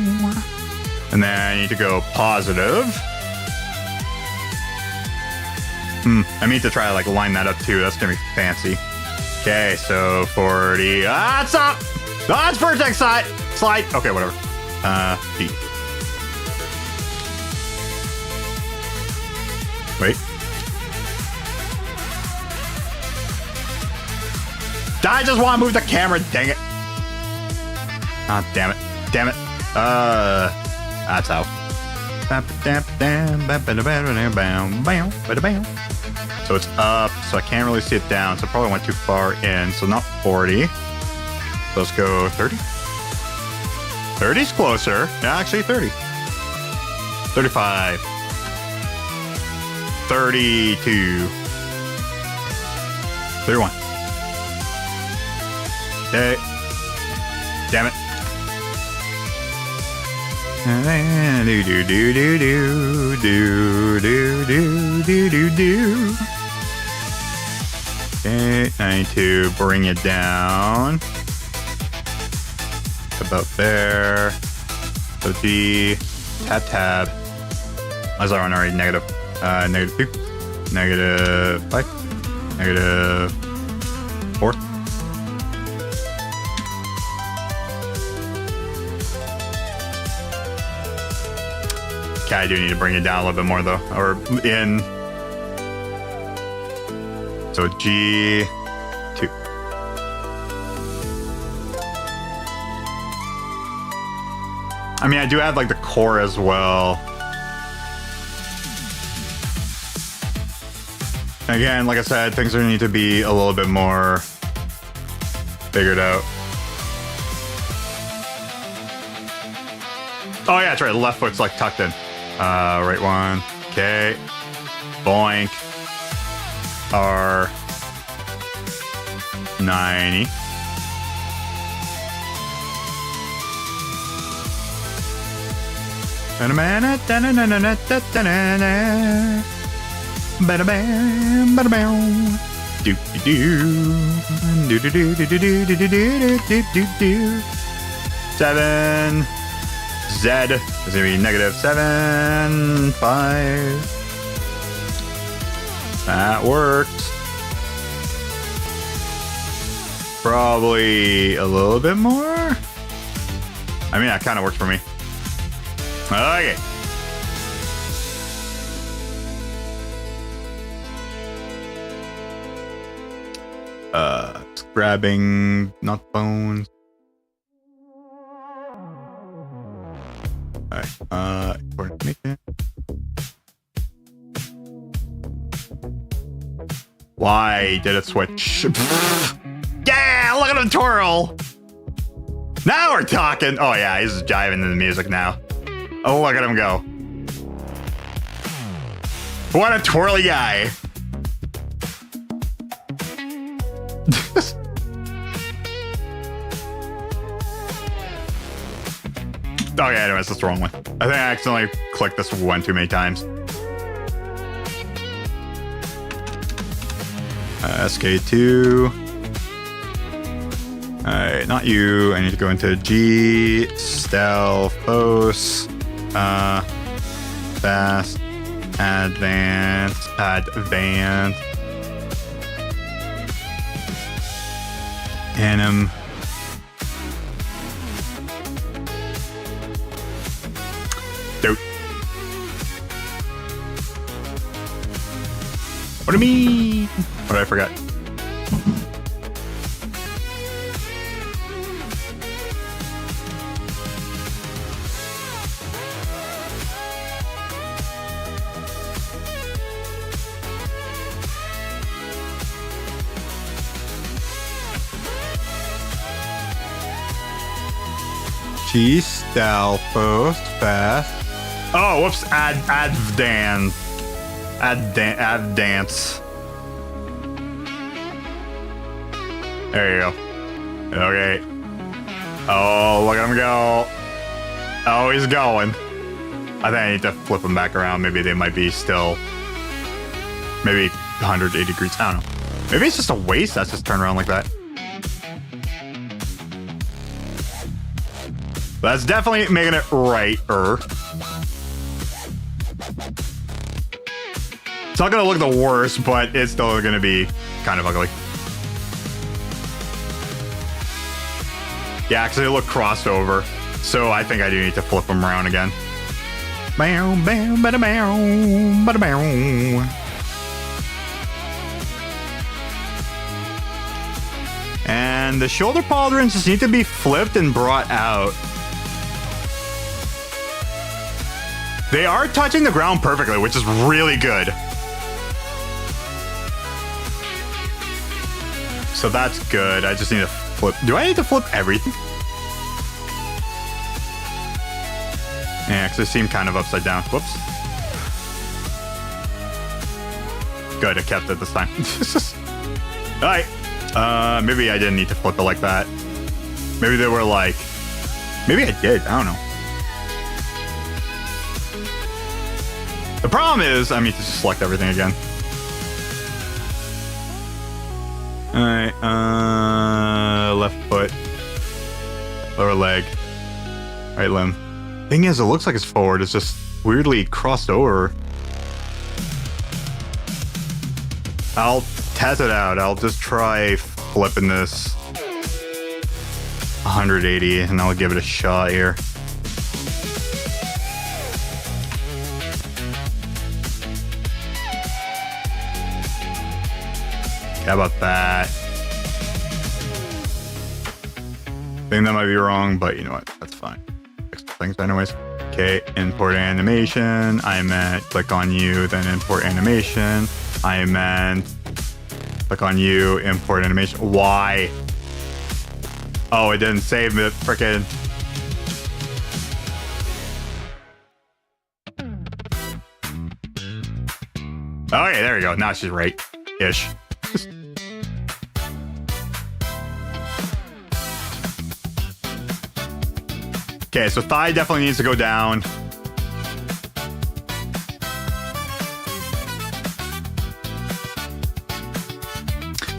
And then I need to go positive. I need to try to like line that up too. That's gonna be fancy. Okay, so 40. Ah, stop! Ah, it's vertex slide. Slide. Okay, whatever. D. Wait. I just want to move the camera. Dang it. Ah, damn it. Damn it. That's how. So it's up, so I can't really see it down, so I probably went too far in, so not 40. So let's go 30. 30's closer. Yeah, actually 30. 35. 32. 31. Okay. Damn it. Do do do do do do do do do do do. Okay, I need to bring it down about there. So G, tab. As I run already negative, -2, -5, -4. Okay, I do need to bring it down a little bit more though, or in. So G2. I mean, I do have like the core as well. Again, like I said, things need to be a little bit more figured out. Oh yeah, that's right. The left foot's like tucked in. Right one. Okay. Boink. R 90. Bada bam, bada bam. Do do do do do do do do do do do do do. 7. Z is gonna be -7, 5. That works. Probably a little bit more. I mean, that kind of works for me. Okay. It's grabbing, not bones. Alright, important information. Why did it switch? Yeah, look at him twirl! Now we're talking! Oh yeah, he's jiving to the music now. Oh, look at him go. What a twirly guy! Oh yeah, anyways, that's the wrong one. I think I accidentally clicked this one too many times. SK2. Alright, not you. I need to go into G, stealth, post, fast, advance, anim. Dope. What do you mean? What did I forget? G stealth boost fast. Oh, whoops! Add dance. Add dance. There you go. Okay. Oh, look at him go. Oh, he's going. I think I need to flip him back around. Maybe they might be still. Maybe 180 degrees. I don't know. Maybe it's just a waste that's just turned around like that. That's definitely making it right-er. It's not gonna look the worst, but it's still gonna be kind of ugly. Yeah, because they look crossed over. So I think I do need to flip them around again. Bow, bow, bada, bow, bada, bow. And the shoulder pauldrons just need to be flipped and brought out. They are touching the ground perfectly, which is really good. So that's good. I just need to flip. Do I need to flip everything? Yeah, because they seem kind of upside down. Whoops. Good, I kept it this time. All right. Maybe I didn't need to flip it like that. Maybe they were like... Maybe I did. I don't know. The problem is, I need to select everything again. Alright, left foot. Lower leg. Right limb. Thing is, it looks like it's forward. It's just weirdly crossed over. I'll test it out. I'll just try flipping this 180 and I'll give it a shot here. How about that? I think that might be wrong, but you know what? That's fine. Fix the things anyways. Okay, import animation. I meant click on you, then import animation. I meant click on you, import animation. Why? Oh, it didn't save it. Frickin'. Okay, there we go. Now she's right. Ish. Okay, so thigh definitely needs to go down.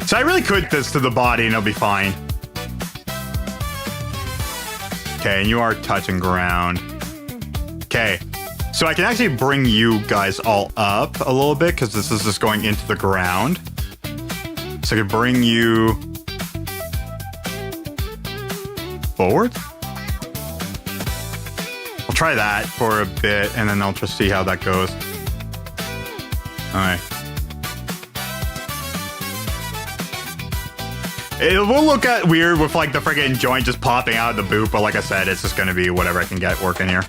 So I really could this to the body and it'll be fine. Okay, and you are touching ground. Okay, so I can actually bring you guys all up a little bit because this is just going into the ground. So I could bring you forward. I'll try that for a bit and then I'll just see how that goes. All right. It will look weird with like the friggin' joint just popping out of the boot, but like I said, it's just gonna be whatever I can get working here.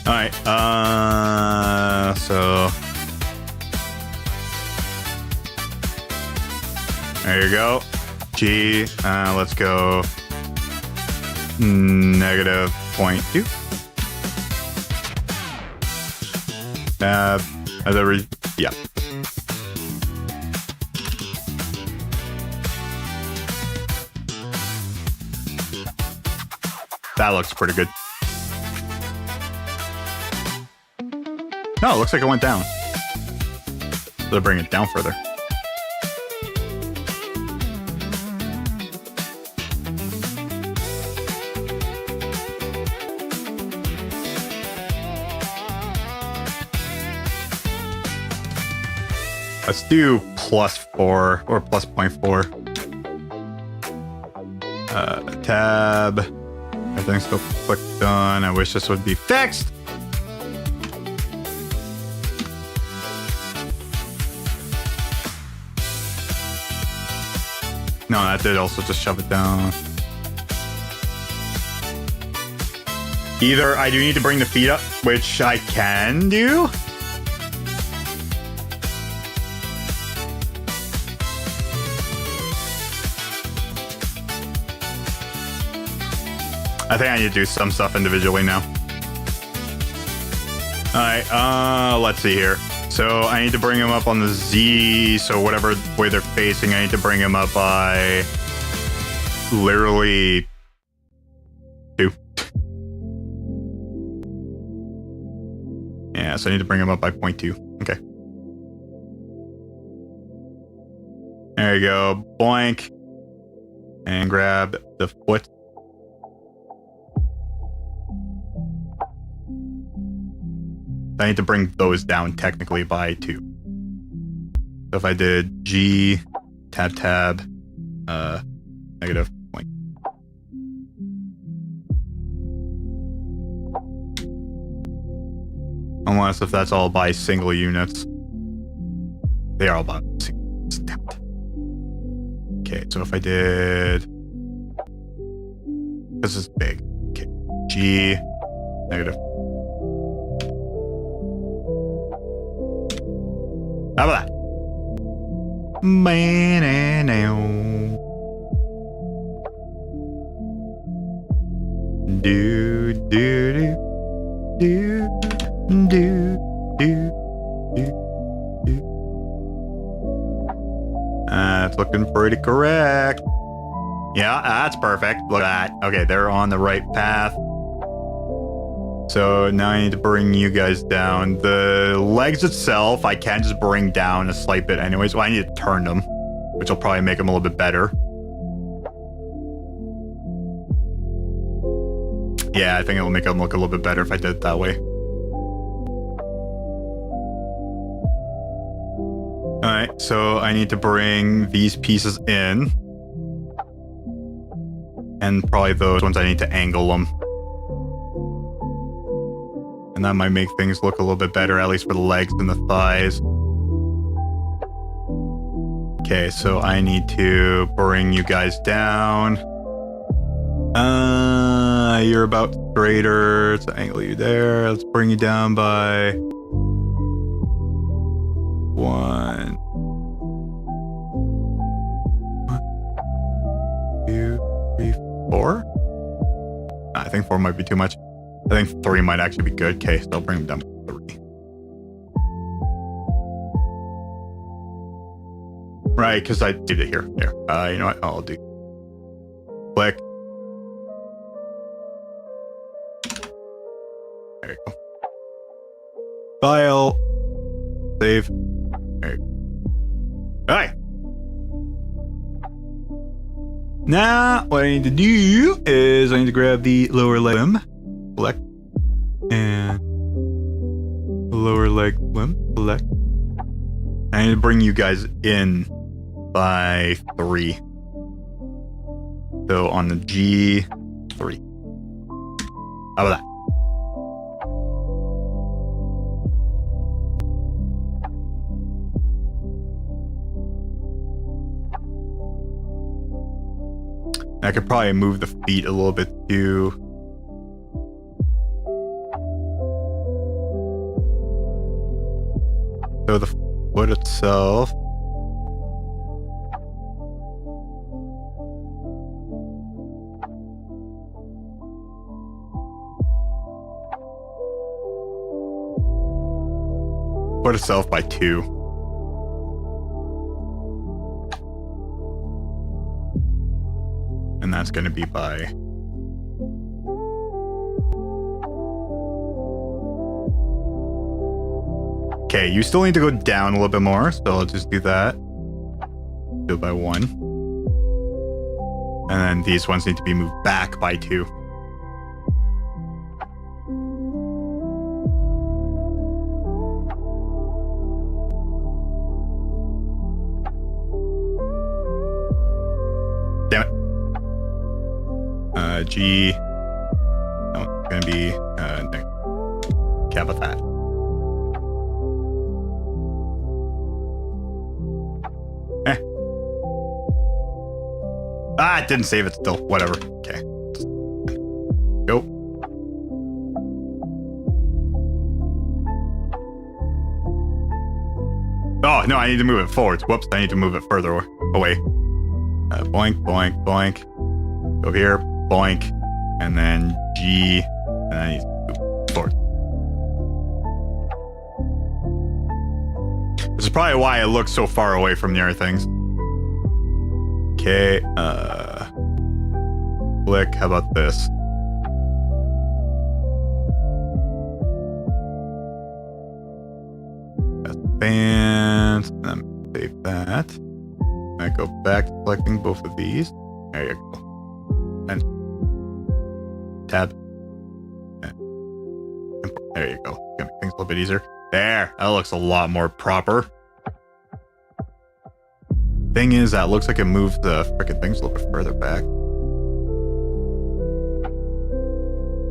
All right, so there you go. G, let's go -0.2. Yeah. That looks pretty good. No, it looks like it went down. So bring it down further. Let's do +4 or +0.4. Tab. Everything's still clicked on. I wish this would be fixed. No, that did also just shove it down. Either I do need to bring the feet up, which I can do. I think I need to do some stuff individually now. Alright, let's see here. So I need to bring them up on the Z, so whatever way they're facing, I need to bring them up by literally 2. Yeah, so I need to bring them up by 0.2. Okay. There you go. Boink. And grab the foot. I need to bring those down technically by 2. So if I did G, tab, negative point. Unless if that's all by single units. They are all by single units. Damn it. Okay, so if I did... This is big. Okay, G, negative. How about that? Do do do do do do do. That's looking pretty correct. Yeah, that's perfect. Look at that. Okay, they're on the right path. So now I need to bring you guys down. The legs itself, I can just bring down a slight bit anyways. Well, I need to turn them, which will probably make them a little bit better. Yeah, I think it'll make them look a little bit better if I did it that way. Alright, so I need to bring these pieces in. And probably those ones I need to angle them. And that might make things look a little bit better, at least for the legs and the thighs. Okay, so I need to bring you guys down. You're about straighter. Let's angle you there. Let's bring you down by 1. 2, 3, 4. I think 4 might be too much. I think 3 might actually be good. Okay, so I'll bring them down to 3. Right, because I did it here. There. You know what? I'll do. Click. There you go. File. Save. There you go. Alright. Now, what I need to do is I need to grab the lower leg limb. Select. And lower leg limb. Select. I need to bring you guys in by 3. So on the G, 3. How about that? I could probably move the feet a little bit too. So the foot itself. Foot itself by 2. And that's going to be by... Okay, you still need to go down a little bit more, so I'll just do that. Do it by 1. And then these ones need to be moved back by 2. Damn it. G. No, it's gonna be cap of that. Ah, it didn't save it still. Whatever. Okay. Go. Oh, no, I need to move it forwards. Whoops, I need to move it further away. Boink, boink, boink. Go here, boink. and then G, and then he's forward. This is probably why it looks so far away from the other things. Okay, click, how about this? That's bands, and then save that. I go back to selecting both of these. There you go. And tab. There you go. Gonna make things a little bit easier. There, that looks a lot more proper. Thing is, that looks like it moved the frickin' things a little bit further back.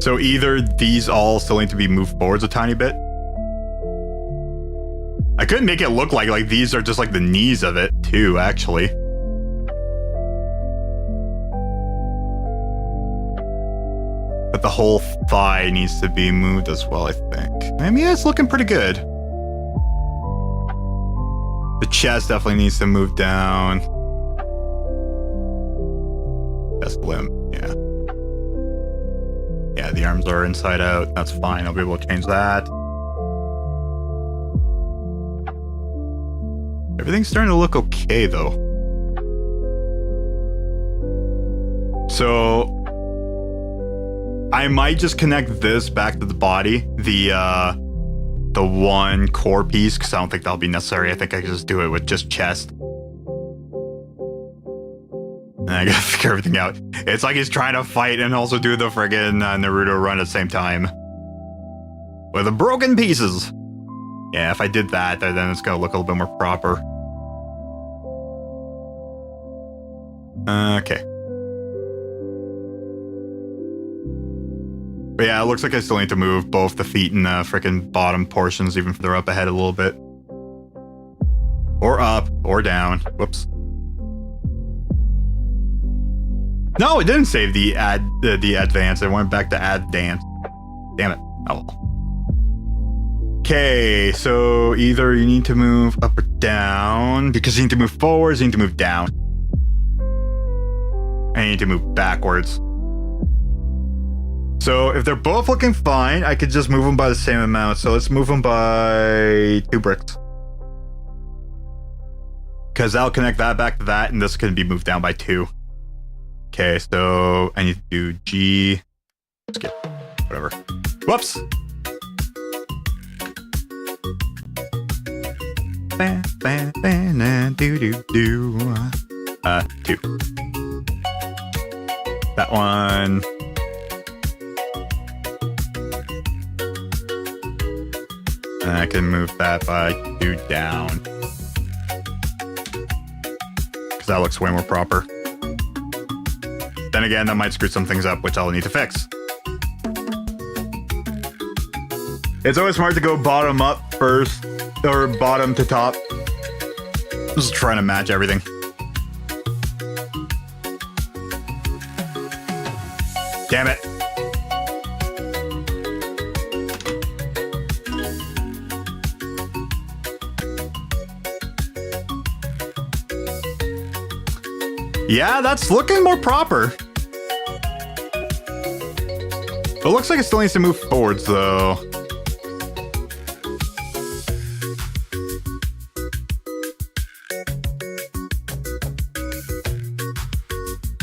So either these all still need to be moved forwards a tiny bit. I couldn't make it look like these are just like the knees of it too, actually. But the whole thigh needs to be moved as well, I think. I mean, it's looking pretty good. The chest definitely needs to move down. Chest limb, yeah. Yeah, the arms are inside out. That's fine. I'll be able to change that. Everything's starting to look okay, though. So I might just connect this back to the body, the one core piece, because I don't think that'll be necessary. I think I can just do it with just chest. And I gotta figure everything out. It's like he's trying to fight and also do the friggin' Naruto run at the same time. With the broken pieces. Yeah, if I did that, then it's gonna look a little bit more proper. Okay. But yeah, it looks like I still need to move both the feet and the frickin' bottom portions, even if they're up ahead a little bit. Or up, or down. Whoops. No, it didn't save the advance. It went back to add dance. Damn it. Oh well. Okay, so either you need to move up or down, because you need to move forwards, you need to move down. And you need to move backwards. So if they're both looking fine, I could just move them by the same amount. So let's move them by 2 bricks. Because that'll connect that back to that, and this can be moved down by 2. Okay, so I need to do G. Skip. Whatever. Whoops! Do. 2. That one. And I can move that by 2 down. Because that looks way more proper. Then again, that might screw some things up, which I'll need to fix. It's always smart to go bottom up first, or bottom to top. Just trying to match everything. Damn it. Yeah, that's looking more proper. It looks like it still needs to move forwards, though.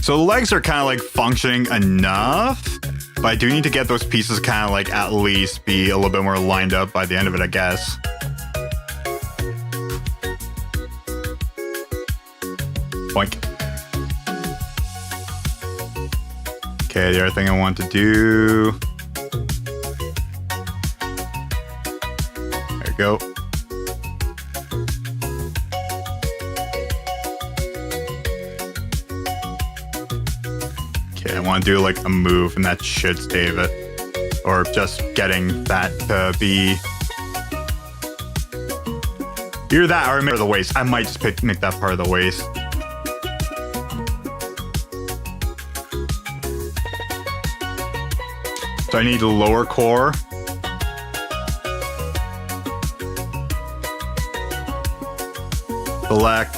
So the legs are kind of like functioning enough, but I do need to get those pieces kind of like at least be a little bit more lined up by the end of it, I guess. Boink. Okay, the other thing I want to do. There we go. Okay, I want to do like a move, and that should save it. Or just getting that to be either that or the waist. I might just make that part of the waist. So I need the lower core. Select.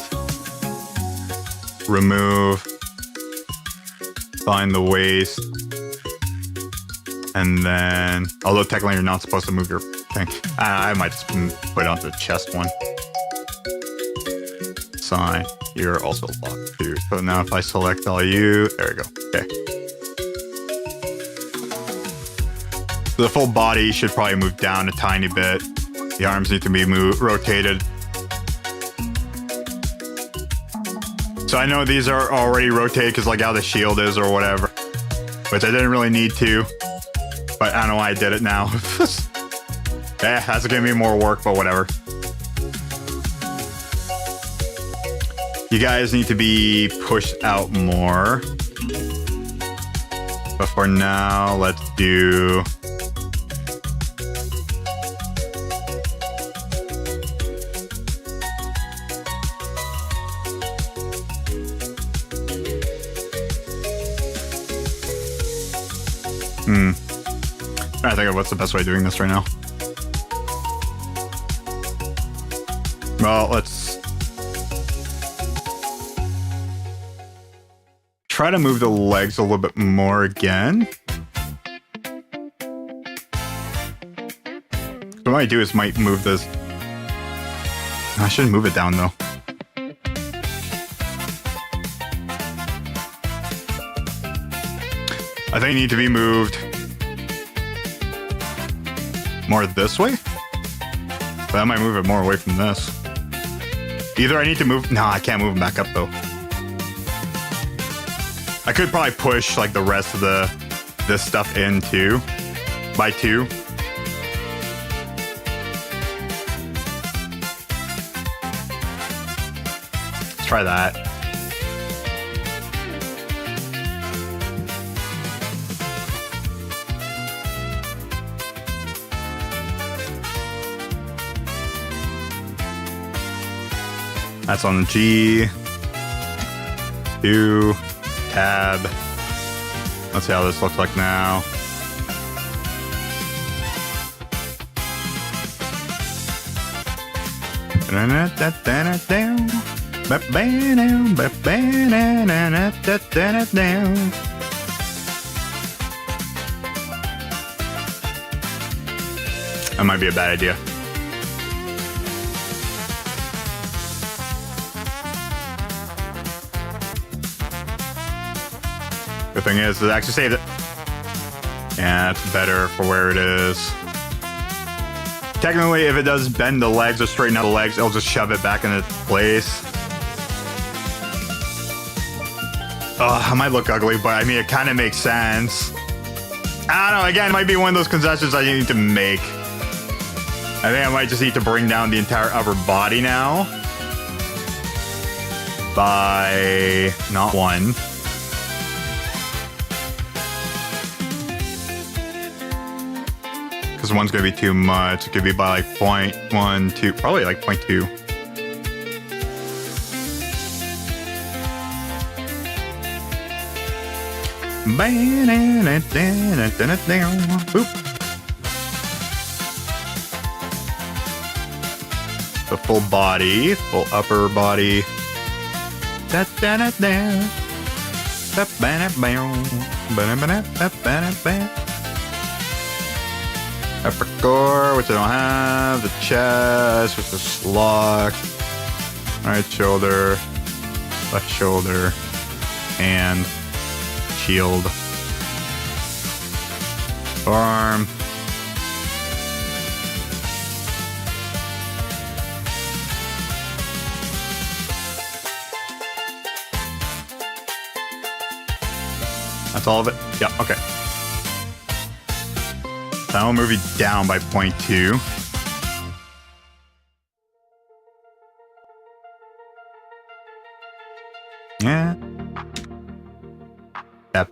Remove. Find the waist. And then, although technically you're not supposed to move your thing. I might just put it onto the chest one. Sign. You're also locked too. So now if I select all you, there we go. Okay. So the full body should probably move down a tiny bit. The arms need to be rotated. So I know these are already rotated because like how the shield is or whatever. Which I didn't really need to. But I don't know why I did it now. That's gonna be more work, but whatever. You guys need to be pushed out more. But for now, let's do... I think of what's the best way of doing this right now. Well, let's try to move the legs a little bit more again. What I might do is might move this. I shouldn't move it down though. I think it needs to be moved more this way. But I might move it more away from this. Either I need to move... No, I can't move them back up though. I could probably push like the rest of this stuff in too. By 2. Let's try that. That's on G, 2, tab. Let's see how this looks like now. That might be a bad idea. Good thing is, it actually saved it. Yeah, that's better for where it is. Technically, if it does bend the legs or straighten out the legs, it'll just shove it back into place. Oh, I might look ugly, but I mean, it kind of makes sense. I don't know, again, it might be one of those concessions I need to make. I think I might just need to bring down the entire upper body now. By not 1. Because 1's gonna be too much. It could be by like 0.1, 2, probably like 0.2. Boop. The full body, full upper body. Upper core, which I don't have. The chest, which is locked. Right shoulder, left shoulder, and shield. Arm. That's all of it? Yeah, okay. That will move you down by 0.2. Yeah. Yep.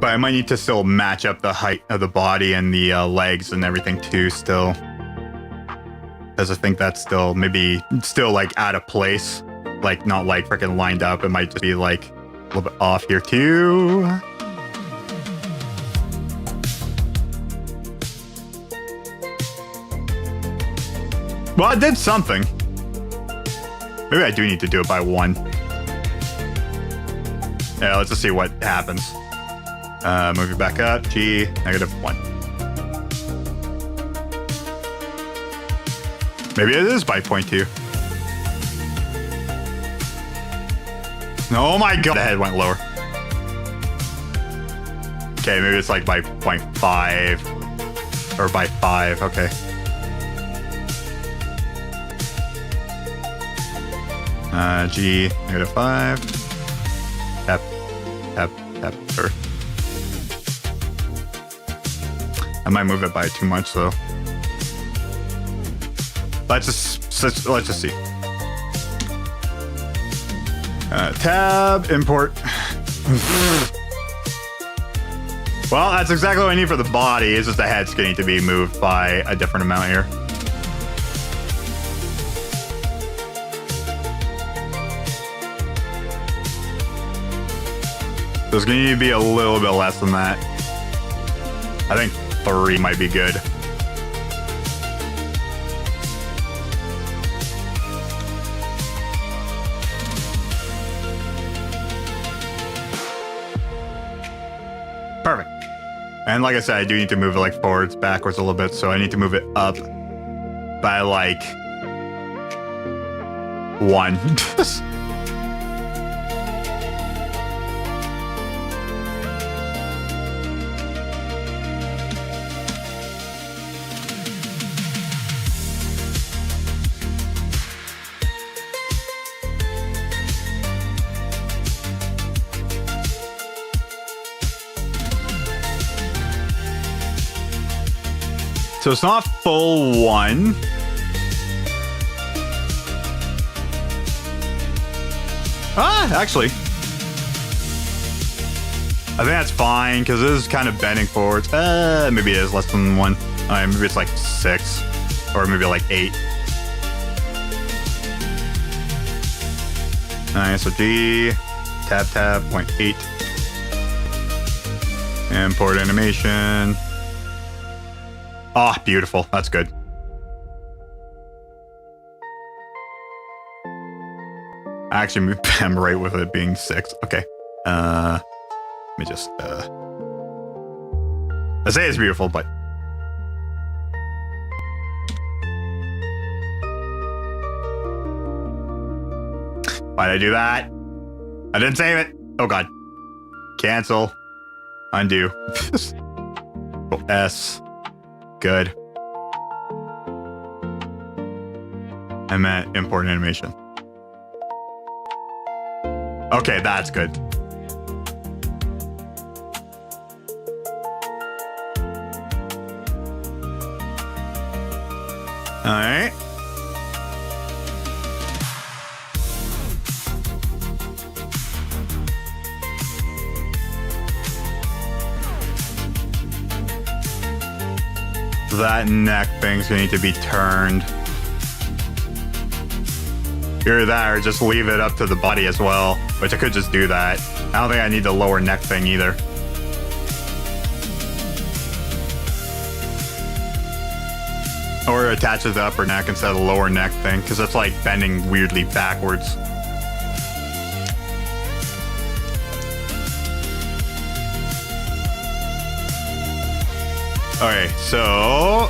But I might need to still match up the height of the body and the legs and everything too still. Because I think that's still maybe still like out of place. Like not like freaking lined up. It might just be like a little bit off here too. Well, I did something. Maybe I do need to do it by 1. Yeah, let's just see what happens. Move it back up. G, -1. Maybe it is by 0.2. Oh my god, the head went lower. Okay, maybe it's like by 0.5 or by 5. Okay. G, -5. Tap, tap, tap, sure. I might move it by too much though. Let's just see. Tab, import. Well, that's exactly what I need for the body. It's just the head's going to be moved by a different amount here. So it's going to be a little bit less than that. I think 3 might be good. Perfect. And like I said, I do need to move it like forwards, backwards a little bit, so I need to move it up by like 1. So it's not full 1. Actually. I think that's fine, because it is kind of bending forwards. Maybe it is less than 1. Maybe it's like 6. Or maybe like 8. Alright, so G, tab, 0.8. Import animation. Ah, beautiful. That's good. I actually am right with it being 6. Okay. Let me just, I say it's beautiful, but. Why did I do that? I didn't save it. Oh, God. Cancel. Undo. S. Good. I meant import animation. Okay, that's good. All right. That neck thing's gonna need to be turned. Either that or just leave it up to the body as well, which I could just do that. I don't think I need the lower neck thing either. Or attach it to the upper neck instead of the lower neck thing, because that's like bending weirdly backwards. Okay, so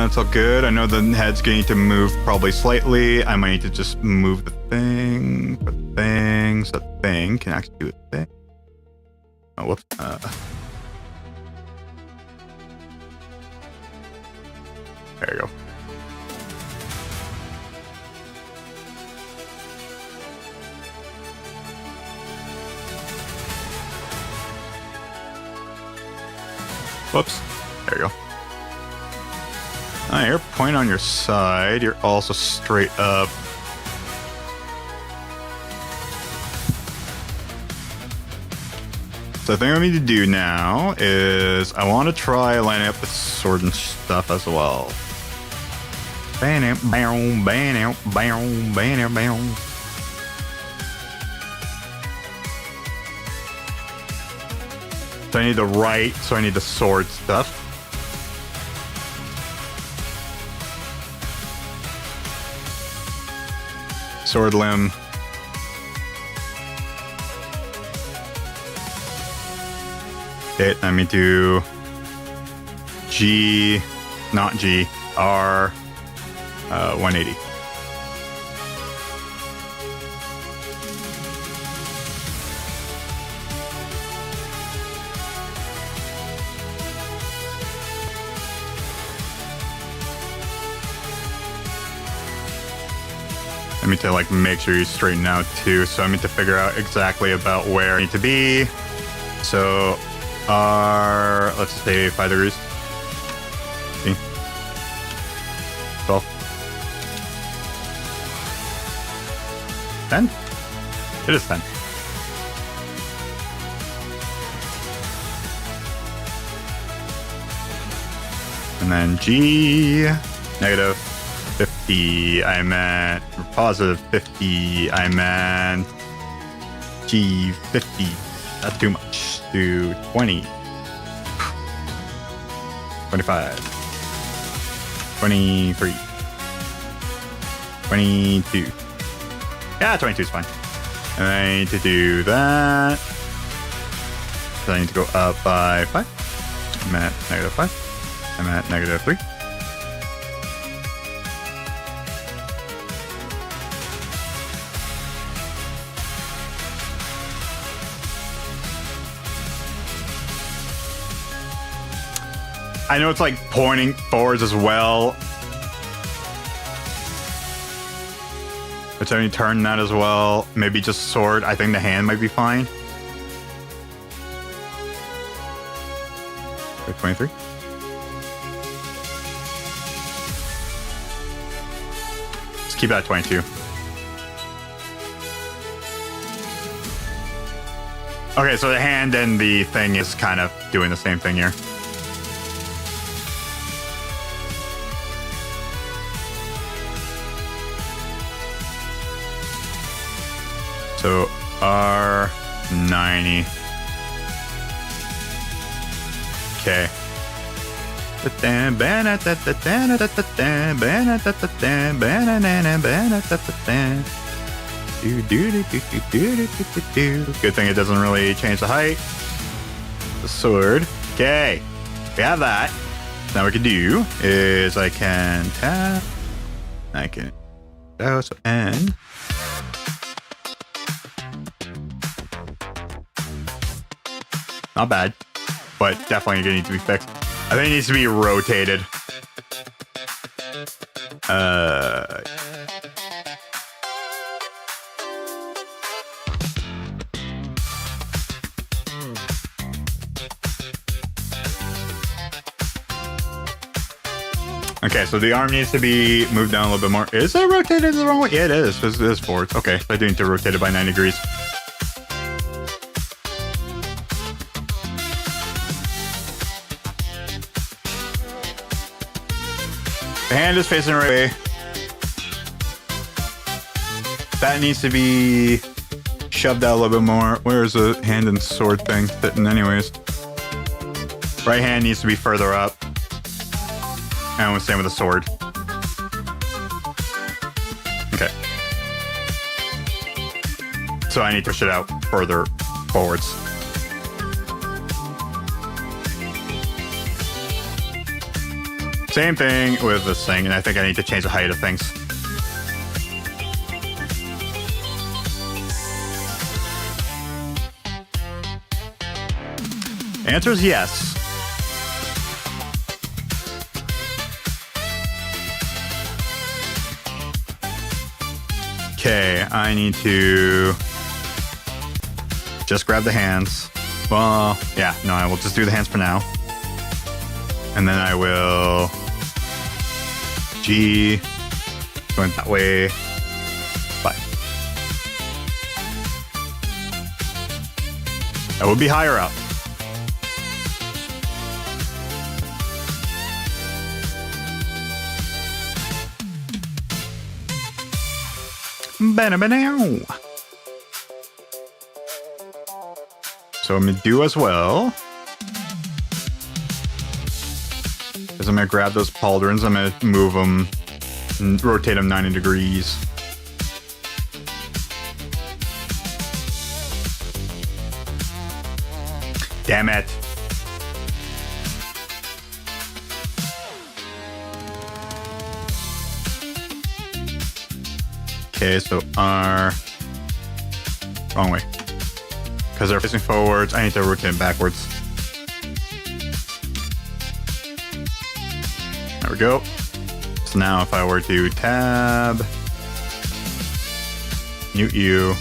it's all good. I know the head's going to move probably slightly. I might need to just move the thing, so the thing can actually do a thing. Oh, whoops. There you go. Whoops. There you go. You're point on your side. You're also straight up. So the thing I need to do now is I want to try lining up the sword and stuff as well. Bam, bam, bam, bam, bam, bam. So I need the right, so I need the sword stuff. Sword limb. Hit. Let me do G, not G, R, 180. I need to like make sure you straighten out too. So I need to figure out exactly about where I need to be. So R, let's say 5 degrees. See? 12. 10? It is 10. And then G, negative 50, I'm at positive 50, I'm at G 50. That's too much. To 20, 25, 23, 22. Yeah, 22 is fine. And I need to do that. So I need to go up by 5. I'm at negative 5. I'm at negative 3. I know it's like pointing forwards as well. But I need to turn that as well. Maybe just sword. I think the hand might be fine. 23. Let's keep that at 22. Okay, so the hand and the thing is kind of doing the same thing here. So R90. Okay. Good thing it doesn't really change the height. The sword. Okay. We have that. Now what we can do is I can tap. I can so N. Not bad, but definitely gonna need to be fixed. I think it needs to be rotated. Okay, so the arm needs to be moved down a little bit more. Is it rotated the wrong way? Yeah, it is. It is forwards. Okay, I do need to rotate it by 9 degrees. The hand is facing the right way. That needs to be shoved out a little bit more. Where's the hand and sword thing sitting anyways? Right hand needs to be further up. And the same with the sword. Okay. So I need to push it out further forwards. Same thing with this thing, and I think I need to change the height of things. Answer is yes. Okay, I need to just grab the hands. Well, yeah, no, I will just do the hands for now. And then I will G, going that way, 5. That would be higher up. Ba-da-ba-dow. So I'm gonna do as well. Is I'm gonna grab those pauldrons, I'm gonna move them, and rotate them 90 degrees. Damn it. Okay, so R. Wrong way. Because they're facing forwards, I need to rotate them backwards. There we go. So now if I were to tab, mute you,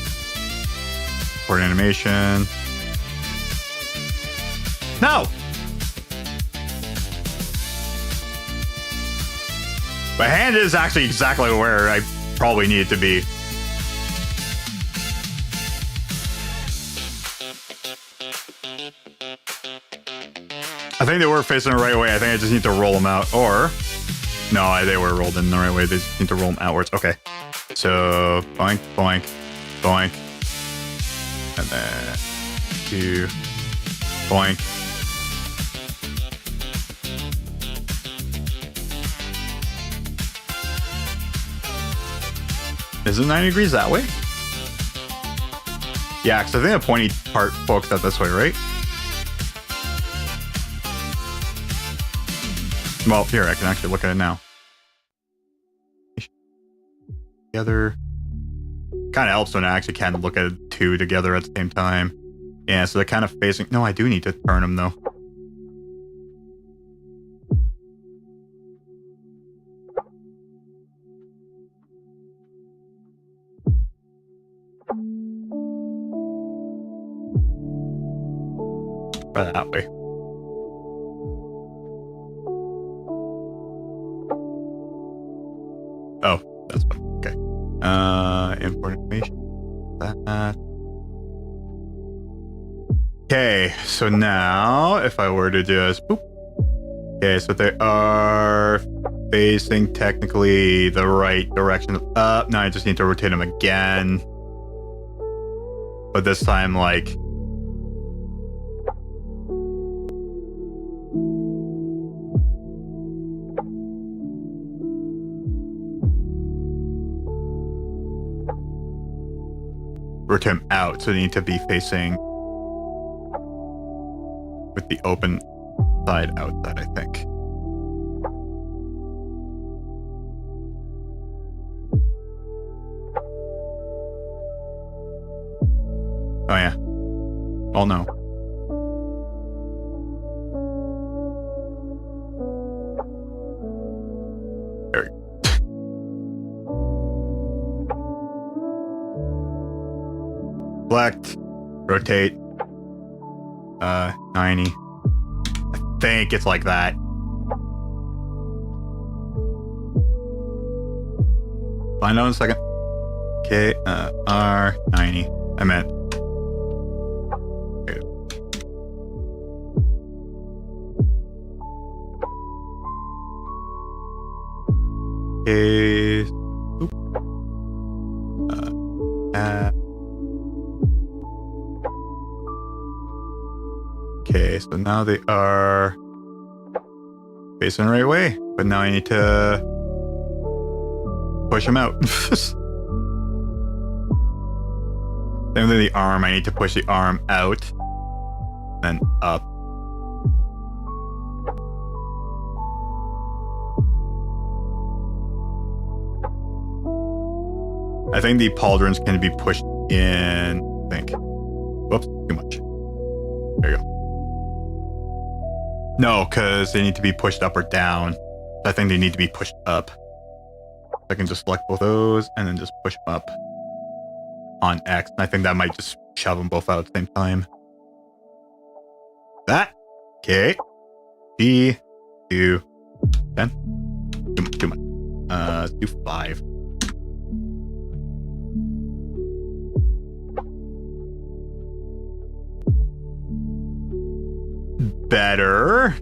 for animation. No! My hand is actually exactly where I probably need it to be. I think they were facing the right way. I think I just need to roll them out. Or, no, they were rolled in the right way. They just need to roll them outwards. Okay. So, boink, boink, boink. And then, 2, boink. Is it 90 degrees that way? Yeah, because I think the pointy part pokes out this way, right? Well, here, I can actually look at it now. Together. Kind of helps when I actually can look at two together at the same time. Yeah, so they're kind of facing... No, I do need to turn them, though. Try that way. Oh, that's fine. Okay. Import information. That. Okay, so now if I were to just boop. Okay, so they are facing technically the right direction up. Now I just need to rotate them again. But this time, like, rotate them out, so they need to be facing with the open side outside, I think. Oh yeah. Oh no. There we go. Select, rotate, 90. I think it's like that. Find out in a second. Okay, R90. I meant. Okay. Okay. Oop. Okay, so now they are facing the right way, but now I need to push them out. Same with the arm, I need to push the arm out, then up. I think the pauldrons can be pushed in, I think. Whoops, too much. There you go. No, because they need to be pushed up or down. I think they need to be pushed up. I can just select both those and then just push them up on X. And I think that might just shove them both out at the same time. That. Okay. B. 2. 10. Too much. Let's do 5. Better.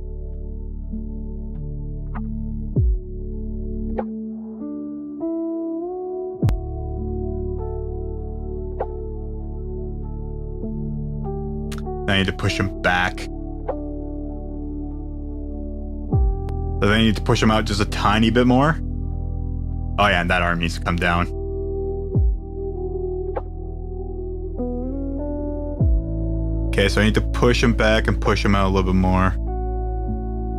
I need to push him back. So then I need to push him out just a tiny bit more. Oh yeah, and that arm needs to come down. Okay, so I need to push him back and push him out a little bit more.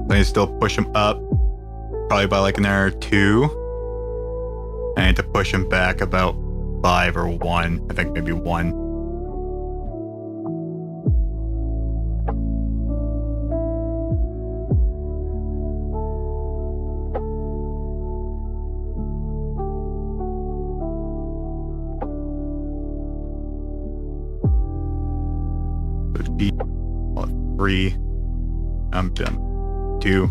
I need to still push him up, probably by like an hour or 2. I need to push him back about 5 or 1. I think maybe 1. So G, 3. I'm done. 2.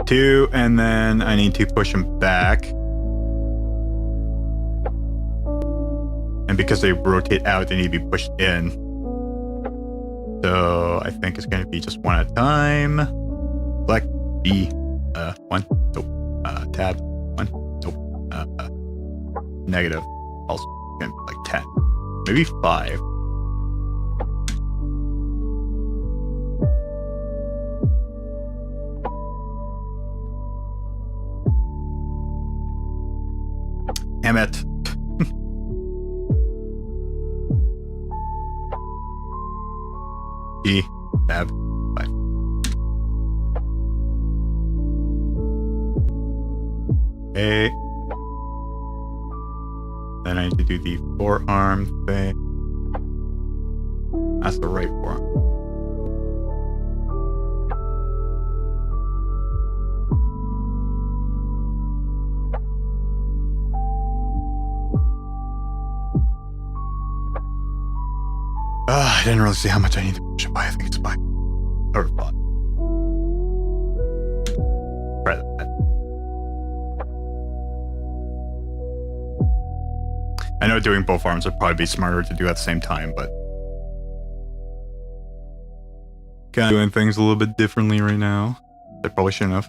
2, and then I need to push them back. And because they rotate out, they need to be pushed in. So I think it's going to be just one at a time. Select B, 1, nope. Tab, 1, nope. Negative, also going to be like 10. Maybe 5. Damn it. E, tab, 5. Okay. Then I need to do the forearm thing. That's the right forearm. I didn't really see how much I need to push it by. I think it's by. Or 5. Try that. I know doing both arms would probably be smarter to do at the same time, but kind of doing things a little bit differently right now. I probably shouldn't have.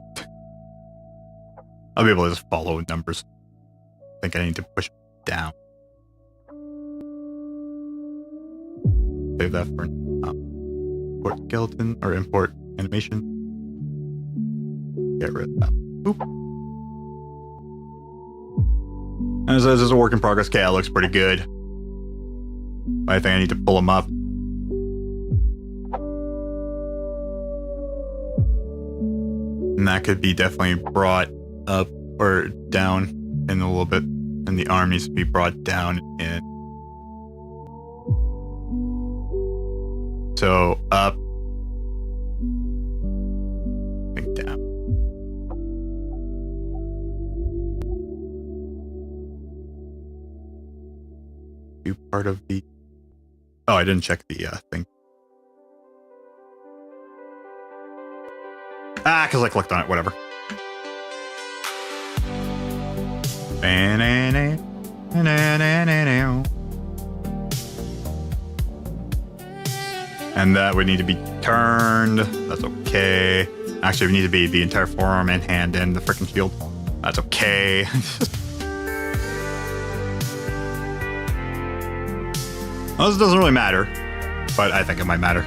I'll be able to just follow numbers. I think I need to push down. Save that for import skeleton or import animation. Get rid of that. Boop. And it says it's a work in progress. Okay, that looks pretty good. I think I need to pull them up. And that could be definitely brought up or down in a little bit. And the arm needs to be brought down in. So up, I think down. Do part of the. Oh, I didn't check the thing. Because I clicked on it. Whatever. And that would need to be turned. That's okay. Actually, we need to be the entire forearm and hand in the freaking shield. That's okay. Well, this doesn't really matter, but I think it might matter.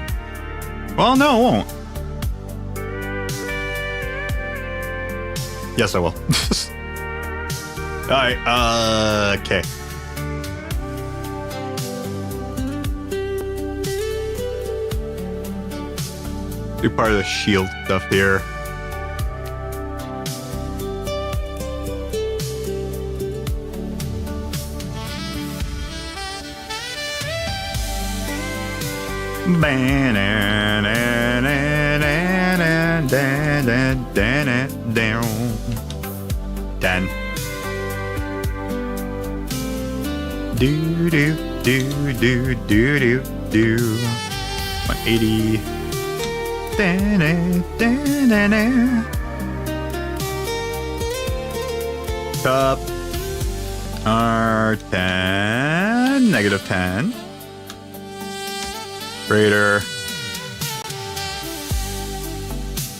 Well, no, it won't. Yes, I will. All right. Okay. Do part of the shield stuff here. Ten. Do do do do do do do. 180. Top R10, negative 10. Greater.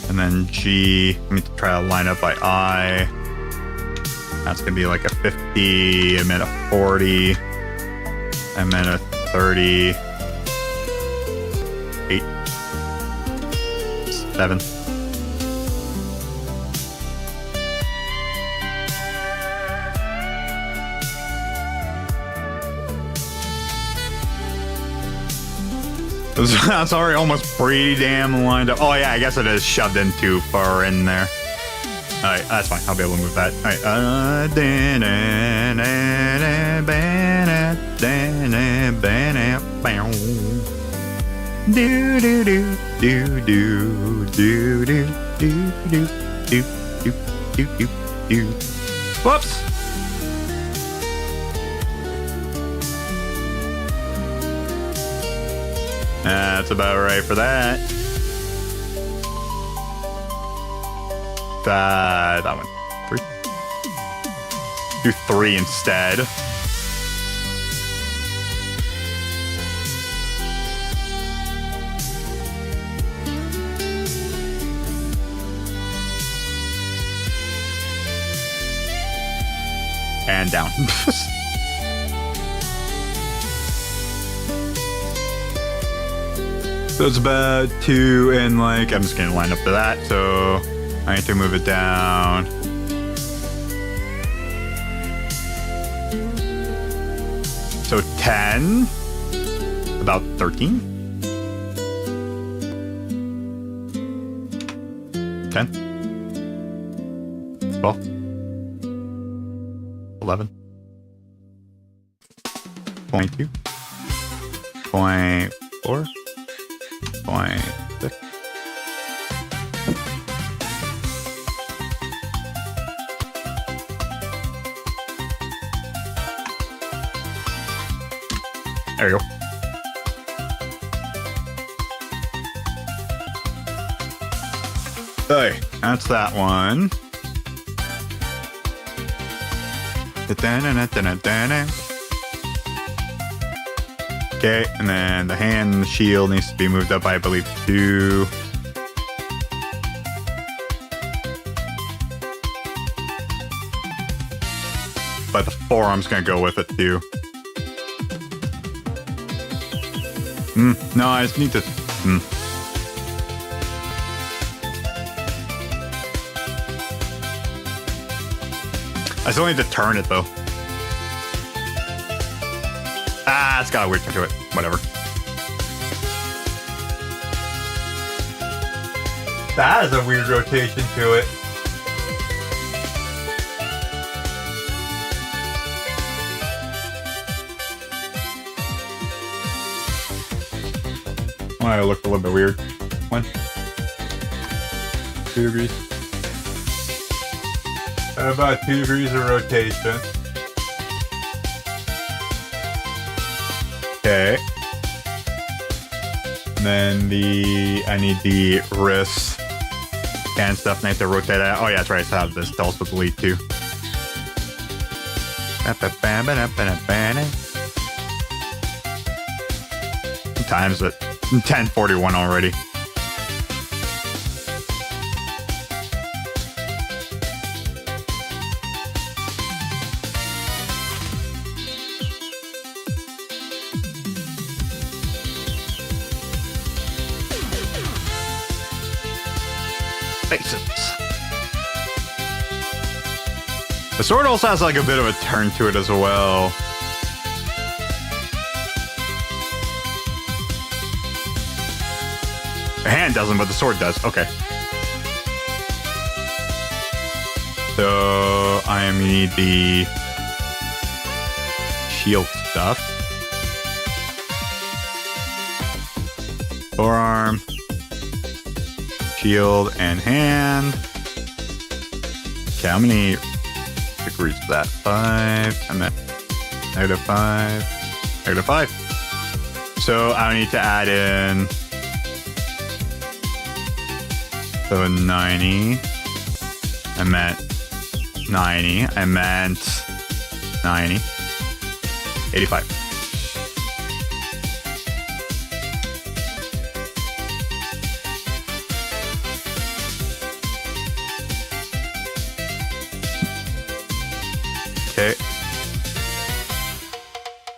And then G, let me try to line up by I. That's gonna be like a 50, and then a 40, and then a 30. 8. 7. That's already almost pretty damn lined up. Oh yeah, I guess it is shoved in too far in there. Alright, that's fine. I'll be able to move that. Alright. Do do do do do do do do do do do do do. Whoops. That's about right for that. That one. 3. Do 3 instead. And down. So it's about 2 and like, I'm just gonna line up to that, so I need to move it down. So 10, about 13. 10, 12, 11, 22, 24, 26. There you go. Okay, that's that one. Okay, and then the hand and the shield needs to be moved up by, I believe, 2. But the forearm's gonna go with it too. No, I just need to. I still need to turn it though. Ah, it's got a weird turn to it. Whatever. That has a weird rotation to it. Why it looked a little bit weird. 1, 2 degrees. About 2 degrees of rotation. Okay. And then I need the wrist and stuff. I need to rotate that. Oh yeah, that's right. I have this to also delete too. Times it. 10:41 already. Faces. The sword also has like a bit of a turn to it as well. The hand doesn't, but the sword does. Okay. So I need the shield stuff. Forearm, shield, and hand. Okay, how many degrees is that? 5, and then -5, -5. So I need to add in. So 90. I meant 90. I meant 90. 85. Okay.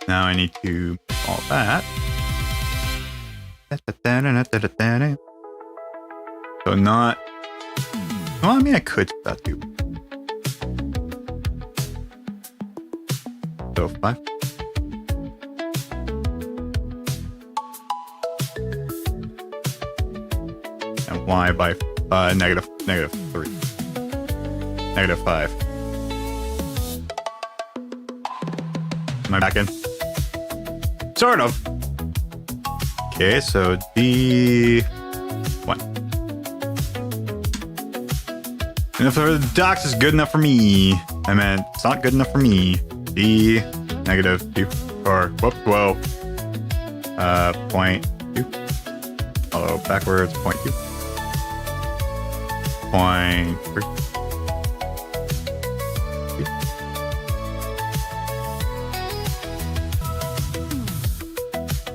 Now I need to all that. So not. Well, I mean, I could do that too. So 5. And y by -3. -5. Am I back in? Sort of. Okay, so D1. And if the docks is good enough for me, I meant it's not good enough for me. D -2 or whoa. 0.2. Oh, backwards 0.2. 0.3.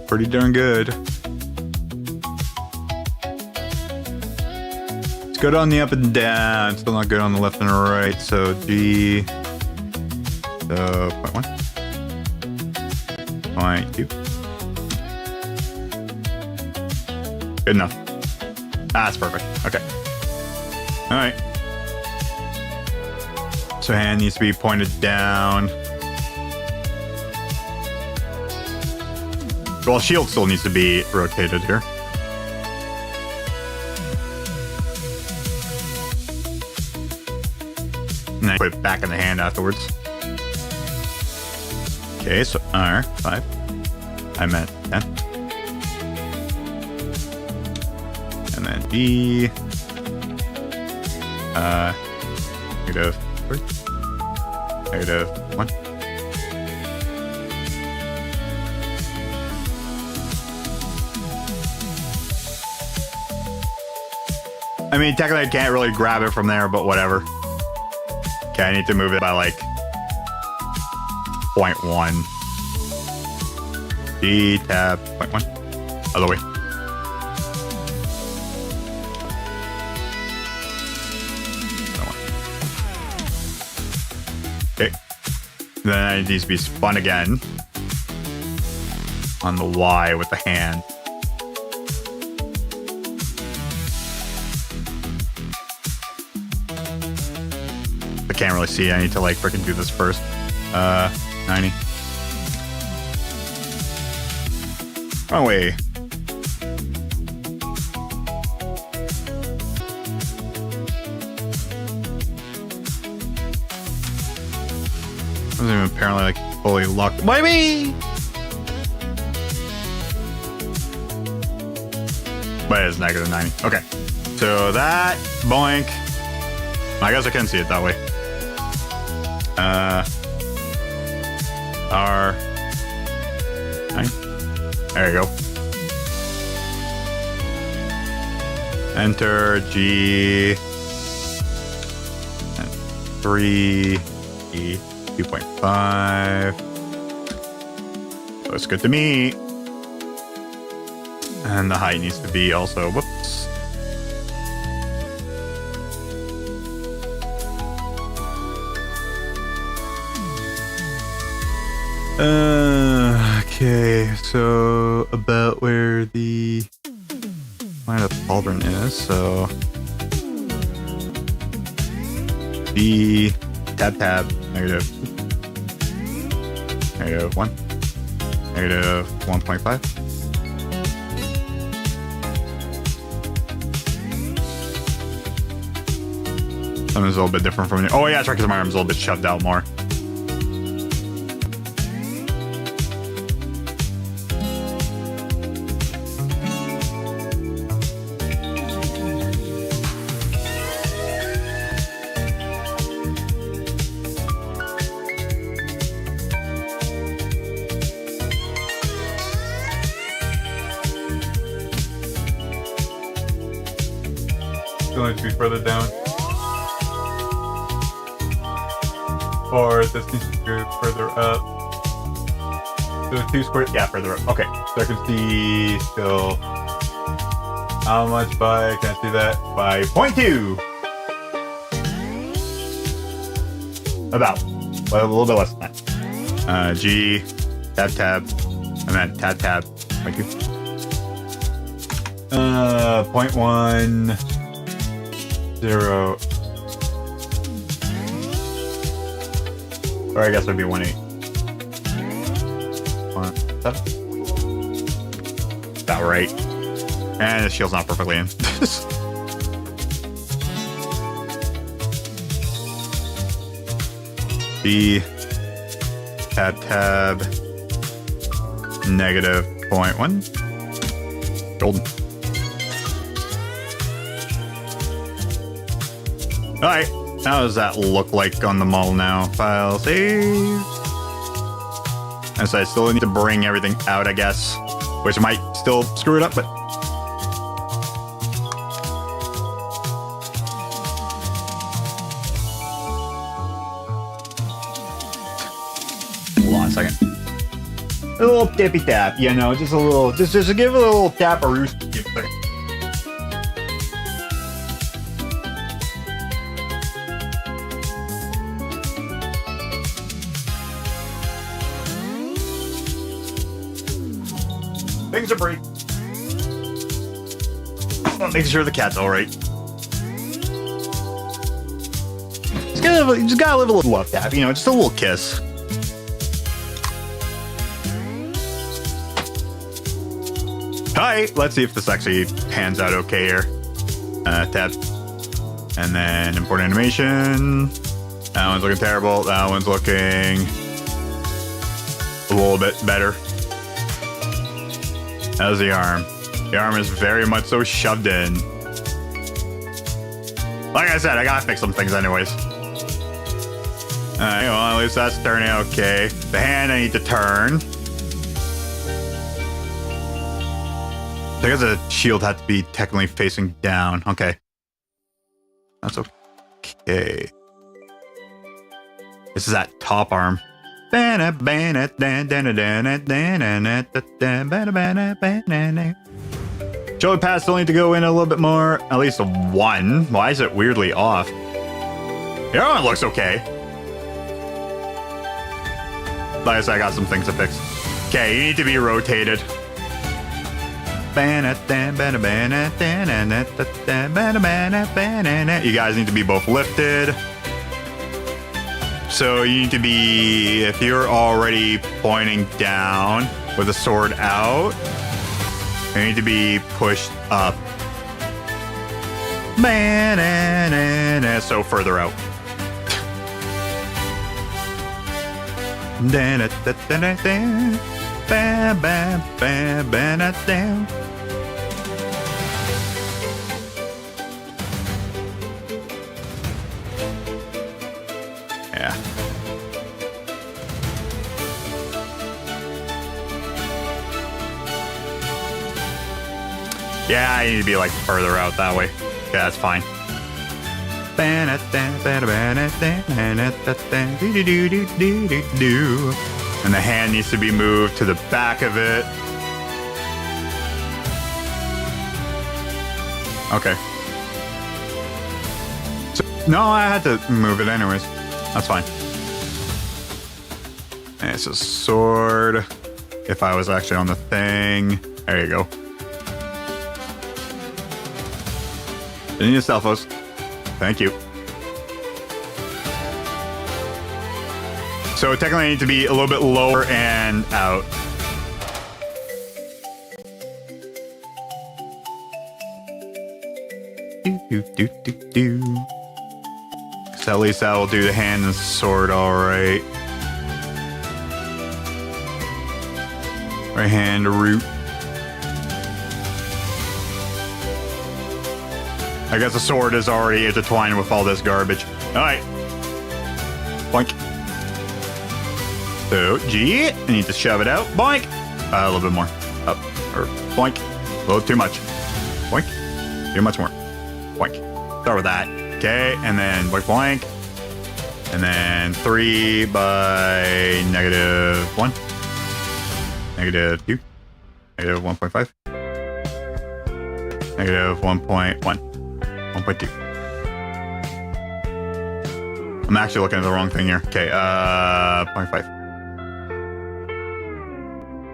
Pretty darn good. It's good on the up and down. Still not good on the left and right. So G. So 0.1. 0.2. Good enough. That's perfect. Okay. All right. So hand needs to be pointed down. Well, shield still needs to be rotated here. And then put it back in the hand afterwards. Okay, so R5. I meant 10. And then D. -3. -1. I mean, technically I can't really grab it from there, but whatever. Okay, I need to move it by like 0.1. D tab 0.1. Other way. Okay. Then it needs to be spun again on the Y with the hand. I can't really see. I need to like freaking do this first. 90. Wrong way. Wasn't even apparently like fully locked. Why me? But it's -90. Okay. So that boink. I guess I can see it that way. R9. There you go. Enter G. And 3. E. 2.5. Looks good to me. And the height needs to be also. Whoops. Okay, so about where the line of pauldron is, so D tab -1, -1.5. Something's a little bit different from me. Oh yeah, it's right, because my arm's a little bit shoved out more. Going to be further down, or this needs to go further up. So 2 squared, yeah, further up. Okay, so I can see still how much by, can I see that? By 0.2. About, well, a little bit less than that. G, tab, I meant tab, 0.2. 0.1. 0. Or I guess it would be 1.8. 1.7. About right. And the shield's not perfectly in. B, tab, negative 0.1. Golden. Alright, how does that look like on the model now? File, save. And so I still need to bring everything out, I guess, which might still screw it up, but hold on a second. A little tippy tap, you know, just a little, just to give it a little tap-a-roo. Things are pretty. Making sure the cat's all right. Just gotta live a little love tap, you know, just a little kiss. Alright, let's see if this actually pans out okay here. Tab. And then import animation. That one's looking terrible. That one's looking a little bit better. How's the arm? The arm is very much so shoved in. Like I said, I gotta fix some things anyways. Alright, well, at least that's turning out okay. The hand I need to turn. I guess the shield had to be technically facing down. Okay. That's okay. This is that top arm. Shoulder pads still need to go in a little bit more. At least a 1. Why is it weirdly off? The other one looks okay. Like I said, I got some things to fix. Okay, you need to be rotated. You guys need to be both lifted. So you need to be, if you're already pointing down with the sword out, you need to be pushed up. So further out. Yeah. Yeah, I need to be like further out that way. Yeah, that's fine. And the hand needs to be moved to the back of it. Okay. So, no, I had to move it anyways. That's fine. And it's a sword. If I was actually on the thing. There you go. Didn't need a Stelphos. Thank you. So technically I need to be a little bit lower and out. So at least that will do the hand and sword alright. Right hand root. I guess the sword is already intertwined with all this garbage. Alright. Boink. So, G. I need to shove it out. Boink. A little bit more. Up. Or boink. A little too much. Boink. Too much more. Boink. Start with that. Okay. And then boink, boink. And then 3 by -1. -2. -1.5. -1.1. 1.2. I'm actually looking at the wrong thing here. Okay, 0.5.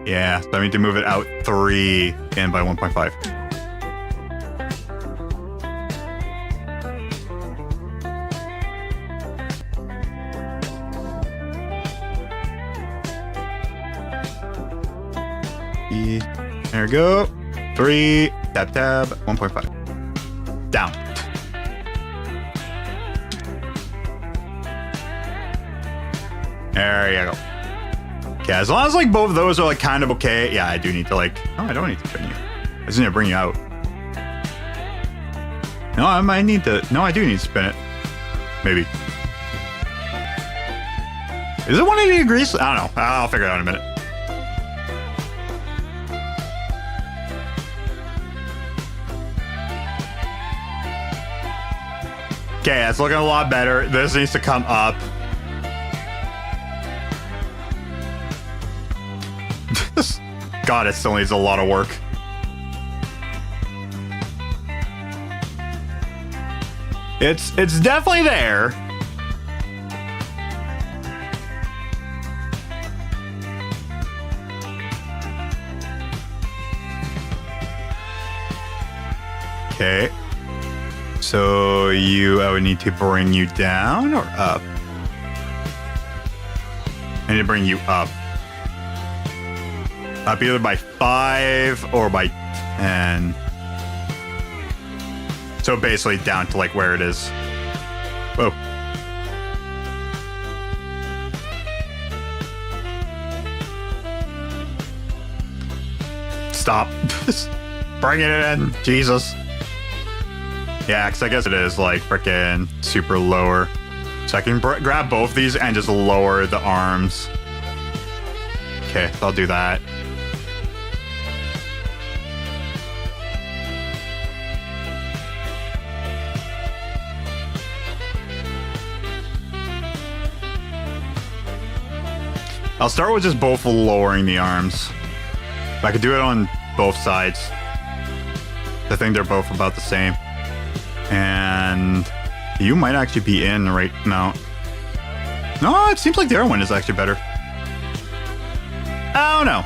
Yeah, so I need to move it out 3 in by 1.5. There we go. 3, tab, 1.5. Down. There you go. Okay, as long as like both of those are like kind of okay. Yeah, I do need to like. Oh, I don't need to spin you. I just need to bring you out. No, I might need to. No, I do need to spin it. Maybe. Is it 180 degrees? I don't know. I'll figure it out in a minute. Okay, that's looking a lot better. This needs to come up. God, it still needs a lot of work. It's definitely there. Okay. So I would need to bring you down or up? I need to bring you up. Up either by 5 or by 10. So basically down to like where it is. Whoa. Stop. Bring it in. Jesus. Yeah, because I guess it is like freaking super lower. So I can grab both these and just lower the arms. Okay, I'll do that. I'll start with just both lowering the arms. I could do it on both sides. I think they're both about the same. And you might actually be in the right amount. No, it seems like the other one is actually better. Oh no.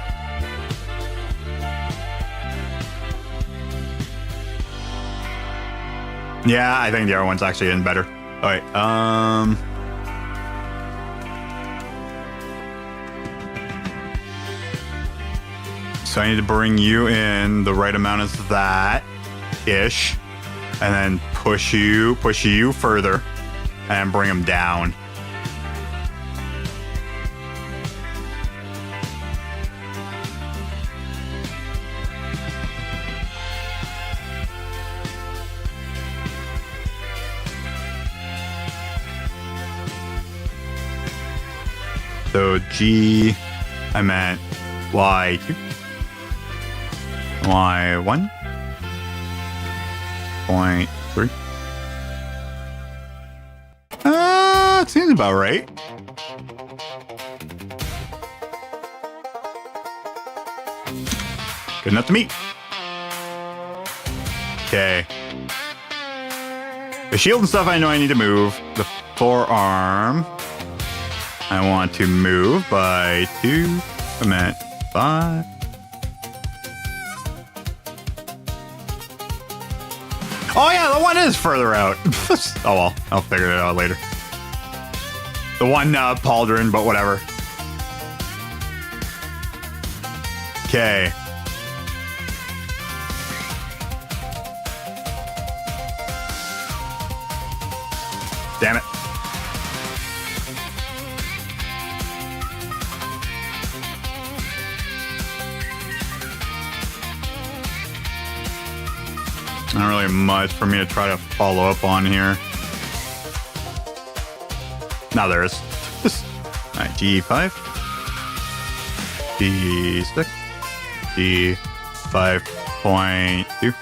Yeah, I think the other one's actually in better. All right. So I need to bring you in the right amount as that-ish. And then push you further. And bring them down. So G, I meant Y2. Y1. 0.3. It seems about right. Good enough to me. Okay. The shield and stuff I know I need to move. The forearm I want to move by 2. I meant 5. Oh yeah, the one is further out. Oh well, I'll figure it out later. The one pauldron, but whatever. Okay. Damn it. Not really much for me to try to follow up on here. Now there is. Alright, G5. G6. G5.2.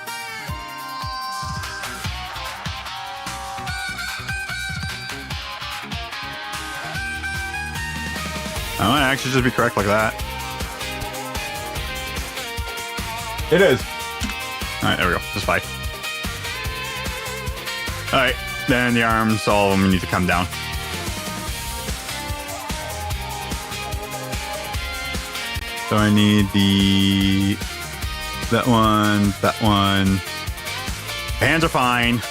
I might actually just be correct like that. It is. Alright, there we go. Just 5. Alright, then the arms, all of them need to come down. So I need that one. The hands are fine.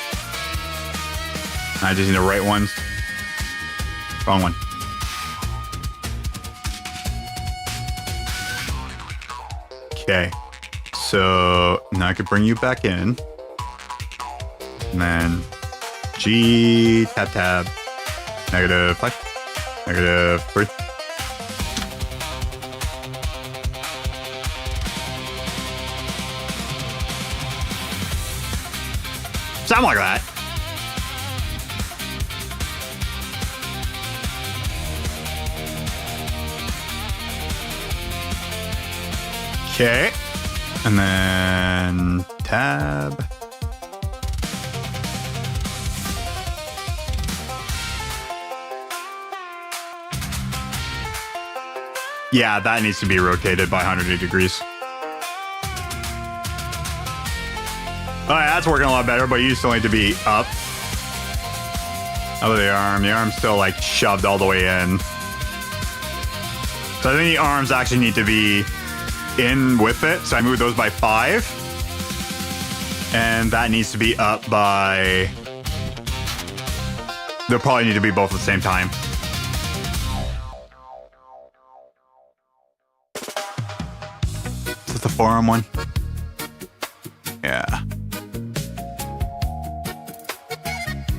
I just need the right ones. Wrong one. Okay. So now I could bring you back in. And then G, tab, -5, -3. Something like that. Okay. And then tab. Yeah, that needs to be rotated by 180 degrees. All right, that's working a lot better, but you still need to be up. How about the arm? The arm's still like shoved all the way in. So I think the arms actually need to be in with it. So I moved those by 5. And that needs to be up by... They'll probably need to be both at the same time. Is this the forearm one? Yeah.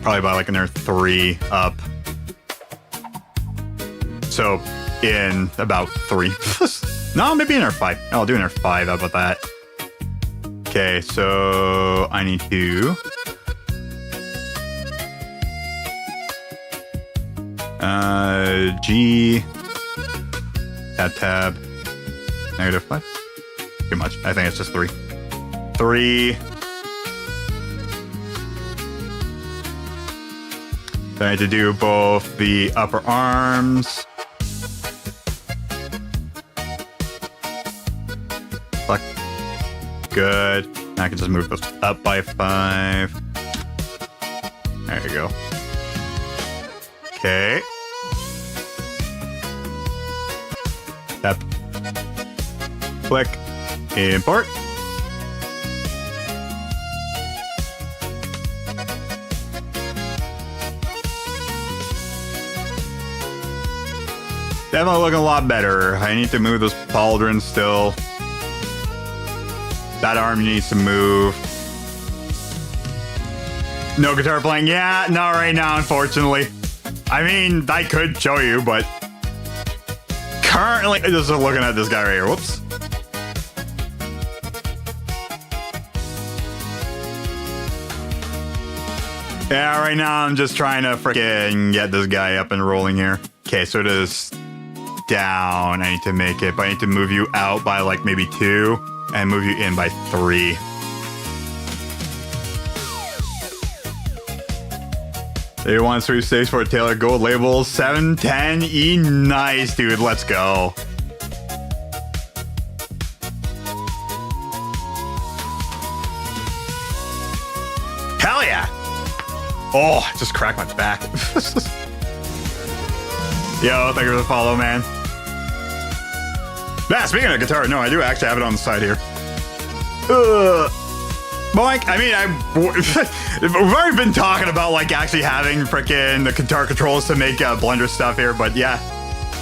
Probably by like another 3 up. So in about 3. No, maybe another 5. No, I'll do another 5. How about that? Okay, so I need to... G... Tab. -5. Too much. I think it's just 3. 3. Then I need to do both the upper arms. Fuck. Good. Now I can just move those up by 5. There you go. Okay. Tap. Click. Import. Definitely looking a lot better. I need to move those pauldrons still. That arm needs to move. No guitar playing? Yeah, not right now, unfortunately. I mean, I could show you, but currently, just looking at this guy right here. Whoops. Yeah, right now I'm just trying to freaking get this guy up and rolling here. Okay, so it is down. I need to make it, but I need to move you out by like maybe 2 and move you in by 3. They want 3 stakes for a Taylor Gold label 710E. Nice, dude. Let's go. Hell yeah. Oh, I just cracked my back. Yo, thank you for the follow, man. Yeah, speaking of guitar, no, I do actually have it on the side here. Boink. I mean, we've already been talking about like actually having frickin' the guitar controls to make Blender stuff here, but yeah.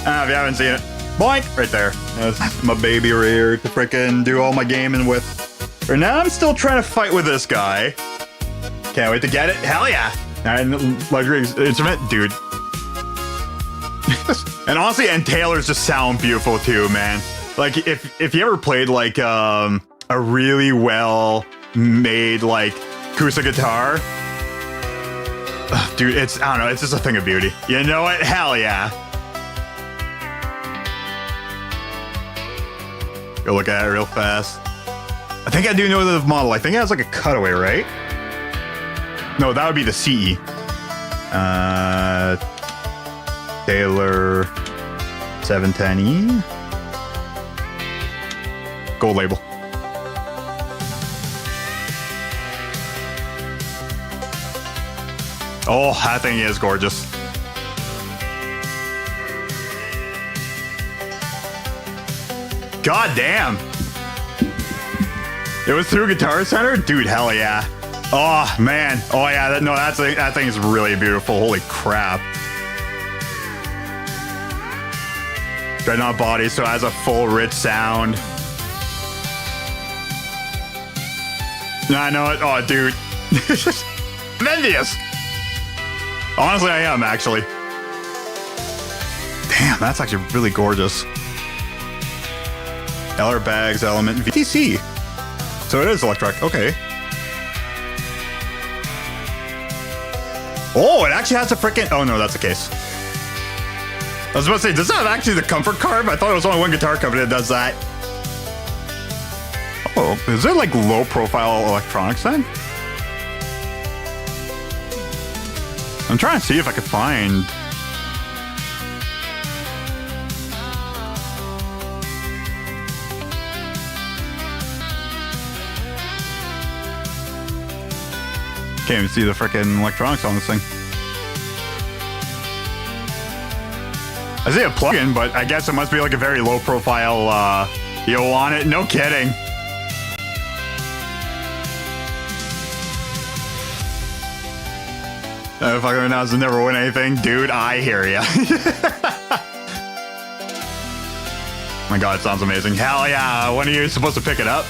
If you haven't seen it, boink, right there. That's my baby right here to frickin' do all my gaming with. Right now, I'm still trying to fight with this guy. Can't wait to get it. Hell yeah. And luxury instrument, dude. And honestly, and Taylors just sound beautiful too, man. Like if you ever played like a really well made like acoustic guitar, dude, I don't know, it's just a thing of beauty. You know what? Hell yeah. Go look at it real fast. I think I do know the model. I think it has like a cutaway, right? No, that would be the CE. Taylor 710E. Gold label. Oh, that thing is gorgeous. God damn. It was through Guitar Center? Dude, hell yeah. Oh, man. Oh, yeah. That thing is really beautiful. Holy crap. Dreadnought body, so it has a full, rich sound. I know it. Oh, dude. I'm envious. Honestly, I am, actually. Damn, that's actually really gorgeous. LR Bags Element VTC. So it is electric. Okay. Oh, it actually has a freaking... Oh, no, that's the case. I was about to say, does that have actually the comfort carb? I thought it was only one guitar company that does that. Oh, is there like low profile electronics then? I'm trying to see if I could find... Can't even see the freaking electronics on this thing. I see a plugin, but I guess it must be like a very low profile, you'll want it. No kidding. Fucking announce to never win anything. Dude, I hear ya. My god, it sounds amazing. Hell yeah. When are you supposed to pick it up?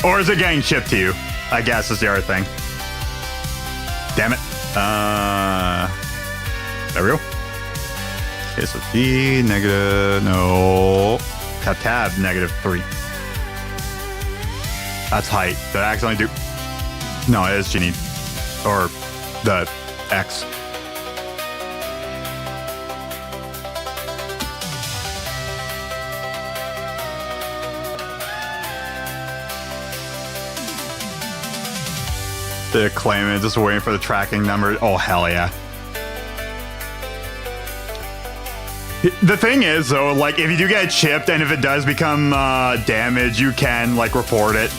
Or is it getting shipped to you? I guess is the other thing. Damn it. There we go. Okay, so G, negative, no. Tab, -3. That's height. Did I accidentally do? No, it is G need. Or the X. They're claiming, just waiting for the tracking number. Oh, hell yeah. The thing is, though, like, if you do get chipped and if it does become damaged, you can, like, report it.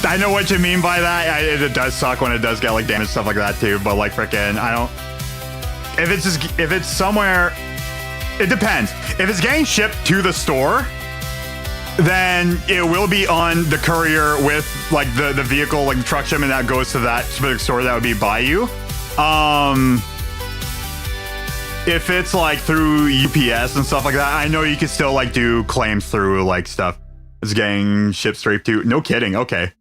I know what you mean by that. It does suck when it does get, like, damaged, stuff like that, too. But, like, frickin', I don't... If it's somewhere... It depends. If it's getting shipped to the store... then it will be on the courier with like the vehicle, like the truck shipment that goes to that specific store that would be by you. If it's like through UPS and stuff like that, I know you can still like do claims through like stuff. It's getting shipped straight to. No kidding. Okay.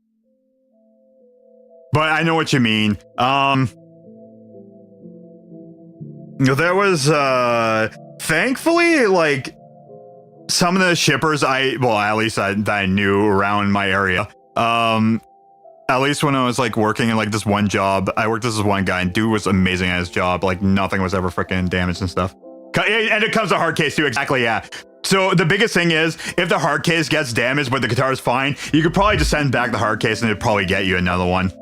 But I know what you mean. There was thankfully like some of the shippers at least that I knew around my area, at least when I was like working in like this one job, I worked with this one guy and dude was amazing at his job. Like nothing was ever freaking damaged and stuff. And it comes to hard case too. Exactly. Yeah. So the biggest thing is if the hard case gets damaged, but the guitar is fine, you could probably just send back the hard case and it'd probably get you another one.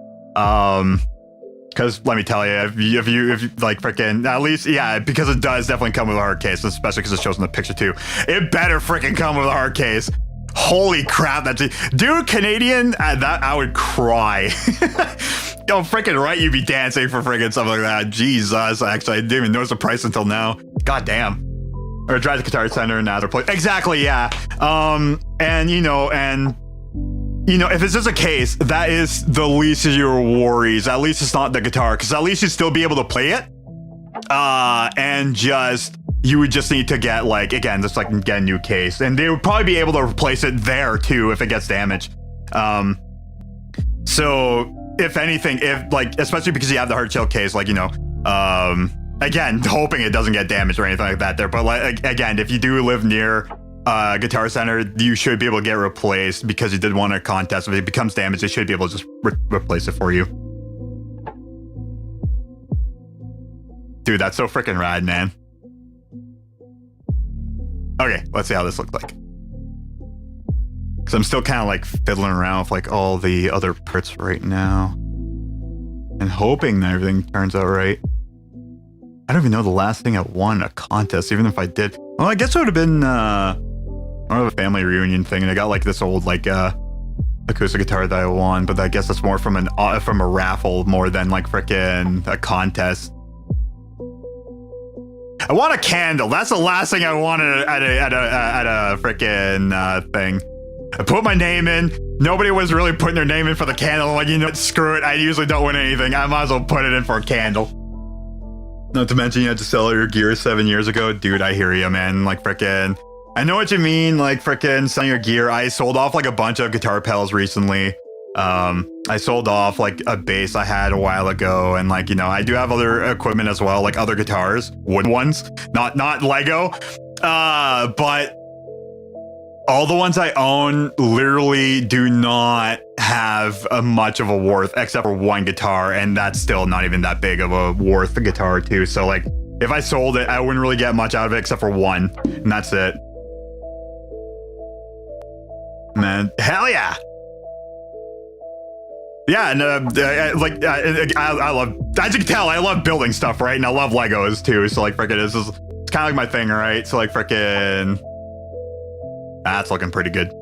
Because let me tell you, if you like freaking, at least, yeah, because it does definitely come with a hard case, especially because it shows in the picture too. It better freaking come with a hard case. Holy crap, dude, Canadian, that I would cry. Yo, freaking right, you'd be dancing for freaking something like that. Jesus, actually, I didn't even notice the price until now. God damn. Or drive the Guitar Center and other place. Exactly, yeah. And if it's just a case, that is the least of your worries. At least it's not the guitar, because at least you'd still be able to play it. And you would just need to get, like, again, just like get a new case. And they would probably be able to replace it there, too, if it gets damaged. So, if anything, especially because you have the hard shell case, like, again, hoping it doesn't get damaged or anything like that there. But, like, again, if you do live near Guitar Center, you should be able to get replaced because you did win a contest. If it becomes damaged, they should be able to just replace it for you. Dude, that's so freaking rad, man. Okay, let's see how this looks like. Because I'm still kind of like fiddling around with like all the other parts right now. And hoping that everything turns out right. I don't even know the last thing I won a contest, even if I did. Well, I guess it would have been more of a family reunion thing. And I got like this old like acoustic guitar that I won, but I guess that's more from a raffle more than like frickin' a contest. I want a candle. That's the last thing I wanted at a frickin' thing. I put my name in. Nobody was really putting their name in for the candle. I'm like, screw it. I usually don't win anything. I might as well put it in for a candle. Not to mention you had to sell your gear 7 years ago. Dude, I hear you, man. Like, frickin', I know what you mean. Like, frickin' selling your gear. I sold off like a bunch of guitar pedals recently. I sold off like a bass I had a while ago, and like, you know, I do have other equipment as well, like other guitars, wooden ones, not Lego, but all the ones I own literally do not have much of a worth except for one guitar, and that's still not even that big of a worth guitar too. So like, if I sold it, I wouldn't really get much out of it except for one, and that's it. Man, hell yeah. Yeah, and I love, as you can tell, I love building stuff, right? And I love Legos too, so like frickin' it's kind of like my thing, right? So like frickin', that's looking pretty good.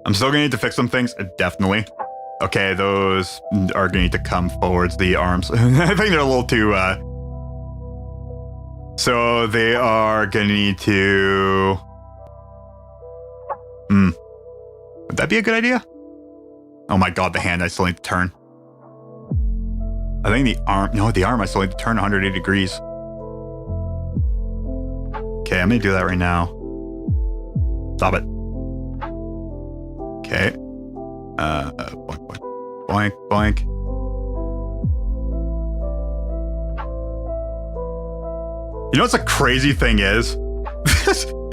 I'm still gonna need to fix some things, definitely. Okay, those are gonna need to come forwards, the arms. I think they're a little too, so they are gonna need to, would that be a good idea? Oh my god, the hand I still need to turn. I think the arm I still need to turn 180 degrees. Okay, I'm gonna do that right now. Stop it. Okay. Boink, boink. You know what's the crazy thing is?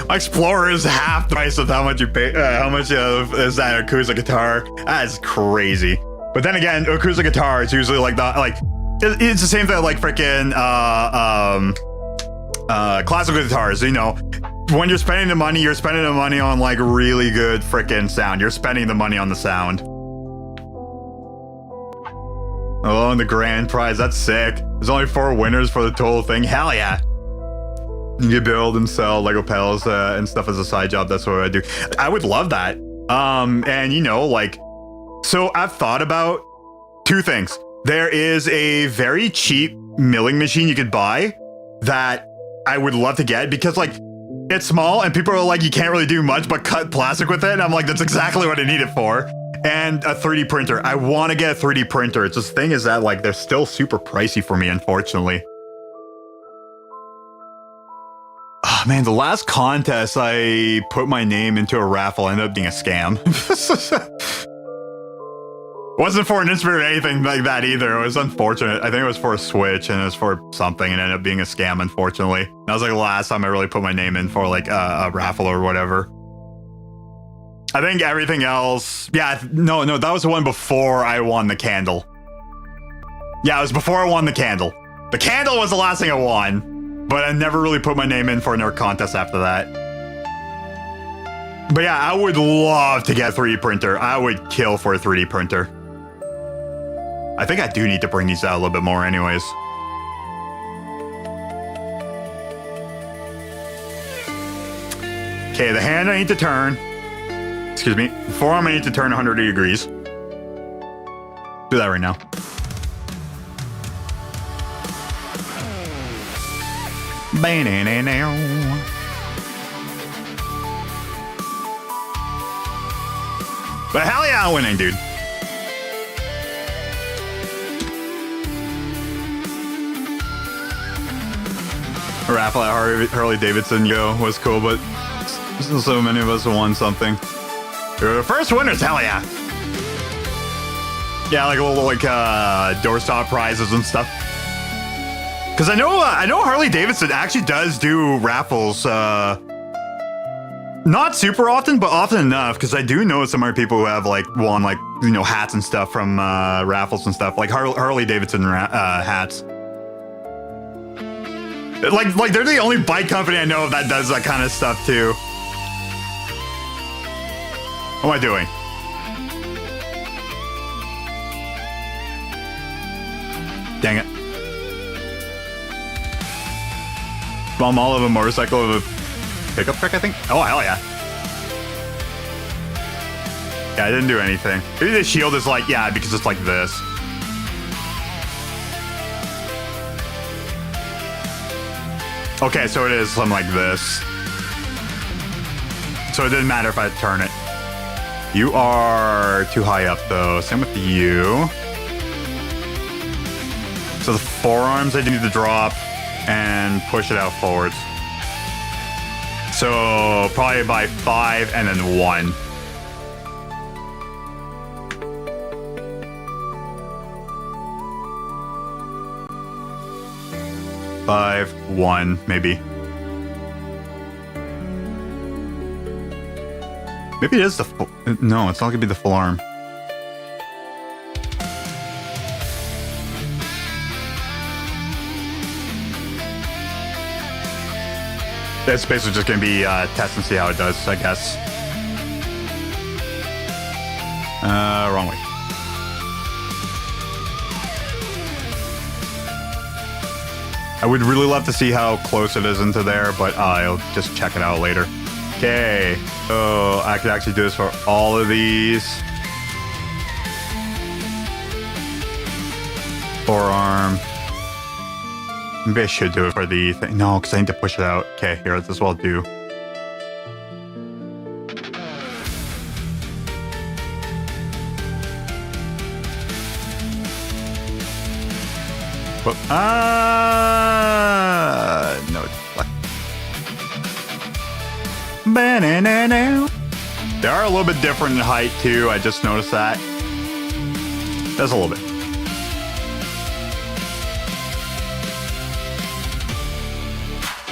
My Explorer is half the price of how much you pay. How much is that acoustic guitar? That is crazy. But then again, acoustic guitar is usually like it's the same thing like freaking classical guitars. You know, when you're spending the money on like really good freaking sound. You're spending the money on the sound. Oh, and the grand prize. That's sick. There's only 4 winners for the total thing. Hell yeah. You build and sell Lego pedals and stuff as a side job. That's what I do. I would love that. And you know, like, so I've thought about 2 things. There is a very cheap milling machine you could buy that I would love to get because like it's small and people are like, you can't really do much but cut plastic with it. And I'm like, that's exactly what I need it for. And a 3D printer. I want to get a 3D printer. It's just thing is that like they're still super pricey for me, unfortunately. Oh, man, the last contest I put my name into a raffle ended up being a scam. Wasn't for an Inspirit or anything like that either. It was unfortunate. I think it was for a Switch and it was for something and ended up being a scam, unfortunately. That was like the last time I really put my name in for like a raffle or whatever. I think everything else... Yeah, no, that was the one before I won the candle. Yeah, it was before I won the candle. The candle was the last thing I won. But I never really put my name in for another contest after that. But yeah, I would love to get a 3D printer. I would kill for a 3D printer. I think I do need to bring these out a little bit more anyways. Okay, the hand I need to turn. Excuse me. The forearm I need to turn 180 degrees. Do that right now. But hell yeah, I'm winning, dude. A raffle at Harley Davidson was cool, but so many of us won something. We were the first winners, hell yeah. Yeah, like a little like doorstop prizes and stuff. Because I know Harley Davidson actually does do raffles, not super often, but often enough. Because I do know some other people who have like won like, you know, hats and stuff from raffles and stuff, like Harley Davidson hats. Like they're the only bike company I know of that does that kind of stuff too. What am I doing? Dang it. Bomb all of a motorcycle of a pickup truck, I think? Oh, hell yeah. Yeah, I didn't do anything. Maybe the shield is like, yeah, because it's like this. Okay, so it is something like this. So it didn't matter if I turn it. You are too high up, though. Same with you. So the forearms I need to drop and push it out forwards. So probably by 5 and then 1. 5, 1, maybe. Maybe it is the full... No, it's not gonna be the full arm. It's basically just gonna be test and see how it does, I guess. Wrong way. I would really love to see how close it is into there, but I'll just check it out later. Okay, so I could actually do this for all of these. Forearm. Maybe I should do it for the thing. No, because I need to push it out. Okay, here, this is what I'll do. But, no, it's left. They are a little bit different in height, too. I just noticed that. Just a little bit.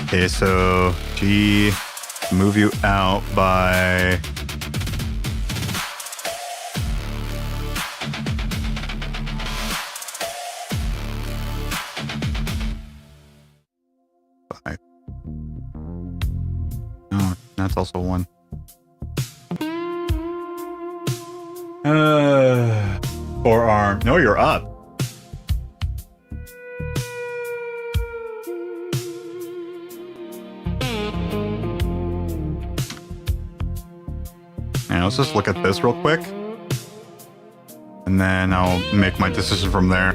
Okay, so G, move you out by... five. Oh, that's also 1. Forearm. No, you're up. And let's just look at this real quick. And then I'll make my decision from there.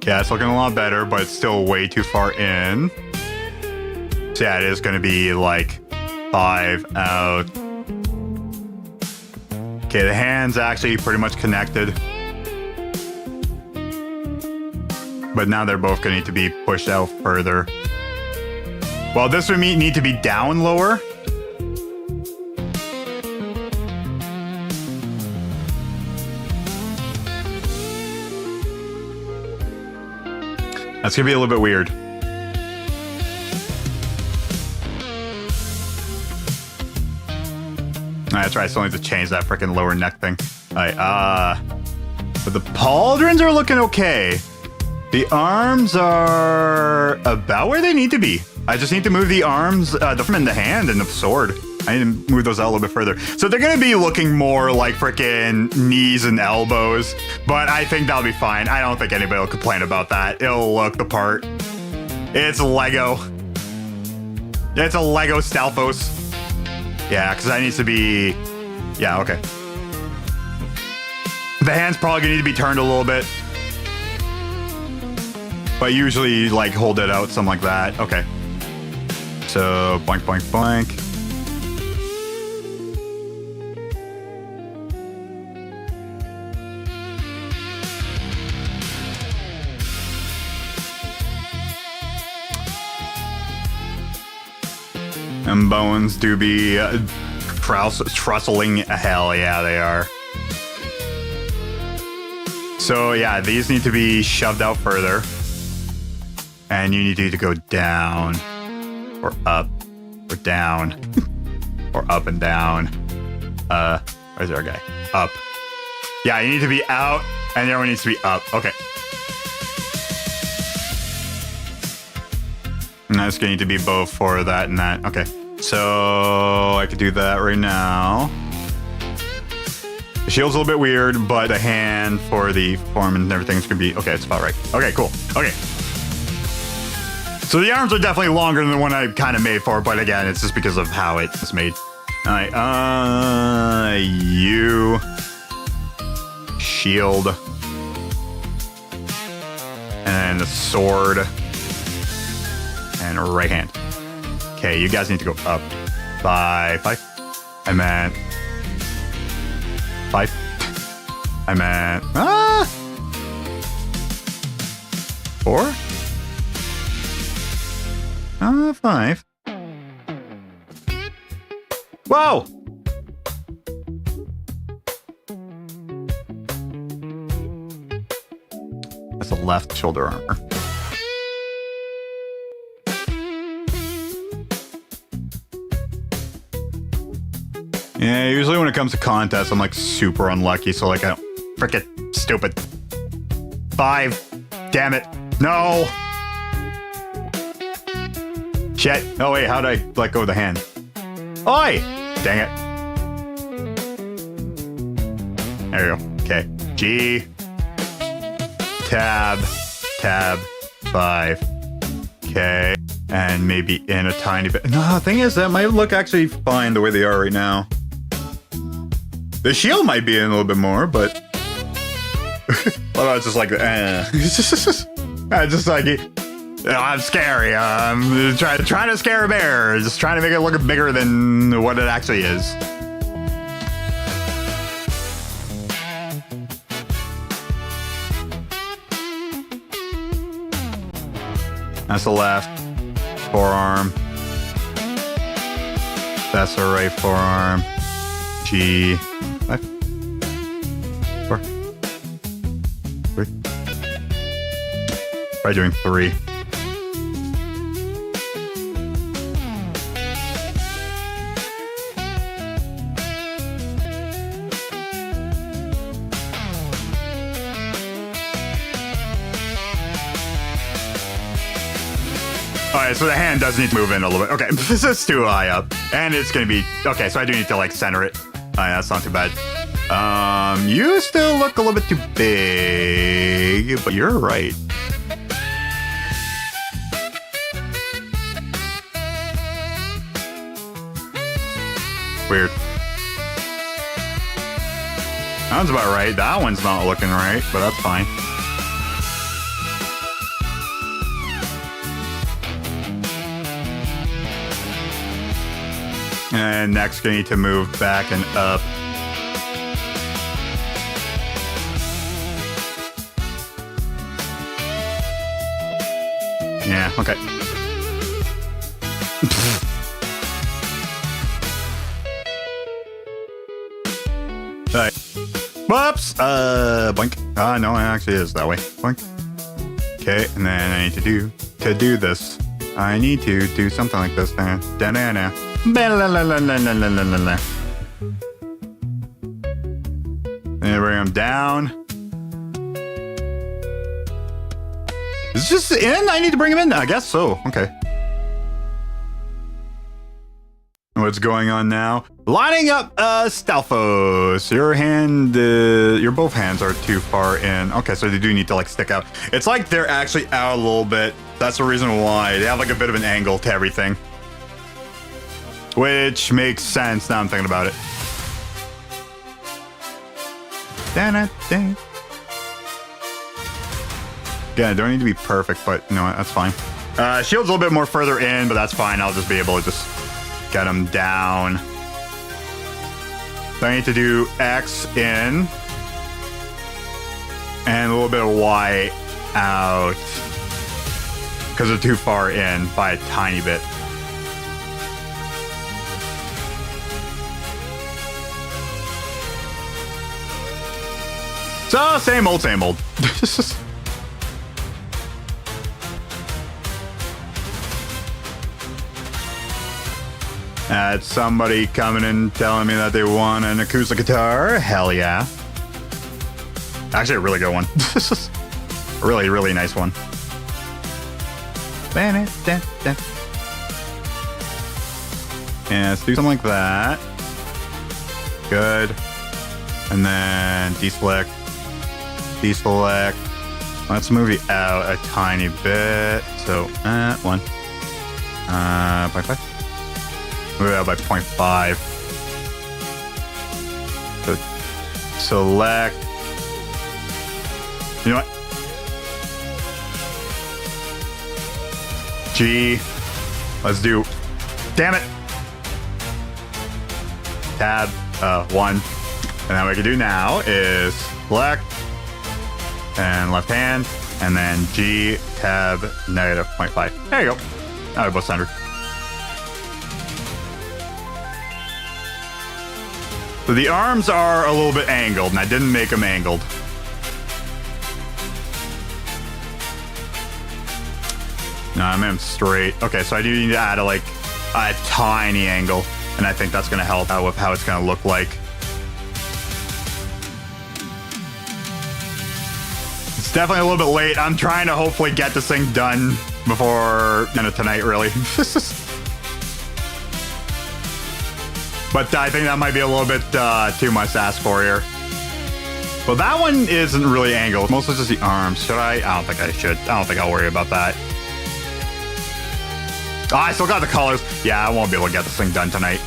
Yeah, it's looking a lot better, but it's still way too far in. So yeah, it is going to be like 5 out. Okay, the hand's actually pretty much connected. But now they're both going to need to be pushed out further. Well, this would need to be down lower. That's going to be a little bit weird. That's right, I still need to change that freaking lower neck thing. Alright, but the pauldrons are looking okay. The arms are about where they need to be. I just need to move the arms, the arm and the hand and the sword. I need to move those out a little bit further. So they're going to be looking more like freaking knees and elbows, but I think that'll be fine. I don't think anybody will complain about that. It'll look the part. It's Lego. It's a Lego Stalfos. Yeah, because that needs to be... Yeah, okay. The hand's probably going to need to be turned a little bit. But usually, like, hold it out, something like that. Okay. So, boink, boink, boink. And bones do be trussling. Hell yeah, they are. So yeah, these need to be shoved out further. And you need to go down, or up, or down, or up and down. Where's our guy? Up. Yeah, you need to be out, and everyone needs to be up. Okay. And that's going to need to be both for that and that. Okay. So I could do that right now. The shield's a little bit weird, but the hand for the form and everything's going to be... Okay, it's about right. Okay, cool. Okay. So the arms are definitely longer than the one I kind of made for, but again, it's just because of how it's made. All right, you... Shield. And a sword. And a right hand. Okay, you guys need to go up. 5. I meant... 5. I meant... 4? 5. Whoa! That's the left shoulder armor. Yeah, usually when it comes to contests, I'm like super unlucky, so like I don't frickin' stupid. 5. Damn it. No! Shit. Oh wait, how'd I let go of the hand? Oi! Dang it. There you go. Okay. G. Tab. Tab. 5. Okay. And maybe in a tiny bit. No, the thing is, that might look actually fine the way they are right now. The shield might be in a little bit more, but... well, it's just like... just like... I'm scary. I'm trying to scare a bear. Just trying to make it look bigger than what it actually is. That's the left forearm. That's the right forearm. G. 5. 4. 3. Probably doing 3. Alright, so the hand does need to move in a little bit. Okay, this is too high up. And it's gonna be... Okay, so I do need to, like, center it. Alright, that's not too bad. You still look a little bit too big, but you're right. Weird. Sounds about right. That one's not looking right, but that's fine. And next, gonna need to move back and up. Yeah, okay. Alright. Whoops! Boink. No, it actually is that way. Boink. Okay, and then I need to do this. I need to do something like this. Da-da-da. And bring him down. Is this just in? I need to bring him in? I guess so. Okay. What's going on now? Lining up Stalfos. Your both hands are too far in. Okay, so they do need to like stick out. It's like they're actually out a little bit. That's the reason why. They have like a bit of an angle to everything. Which makes sense now I'm thinking about it. Again, I don't need to be perfect, but you know what? That's fine. Shield's a little bit more further in, but that's fine. I'll just be able to just get him down. So I need to do X in. And a little bit of Y out. Because they're too far in by a tiny bit. So, same old, same old. That's somebody coming in telling me that they want an acoustic guitar. Hell yeah. Actually, a really good one. Really, really nice one. Yeah, let's do something like that. Good. And then deselect. Deselect. Let's move it out a tiny bit. So, 1. 0.5. Move it out by 0.5. So, select. You know what? G. Let's do. Damn it. Tab 1. And then what we can do now is select and left hand, and then G tab negative 0.5. There you go. Now we both centered. So the arms are a little bit angled, and I didn't make them angled. No, I made them straight. Okay, so I do need to add a tiny angle, and I think that's going to help out with how it's going to look like. It's definitely a little bit late. I'm trying to hopefully get this thing done before tonight, really. But I think that might be a little bit too much to ask for here. Well, that one isn't really angled. Mostly just the arms. Should I? I don't think I should. I don't think I'll worry about that. Oh, I still got the colors. Yeah, I won't be able to get this thing done tonight.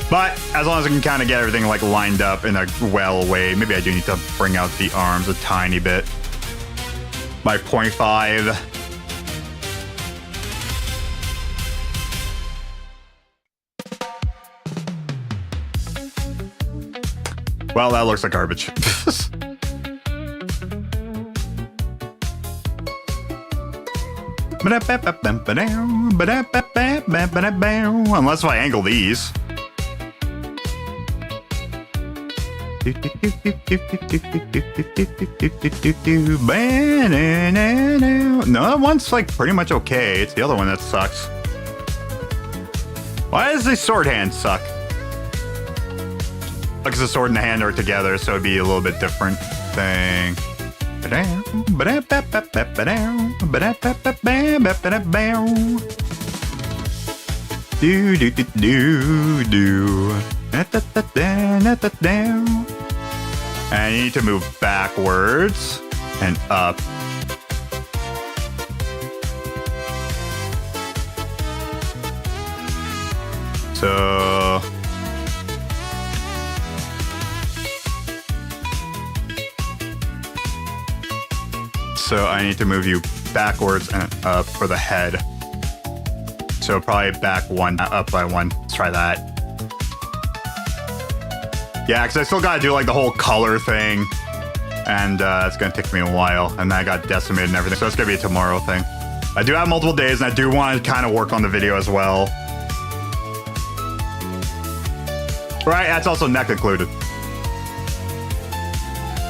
But as long as I can kind of get everything lined up in a well way, maybe I do need to bring out the arms a tiny bit. By 0.5. Well, that looks like garbage. Unless if I angle these. No, that one's pretty much okay. It's the other one that sucks. Why does the sword hand suck? Because the sword and the hand are together, so it'd be a little bit different thing. Do do do do do. And you need to move backwards and up. So I need to move you backwards and up for the head. So probably back one, up by one. Let's try that. Yeah, because I still got to do the whole color thing. And it's going to take me a while. And I got decimated and everything. So it's going to be a tomorrow thing. I do have multiple days, and I do want to kind of work on the video as well. Right, that's also neck included.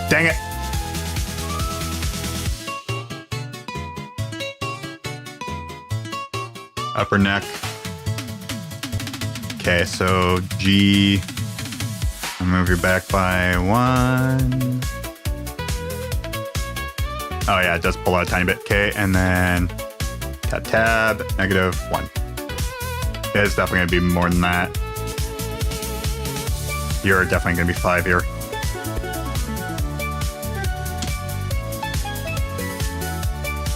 Dang it. Upper neck. Okay, so G. I'll move your back by 1. Oh yeah, it does pull out a tiny bit. Okay, and then tab, -1. It's definitely gonna be more than that. You're definitely gonna be 5 here.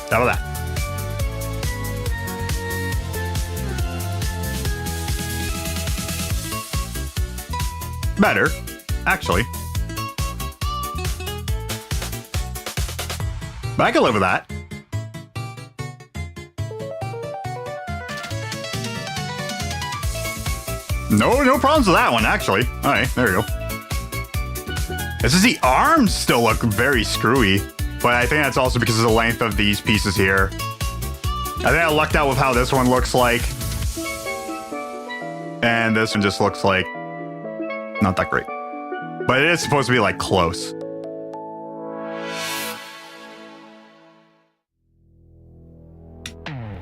Double that. Better, actually. But I can live with that. No problems with that one, actually. All right, there we go. This is the arms still look very screwy, but I think that's also because of the length of these pieces here. I think I lucked out with how this one looks like. And this one just looks like not that great. But it is supposed to be close.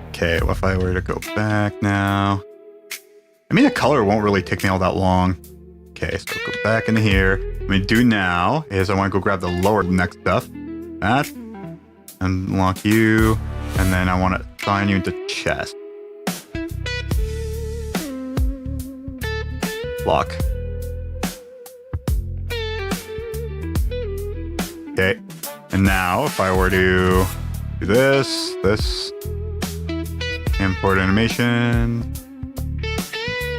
Okay, what if I were to go back now? I mean, the color won't really take me all that long. Okay, so go back into here. What I'm gonna do now is I want to go grab the lower neck stuff. That. Unlock you. And then I want to assign you into chest. Lock. Okay. And now if I were to do this, import animation.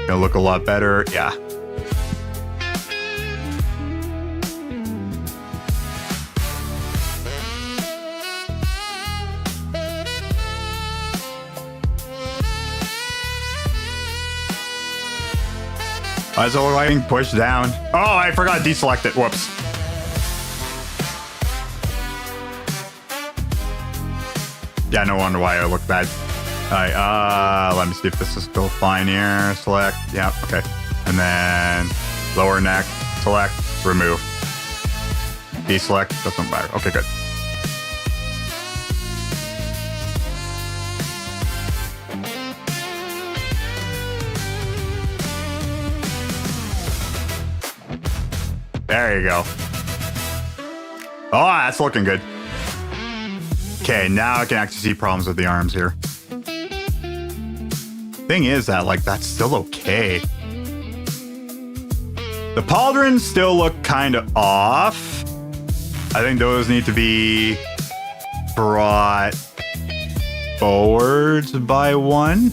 It'll look a lot better. Yeah. Is it being pushed down? Oh, I forgot to deselect it. Whoops. Yeah, no wonder why I look bad. Alright, let me see if this is still fine here. Select, yeah, okay. And then lower neck, select, remove. Deselect, doesn't matter. Okay, good. There you go. Oh, that's looking good. Okay, now I can actually see problems with the arms here. Thing is that, like, that's still okay. The pauldrons still look kind of off. I think those need to be brought forwards by one.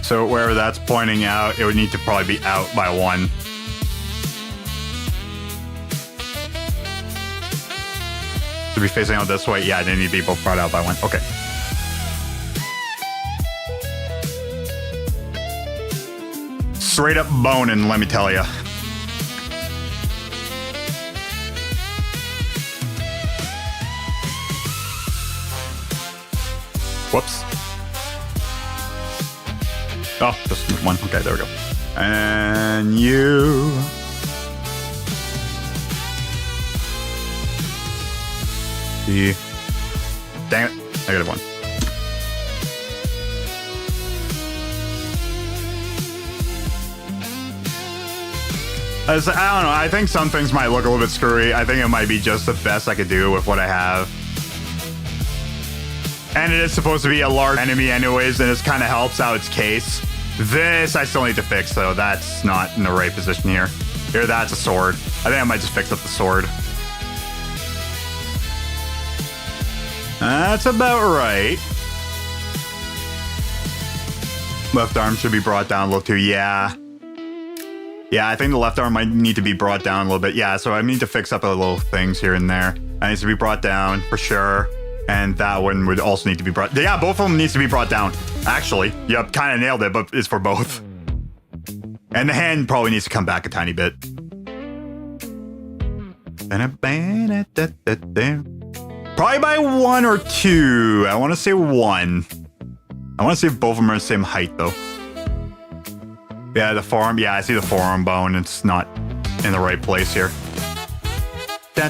So wherever that's pointing out, it would need to probably be out by one. To be facing out this way, yeah, they need to be both brought out by one. Okay. Straight up boning, let me tell you. Whoops. Oh, just one. Okay, there we go. And you. Dang it. -1. I don't know. I think some things might look a little bit screwy. I think it might be just the best I could do with what I have. And it is supposed to be a large enemy anyways, and this kind of helps out its case. This I still need to fix, though. That's not in the right position here. Here, that's a sword. I think I might just fix up the sword. That's about right. Left arm should be brought down a little too. Yeah. Yeah, I think the left arm might need to be brought down a little bit. Yeah, so I need to fix up a little things here and there. That needs to be brought down for sure. And that one would also need to be brought... Yeah, both of them needs to be brought down. Actually, yep, kind of nailed it, but it's for both. And the hand probably needs to come back a tiny bit. Probably by 1 or 2. I want to say 1. I want to see if both of them are the same height, though. Yeah, the forearm. Yeah, I see the forearm bone. It's not in the right place here. So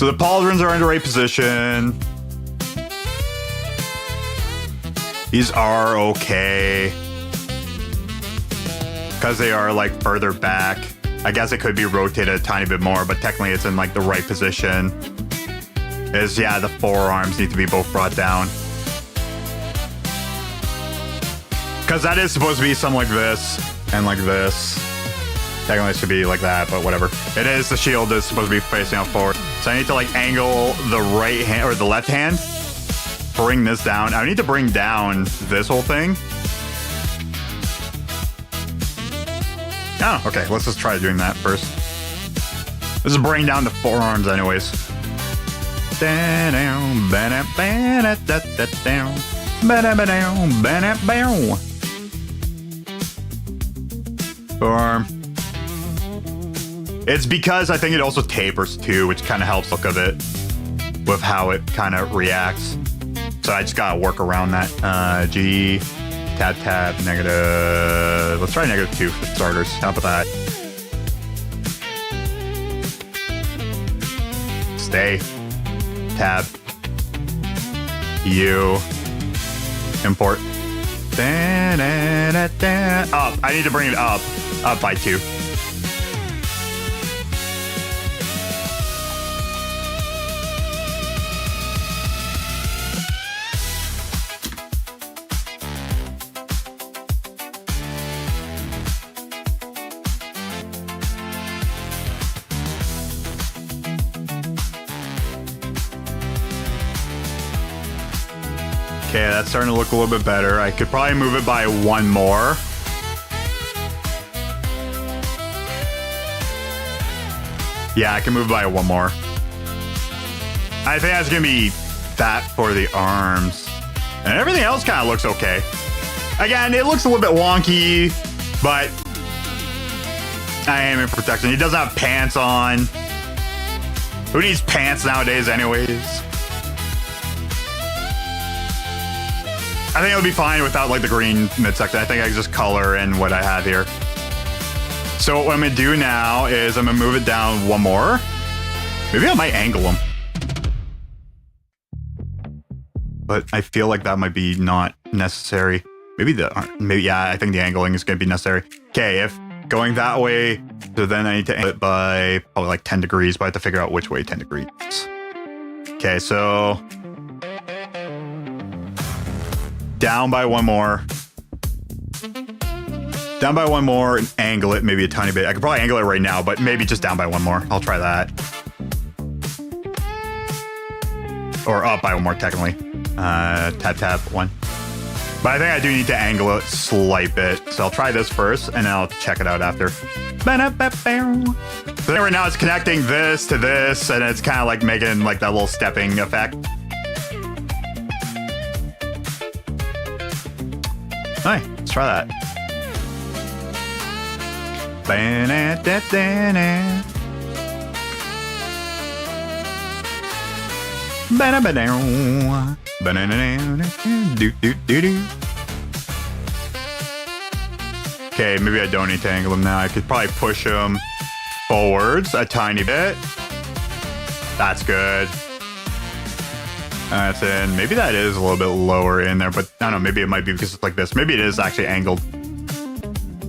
the pauldrons are in the right position. These are okay. Because they are like further back. I guess it could be rotated a tiny bit more, but technically it's in like the right position. Yeah, the forearms need to be both brought down. Because that is supposed to be something like this and like this. Technically it should be like that, but whatever. It is, the shield is supposed to be facing out forward. So I need to like angle the right hand or the left hand. Bring this down. I need to bring down this whole thing. Oh, okay. Let's just try doing that first. Let's just bring down the forearms anyways. Forearm. It's because I think it also tapers too, which kind of helps look of it with how it kind of reacts. So I just gotta work around that. G, tab, negative. Let's try -2 for starters. How about that? Stay. Tab. U. Import. Up. I need to bring it up. Up by 2. Okay, that's starting to look a little bit better. I could probably move it by 1 more. Yeah, I can move by 1 more. I think that's gonna be that for the arms. And everything else kind of looks okay. Again, it looks a little bit wonky, but I am in protection. He doesn't have pants on. Who needs pants nowadays anyways? I think it'll be fine without like the green midsection. I think I can just color in what I have here. So what I'm gonna do now is I'm gonna move it down one more. Maybe I might angle them. But I feel like that might be not necessary. Maybe yeah, I think the angling is gonna be necessary. Okay, if going that way, so then I need to angle it by probably like 10 degrees, but I have to figure out which way 10 degrees. Okay, so down by one more. Down by one more and angle it maybe a tiny bit. I could probably angle it right now, but maybe just down by one more. I'll try that. Or up by one more, technically. Tap, one. But I think I do need to angle it slight bit. So I'll try this first, and then I'll check it out after. So right now it's connecting this to this, and it's kind of like making like that little stepping effect. All right, let's try that. Okay, maybe I don't need to angle them now. I could probably push them forwards a tiny bit. That's good. That's in. Maybe that is a little bit lower in there, but I don't know. Maybe it might be because it's like this. Maybe it is actually angled.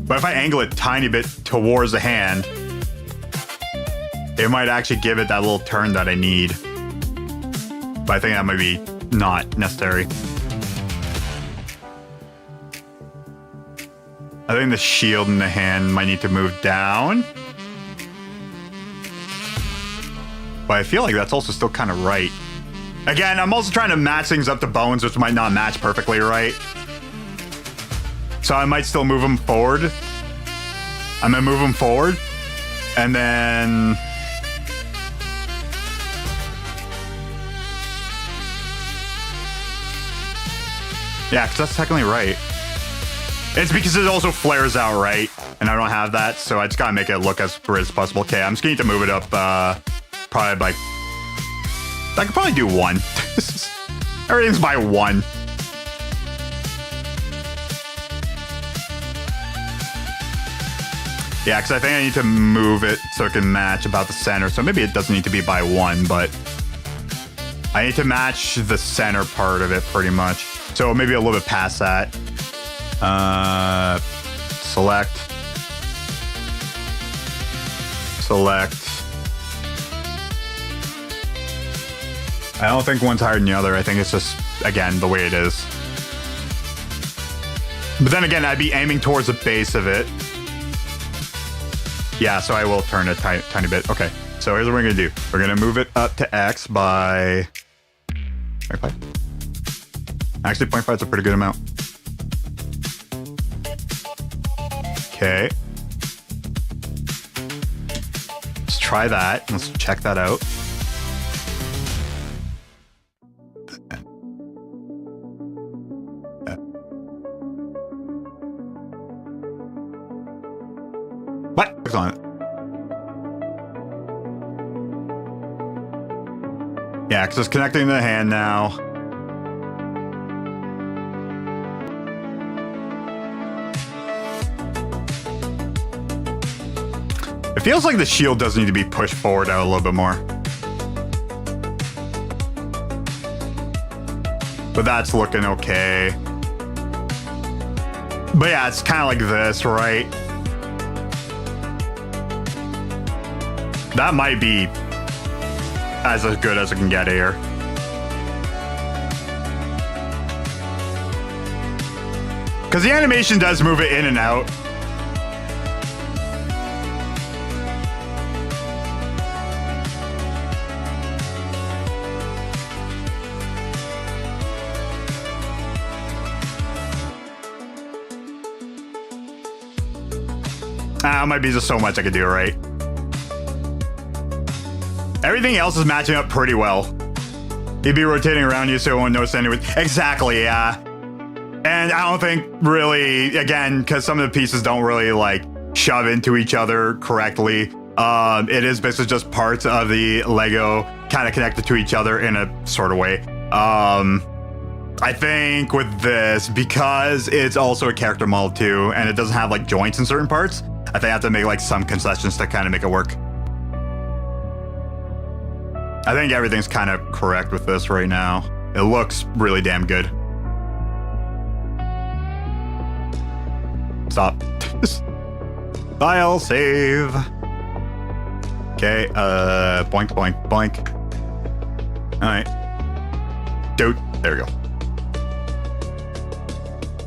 But if I angle it a tiny bit towards the hand, it might actually give it that little turn that I need. But I think that might be not necessary. I think the shield in the hand might need to move down. But I feel like that's also still kind of right. Again, I'm also trying to match things up to bones, which might not match perfectly right. So I might still move them forward. I'm gonna move them forward. And then... yeah, because that's technically right. It's because it also flares out right, and I don't have that, so I just gotta make it look as good as possible. Okay, I'm just gonna need to move it up, probably like... I could probably do one. Everything's by one. Yeah, because I think I need to move it so it can match about the center. So maybe it doesn't need to be by one, but I need to match the center part of it pretty much. So maybe a little bit past that. Select. I don't think one's higher than the other. I think it's just, again, the way it is. But then again, I'd be aiming towards the base of it. Yeah, so I will turn a tiny bit. Okay, so here's what we're gonna do. We're gonna move it up to X by 0.5. Actually, 0.5 is a pretty good amount. Okay. Let's try that. Let's check that out. What? Click on it. Yeah, because it's connecting to the hand now. It feels like the shield does need to be pushed forward out a little bit more. But that's looking okay. But yeah, it's kind of like this, right? That might be as good as I can get here. Because the animation does move it in and out. Might be just so much I could do, right? Everything else is matching up pretty well. He'd be rotating around you so it won't notice anyway. Exactly, yeah. And I don't think really, again, because some of the pieces don't really like shove into each other correctly. It is basically just parts of the Lego kind of connected to each other in a sort of way. I think with this, because it's also a character model too, and it doesn't have like joints in certain parts, I think I have to make like some concessions to kind of make it work. I think everything's kind of correct with this right now. It looks really damn good. Stop. File save. Okay, boink, boink, boink. All right. Dude, there we go.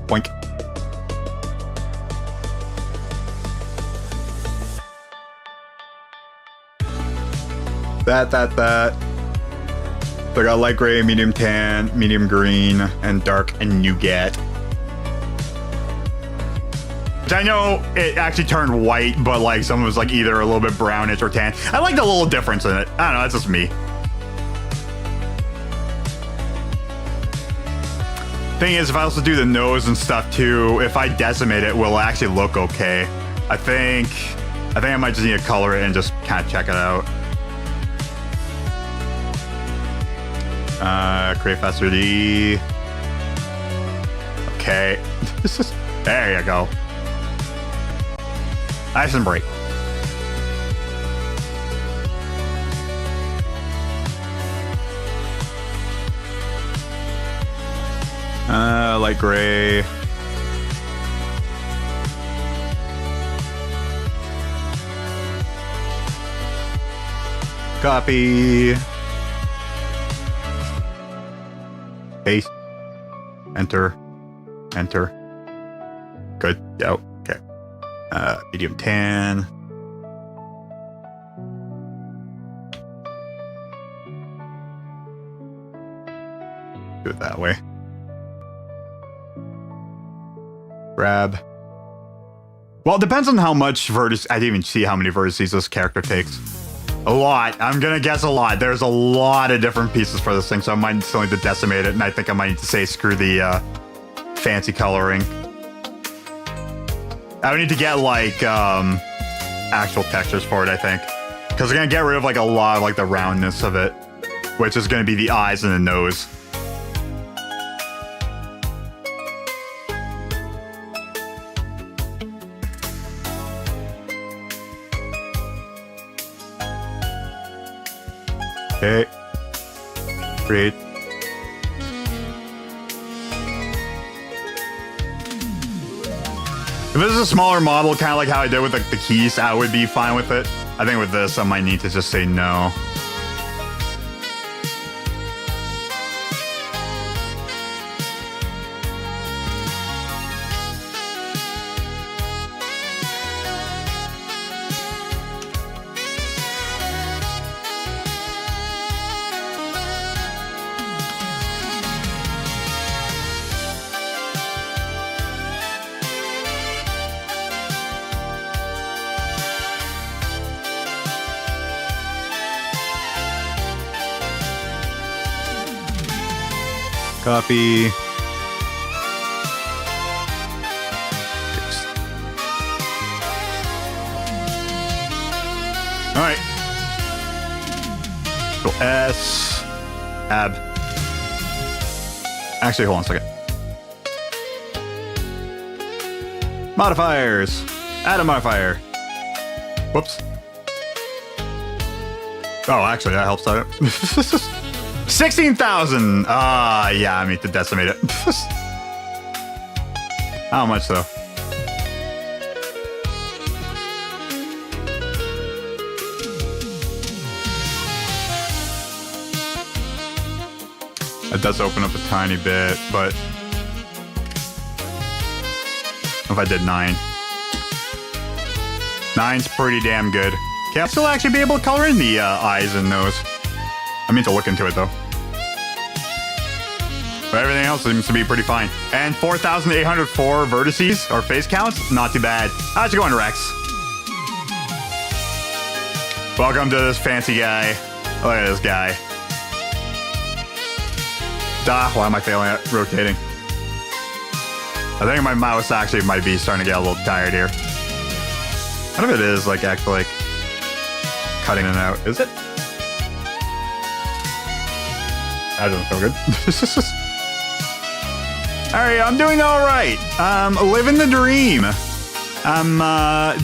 Boink. That. So I got light gray, medium tan, medium green, and dark and nougat. Which I know it actually turned white, but like some was like either a little bit brownish or tan. I like the little difference in it. I don't know, that's just me. Thing is, if I also do the nose and stuff too, if I decimate it, will actually look okay. I think I might just need to color it and just kind of check it out. Create faster D. Okay. There you go. Nice and bright. Light gray. Copy. Paste. Enter. Enter. Good. Yeah. Okay. Medium tan. Do it that way. Grab. Well, it depends on how much vertices. I didn't even see how many vertices this character takes. A lot. I'm gonna guess a lot. There's a lot of different pieces for this thing, so I might still need to decimate it, and I think I might need to say screw the fancy coloring. I would need to get like actual textures for it, I think, because we're gonna get rid of like a lot of like the roundness of it, which is gonna be the eyes and the nose. Okay. Create. If this is a smaller model, kind of like how I did with the keys, I would be fine with it. I think with this, I might need to just say no. Copy. Paste. All right. Go S. Ab. Actually, hold on a second. Modifiers. Add a modifier. Whoops. Oh, actually, that helps out. 16,000! Yeah, I need to decimate it. How much, though? It does open up a tiny bit, but... If I did 9. 9's pretty damn good. Okay, I'll still actually be able to color in the eyes and nose. I mean to look into it, though. But everything else seems to be pretty fine. And 4,804 vertices, or face counts, not too bad. How's it going, Rex? Welcome to this fancy guy. Look at this guy. Why am I failing at rotating? I think my mouse actually might be starting to get a little tired here. What if it is like actually like cutting it out? Is it? That doesn't feel good. Alright, I'm doing alright. Living the dream. I'm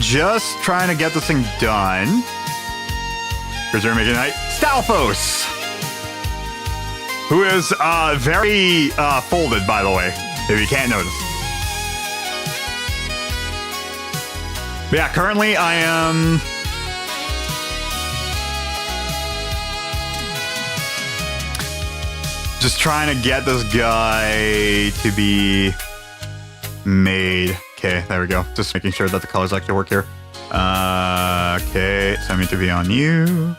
just trying to get this thing done. Preserve making night. Stalfos! Who is very folded, by the way, if you can't notice. But yeah, currently I am just trying to get this guy to be made. Okay, there we go. Just making sure that the colors actually work here. Okay, send me to be on you.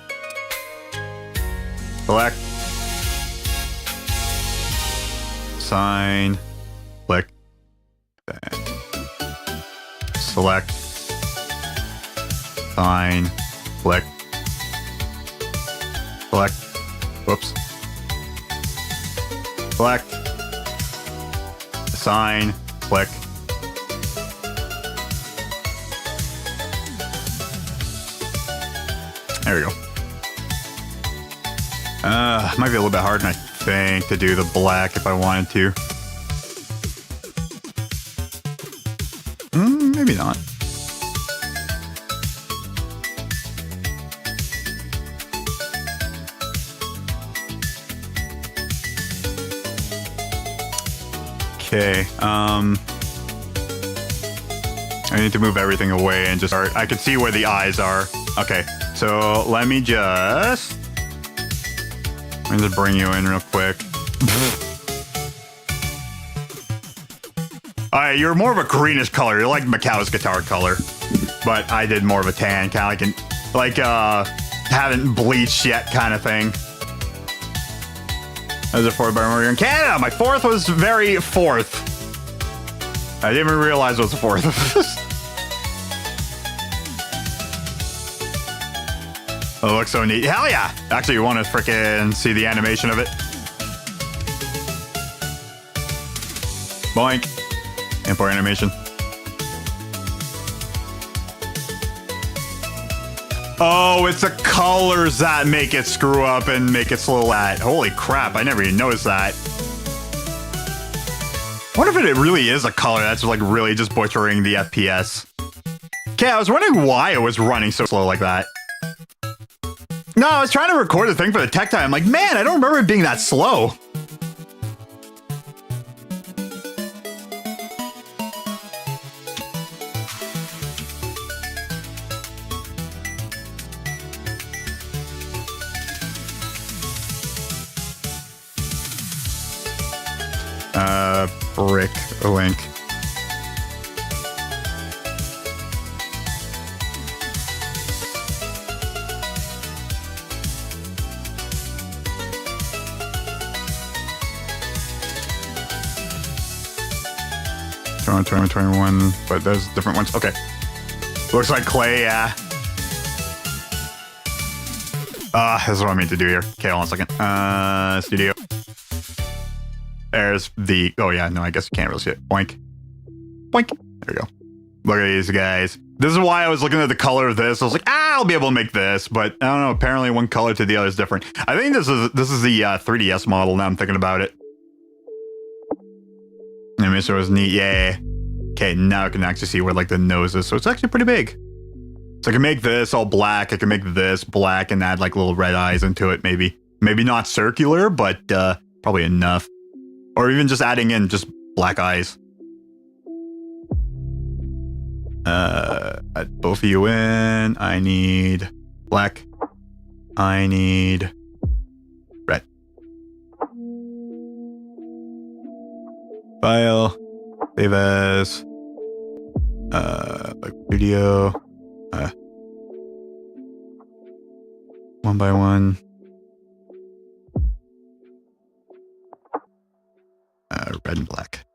Select. Sign. Click. Select. Sign. Click. Select. Whoops. Select. Sign. Click. There we go. Might be a little bit hard, I think, to do the black if I wanted to. Maybe not. Okay, I need to move everything away and just start. I can see where the eyes are. Okay, so let me just bring you in real quick. Alright, you're more of a greenish color. You're like Macau's guitar color. But I did more of a tan, kind of like haven't bleached yet kind of thing. That was a 4th bar murder in Canada. My 4th was very 4th. I didn't even realize it was a 4th. Oh, it looks so neat. Hell yeah! Actually, you want to frickin' see the animation of it? Boink. Import animation. Oh, it's the colors that make it screw up and make it slow lat. Holy crap, I never even noticed that. I wonder if it really is a color that's like really just butchering the FPS. Okay, I was wondering why it was running so slow like that. No, I was trying to record the thing for the tech time. I'm like, man, I don't remember it being that slow. Brick link. Twenty 21, but there's different ones. Okay. Looks like clay, yeah. This is what I mean to do here. Okay, hold on a second. Studio. There's the... Oh, yeah. No, I guess you can't really see it. Boink. Boink. There we go. Look at these guys. This is why I was looking at the color of this. I was like, I'll be able to make this. But I don't know. Apparently, one color to the other is different. I think this is the 3DS model now I'm thinking about it. I mean, so it was neat. Yeah. Okay, now I can actually see where, like, the nose is. So it's actually pretty big. So I can make this all black. I can make this black and add, like, little red eyes into it, maybe. Maybe not circular, but probably enough. Or even just adding in just black eyes. Add both of you in. I need black. I need red. File. Save as. Like video. One by one. Red and black.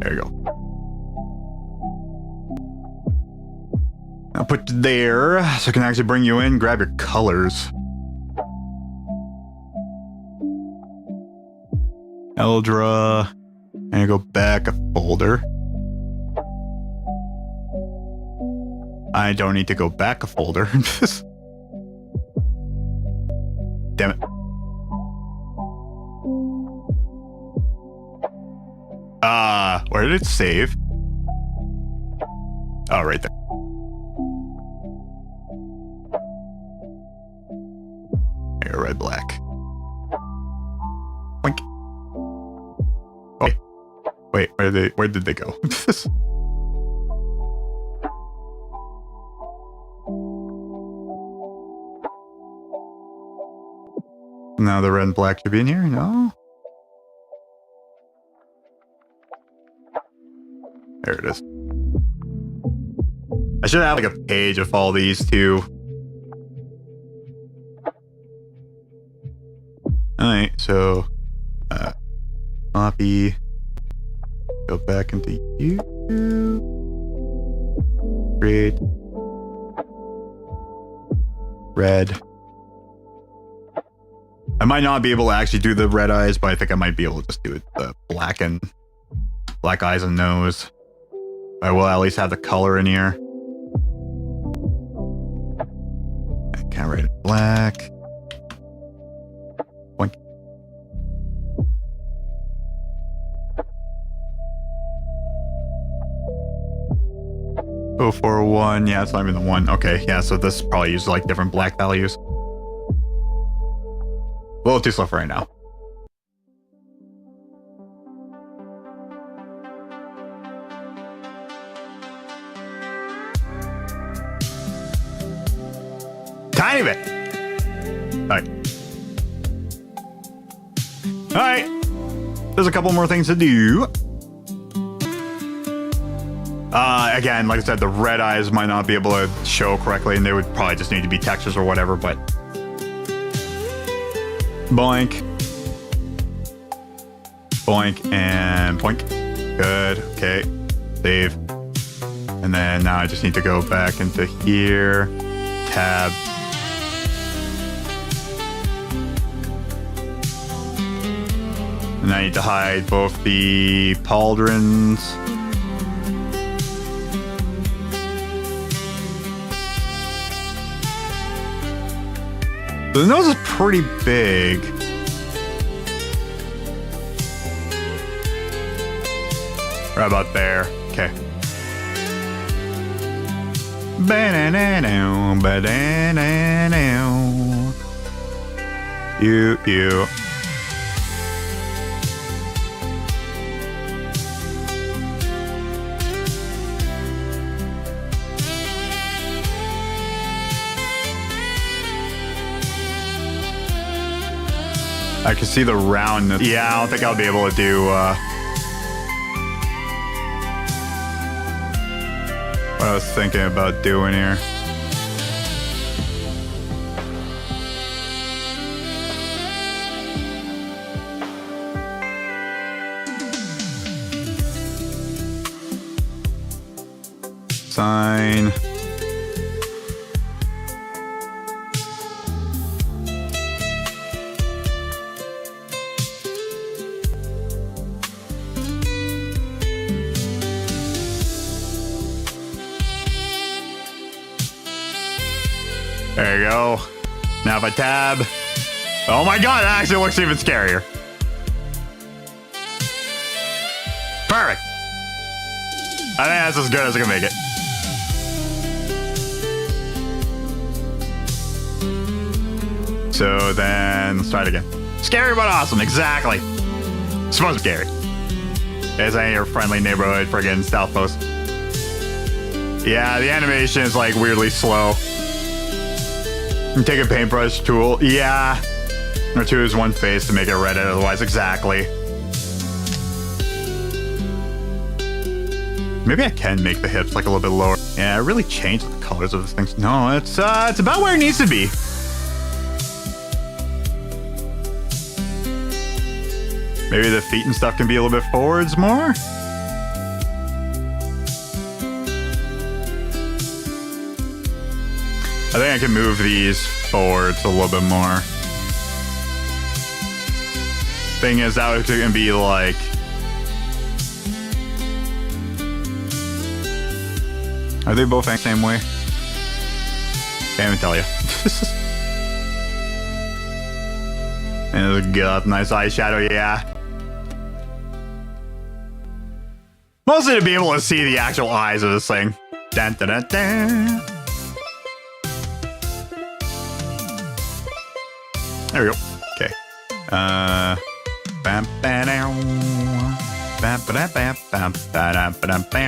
There you go. I'll put you there so I can actually bring you in, grab your colors. Eldra, and go back a folder. I don't need to go back a folder. Damn it. Where did it save? Oh, right there. Here, red, black. Wink. Wait, where did they go? Now the red and black should be in here? No? There it is. I should have like a page of all these too. Alright, so copy. Go back into you. Create. Red. I might not be able to actually do the red eyes, but I think I might be able to just do it the black eyes and nose. I will at least have the color in here. I can't write it black. Boink. Oh, 401. Yeah, it's not even the one. Okay, yeah, so this probably uses like different black values. A little too slow for right now. Tiny bit. Alright. Alright. There's a couple more things to do. Again, like I said, the red eyes might not be able to show correctly, and they would probably just need to be textures or whatever, but... Boink. Boink and boink. Good. Okay. Save. And then now I just need to go back into here. Tab. And I need to hide both the pauldrons. The nose is pretty big. Right about there. Okay. Ba-na-na-na, ba-da-na-na. You. I can see the roundness. Yeah, I don't think I'll be able to do what I was thinking about doing here. Sign. There you go. Now if I tab. Oh my god, that actually looks even scarier. Perfect. I think that's as good as I can make it. So then, let's try it again. Scary but awesome, exactly. Supposed to be scary. It's ain't your friendly neighborhood friggin' stealth post. Yeah, the animation is like weirdly slow. You take a paintbrush tool. Yeah. Or choose one face to make it red otherwise. Exactly. Maybe I can make the hips like a little bit lower. Yeah, I really changed the colors of this thing. No, it's about where it needs to be. Maybe the feet and stuff can be a little bit forwards more. I think I can move these forwards a little bit more. Thing is, that was gonna be like... Are they both the same way? Can't even tell you. And it's got nice eyeshadow, yeah. Mostly to be able to see the actual eyes of this thing. Dun, dun, dun, dun. There we go. Okay. Bam, bam, bam, bam, bam, bam, bam, bam, bam, bam, bam.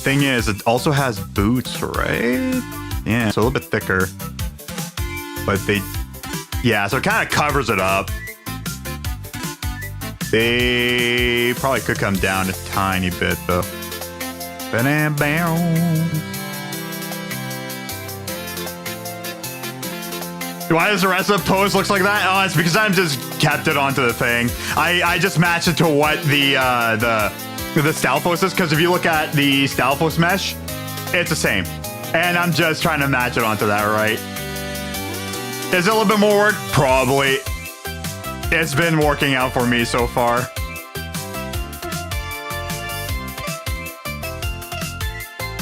Thing is, it also has boots, right? Yeah, it's a little bit thicker. But they... Yeah, so it kind of covers it up. They probably could come down a tiny bit, though. Why does the rest of the pose looks like that? Oh, it's because I've just kept it onto the thing. I just matched it to what the Stalfos is, because if you look at the Stalfos mesh, it's the same. And I'm just trying to match it onto that, right? Is it a little bit more work? Probably. It's been working out for me so far.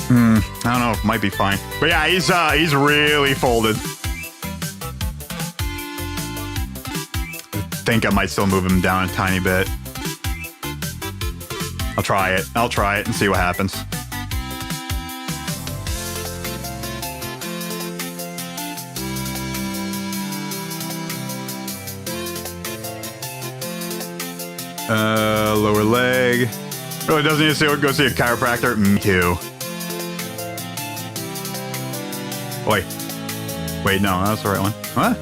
I don't know, it might be fine. But yeah, he's really folded. I think I might still move him down a tiny bit. I'll try it and see what happens. Lower leg. Really doesn't need to go see a chiropractor? Me too. Wait, no, that's the right one. What?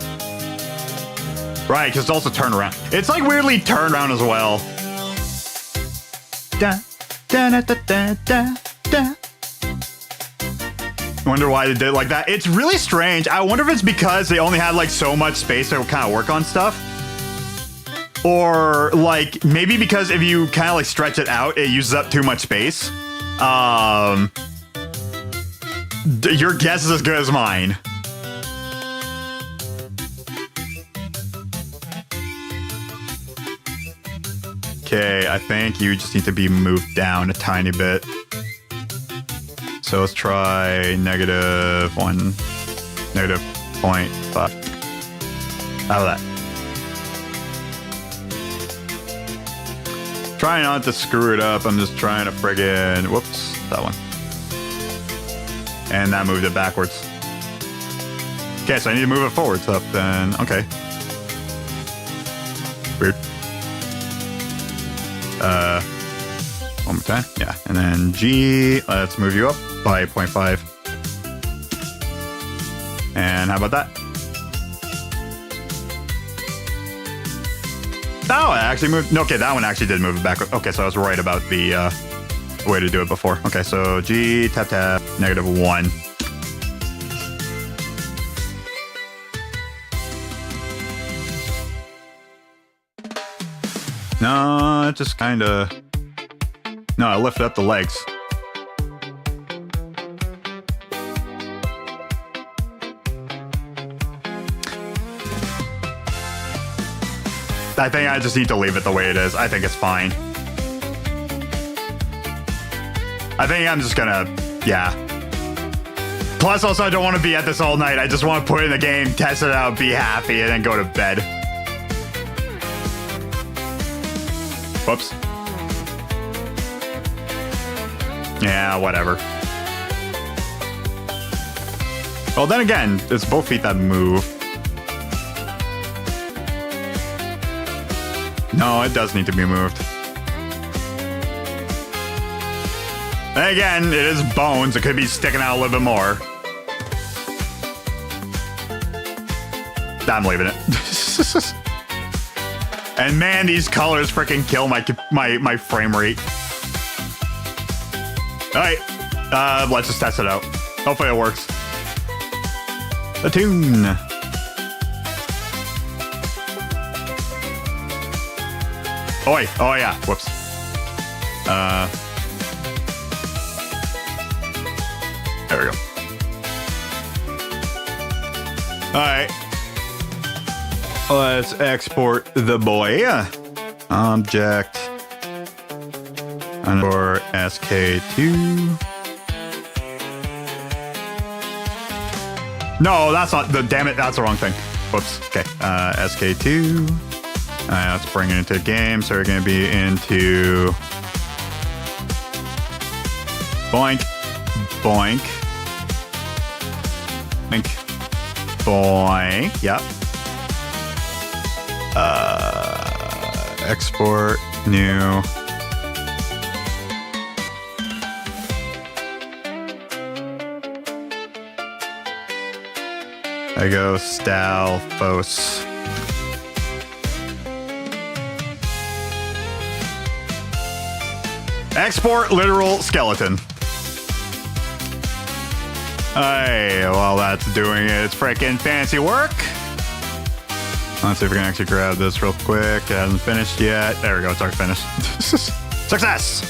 Right, because it's also turned around. It's like weirdly turned around as well. Da, da, da, da, da, da. Wonder why they did it like that. It's really strange. I wonder if it's because they only had like so much space to kind of work on stuff. Or like maybe because if you kind of like stretch it out, it uses up too much space. Your guess is as good as mine. Okay, I think you just need to be moved down a tiny bit. So let's try -1, -0.5. How about that? Trying not to screw it up. I'm just trying to friggin'... Whoops, that one. And that moved it backwards. Okay, so I need to move it forwards up then. Okay. Weird. One more time. Yeah. And then G, let's move you up by 0.5. And how about that? Oh, it actually moved. Okay, that one actually did move it backward. Okay, so I was right about the way to do it before. Okay, so G, tap, tap, -1. No, it just kind of... No, I lifted up the legs. I think I just need to leave it the way it is. I think it's fine. I think I'm just gonna... Yeah. Plus, also, I don't want to be at this all night. I just want to put it in the game, test it out, be happy, and then go to bed. Whoops. Yeah, whatever. Well, then again, it's both feet that move. No, it does need to be moved. And again, it is bones. It could be sticking out a little bit more. I'm leaving it. And man, these colors freaking kill my frame rate. All right, let's just test it out. Hopefully it works. The tune. Oh wait, oh yeah, whoops. There we go. Alright. Let's export the boy. Object underscore SK2. No, that's not the, damn it, that's the wrong thing. Whoops. Okay. SK2. Let's bring it into the game. So we're going to be into boink, boink, boink, boink. Yep. Export new. There you go, Stalfos. Export literal skeleton. Hey, while that's doing its freaking fancy work. Let's see if we can actually grab this real quick. It hasn't finished yet. There we go, it's already finished. Success!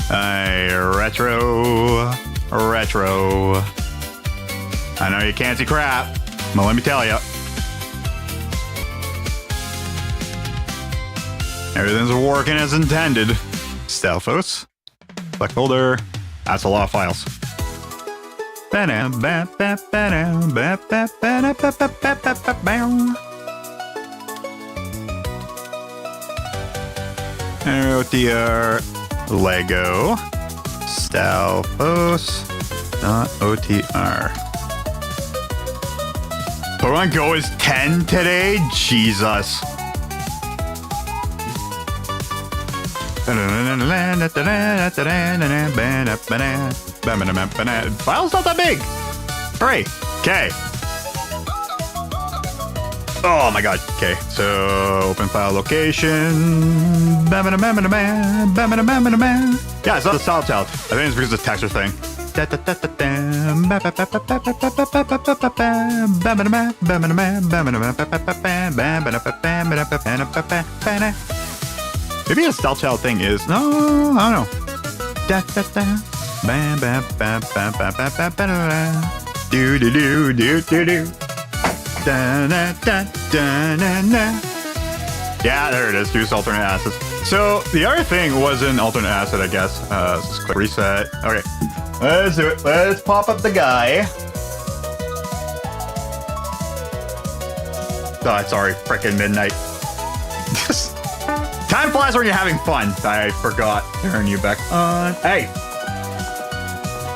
Hey, retro. I know you can't see crap, but let me tell you. Everything's working as intended. Stalfos. Select folder. That's a lot of files. OTR Lego Stalfos.otr. Pokemon Go is 10 today? Jesus. File's not that big. Hooray. Okay. Oh my god. Okay, so open file location. Yeah, it's not the style child. I think it's because of the texture thing. Maybe a style child thing is no, I don't know. Do do do do do do. Yeah, there it is. Use alternate acids. So the other thing was an alternate acid, I guess. Let's just click reset. Okay, let's do it. Let's pop up the guy. Oh, sorry, frickin' midnight. Time flies when you're having fun. I forgot to turn you back on. Hey.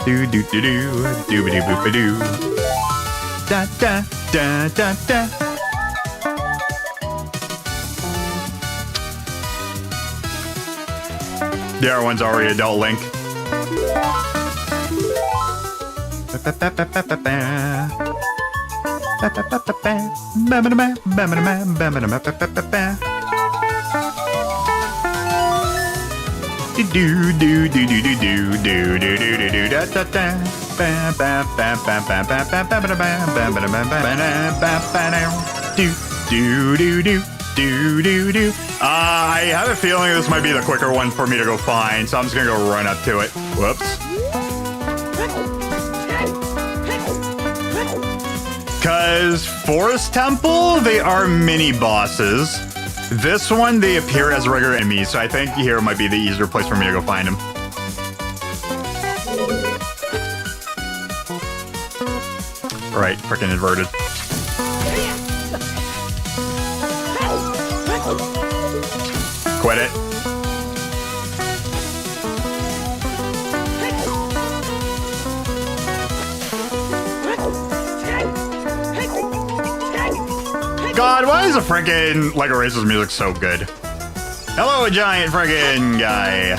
Do do do do do do do do. Da da da da da. The other one's already Adult Link. Do do do do do do do do do do do da da da. Do do do do do do do. I have a feeling this might be the quicker one for me to go find, so I'm just gonna go run up to it. Whoops. Because Forest Temple, they are mini bosses. This one, they appear as regular enemies, so I think here might be the easier place for me to go find them. Right, freaking inverted. Quit it. God, why is the freaking Lego Racers music so good? Hello, giant freaking guy.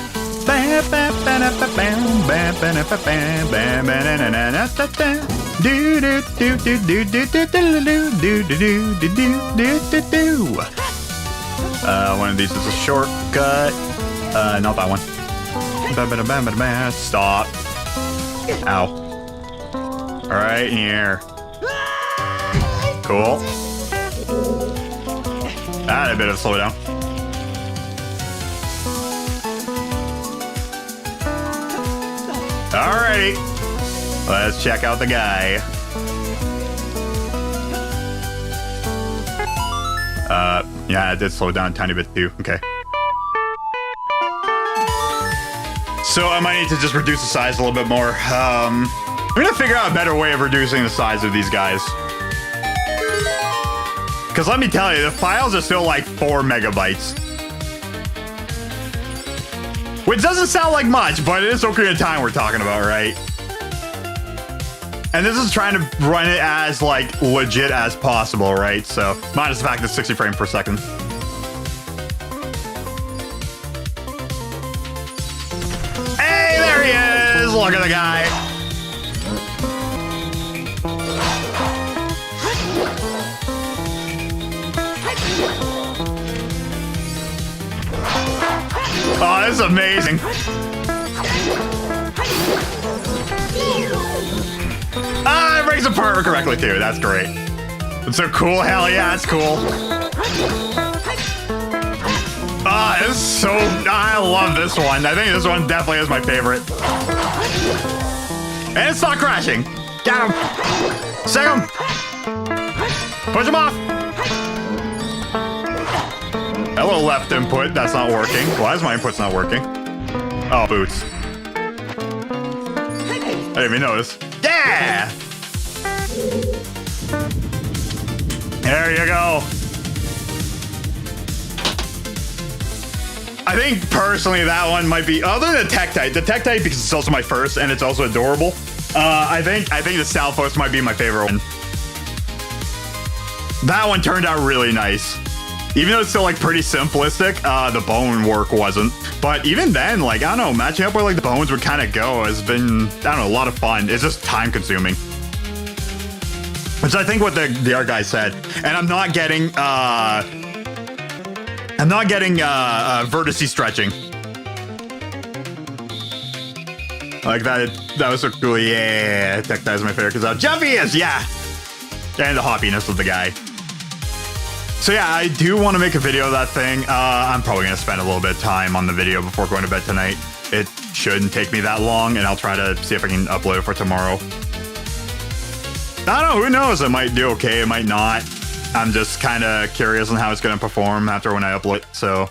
One of these is a shortcut. Not that one. Stop. Ow. All right, here. Cool. That tiny bit of slowdown. Alrighty. Let's check out the guy. Yeah, it did slow down a tiny bit too. Okay. So I might need to just reduce the size a little bit more. I'm gonna figure out a better way of reducing the size of these guys. Because let me tell you, the files are still like 4 megabytes. Which doesn't sound like much, but it is Ocarina of Time we're talking about, right? And this is trying to run it as like legit as possible, right? So minus the fact that it's 60 frames per second. Hey, there he is! Look at the guy. Oh, this is amazing. Ah, it breaks apart correctly too. That's great. It's so cool. Hell yeah, it's cool. Ah, it's so... I love this one. I think this one definitely is my favorite. And it's not crashing. Got him. Sing him. Push him off. Hello, left input. That's not working. Why is my input's not working? Oh, boots. I didn't even notice. Yeah! There you go. I think personally that one might be, other than the Tektite. The Tektite, because it's also my first and it's also adorable. I think the Stalfos might be my favorite one. That one turned out really nice. Even though it's still like pretty simplistic, the bone work wasn't. But even then, like, I don't know, matching up where like the bones would kind of go has been, I don't know, a lot of fun. It's just time consuming. Which I think what the art guy said. And I'm not getting vertice stretching. Like that was so cool. Yeah, Tektite is my favorite because how jumpy he is, yeah. And the hoppiness of the guy. So yeah, I do want to make a video of that thing. I'm probably going to spend a little bit of time on the video before going to bed tonight. It shouldn't take me that long, and I'll try to see if I can upload it for tomorrow. I don't know, who knows? It might do okay, it might not. I'm just kind of curious on how it's going to perform after when I upload. So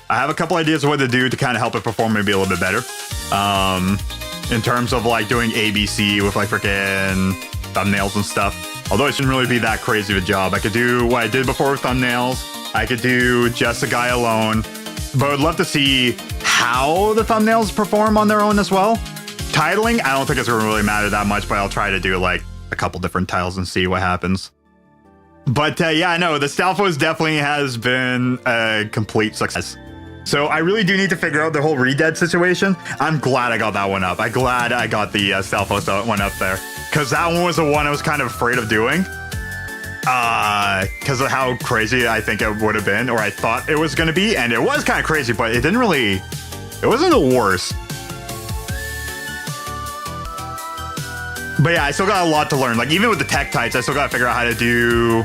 I have a couple ideas of what to do to kind of help it perform maybe a little bit better. In terms of like doing ABC with like freaking thumbnails and stuff. Although it shouldn't really be that crazy of a job. I could do what I did before with thumbnails. I could do just a guy alone. But I'd love to see how the thumbnails perform on their own as well. Titling, I don't think it's going to really matter that much, but I'll try to do like a couple different titles and see what happens. But yeah, I know the Stalfos definitely has been a complete success. So I really do need to figure out the whole Redead situation. I'm glad I got that one up. I'm glad I got the Stalfos one up there. Because that one was the one I was kind of afraid of doing. Because of how crazy I think it would have been, or I thought it was going to be. And it was kind of crazy, but it didn't really... It wasn't the worst. But yeah, I still got a lot to learn. Like, even with the Tektites, I still got to figure out how to do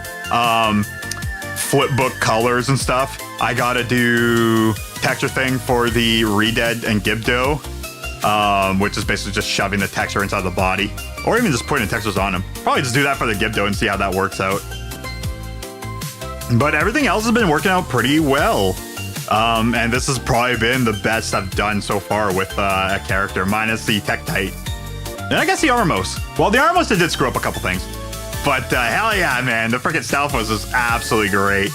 flipbook colors and stuff. I got to do texture thing for the Redead and Gibdo, which is basically just shoving the texture inside the body. Or even just putting the textures on them. Probably just do that for the Gibdo and see how that works out. But everything else has been working out pretty well. And this has probably been the best I've done so far with a character, minus the Tektite. And I guess the Armos. Well, the Armos did screw up a couple things. But hell yeah, man. The freaking Stalfos is absolutely great.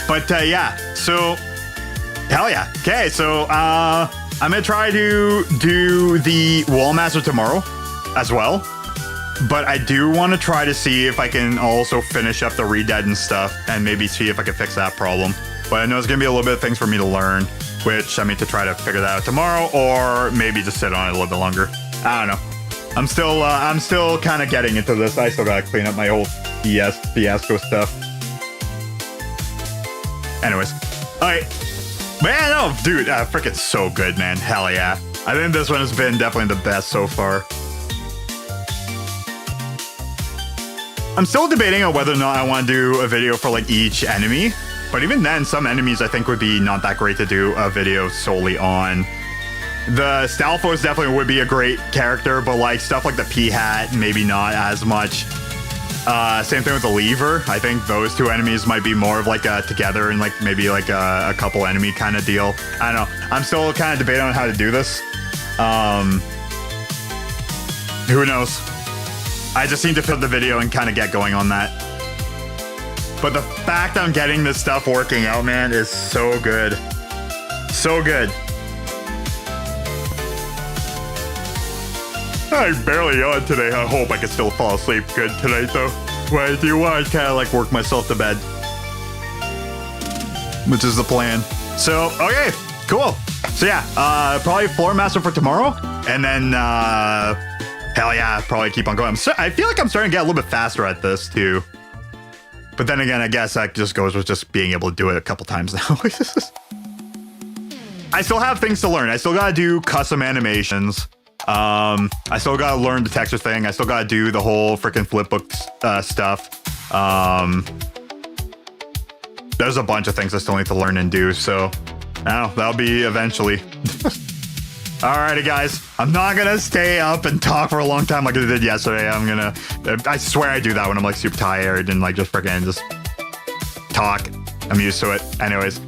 But yeah, so hell yeah. Okay, so I'm gonna try to do the Wall Master tomorrow as well. But I do want to try to see if I can also finish up the Redead and stuff and maybe see if I can fix that problem. But I know it's gonna be a little bit of things for me to learn, which I mean to try to figure that out tomorrow, or maybe just sit on it a little bit longer. I don't know. I'm still kind of getting into this. I still gotta clean up my whole DS fiasco stuff. Anyways, alright. But yeah, no, dude, freaking so good, man. Hell yeah. I think this one has been definitely the best so far. I'm still debating on whether or not I want to do a video for like each enemy. But even then, some enemies I think would be not that great to do a video solely on. The Stalfos definitely would be a great character, but like stuff like the P-Hat, maybe not as much. Same thing with the Lever. I think those two enemies might be more of like a together and like maybe like a couple enemy kind of deal. I don't know. I'm still kind of debating on how to do this. Who knows? I just need to film the video and kind of get going on that. But the fact I'm getting this stuff working out, man, is so good. So good. I'm barely on today. I hope I can still fall asleep good tonight, though. What I do, I kind of like work myself to bed. Which is the plan. So, okay, cool. So yeah, probably Floor Master for tomorrow. And then, hell yeah, probably keep on going. I feel like I'm starting to get a little bit faster at this, too. But then again, I guess that just goes with just being able to do it a couple times now. I still have things to learn. I still gotta do custom animations. I still gotta learn the texture thing. I still gotta do the whole freaking flipbook stuff. There's a bunch of things I still need to learn and do. So, I don't know, that'll be eventually. Alrighty, guys. I'm not gonna stay up and talk for a long time like I did yesterday. I swear I do that when I'm like super tired and like just freaking just talk. I'm used to it. Anyways.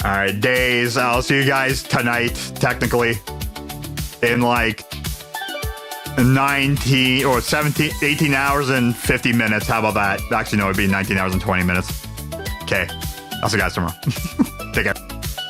Alright, days. I'll see you guys tonight, technically. In like 19 or 17, 18 hours and 50 minutes. How about that? Actually, no, it'd be 19 hours and 20 minutes. Okay. I'll see you guys tomorrow. Take care.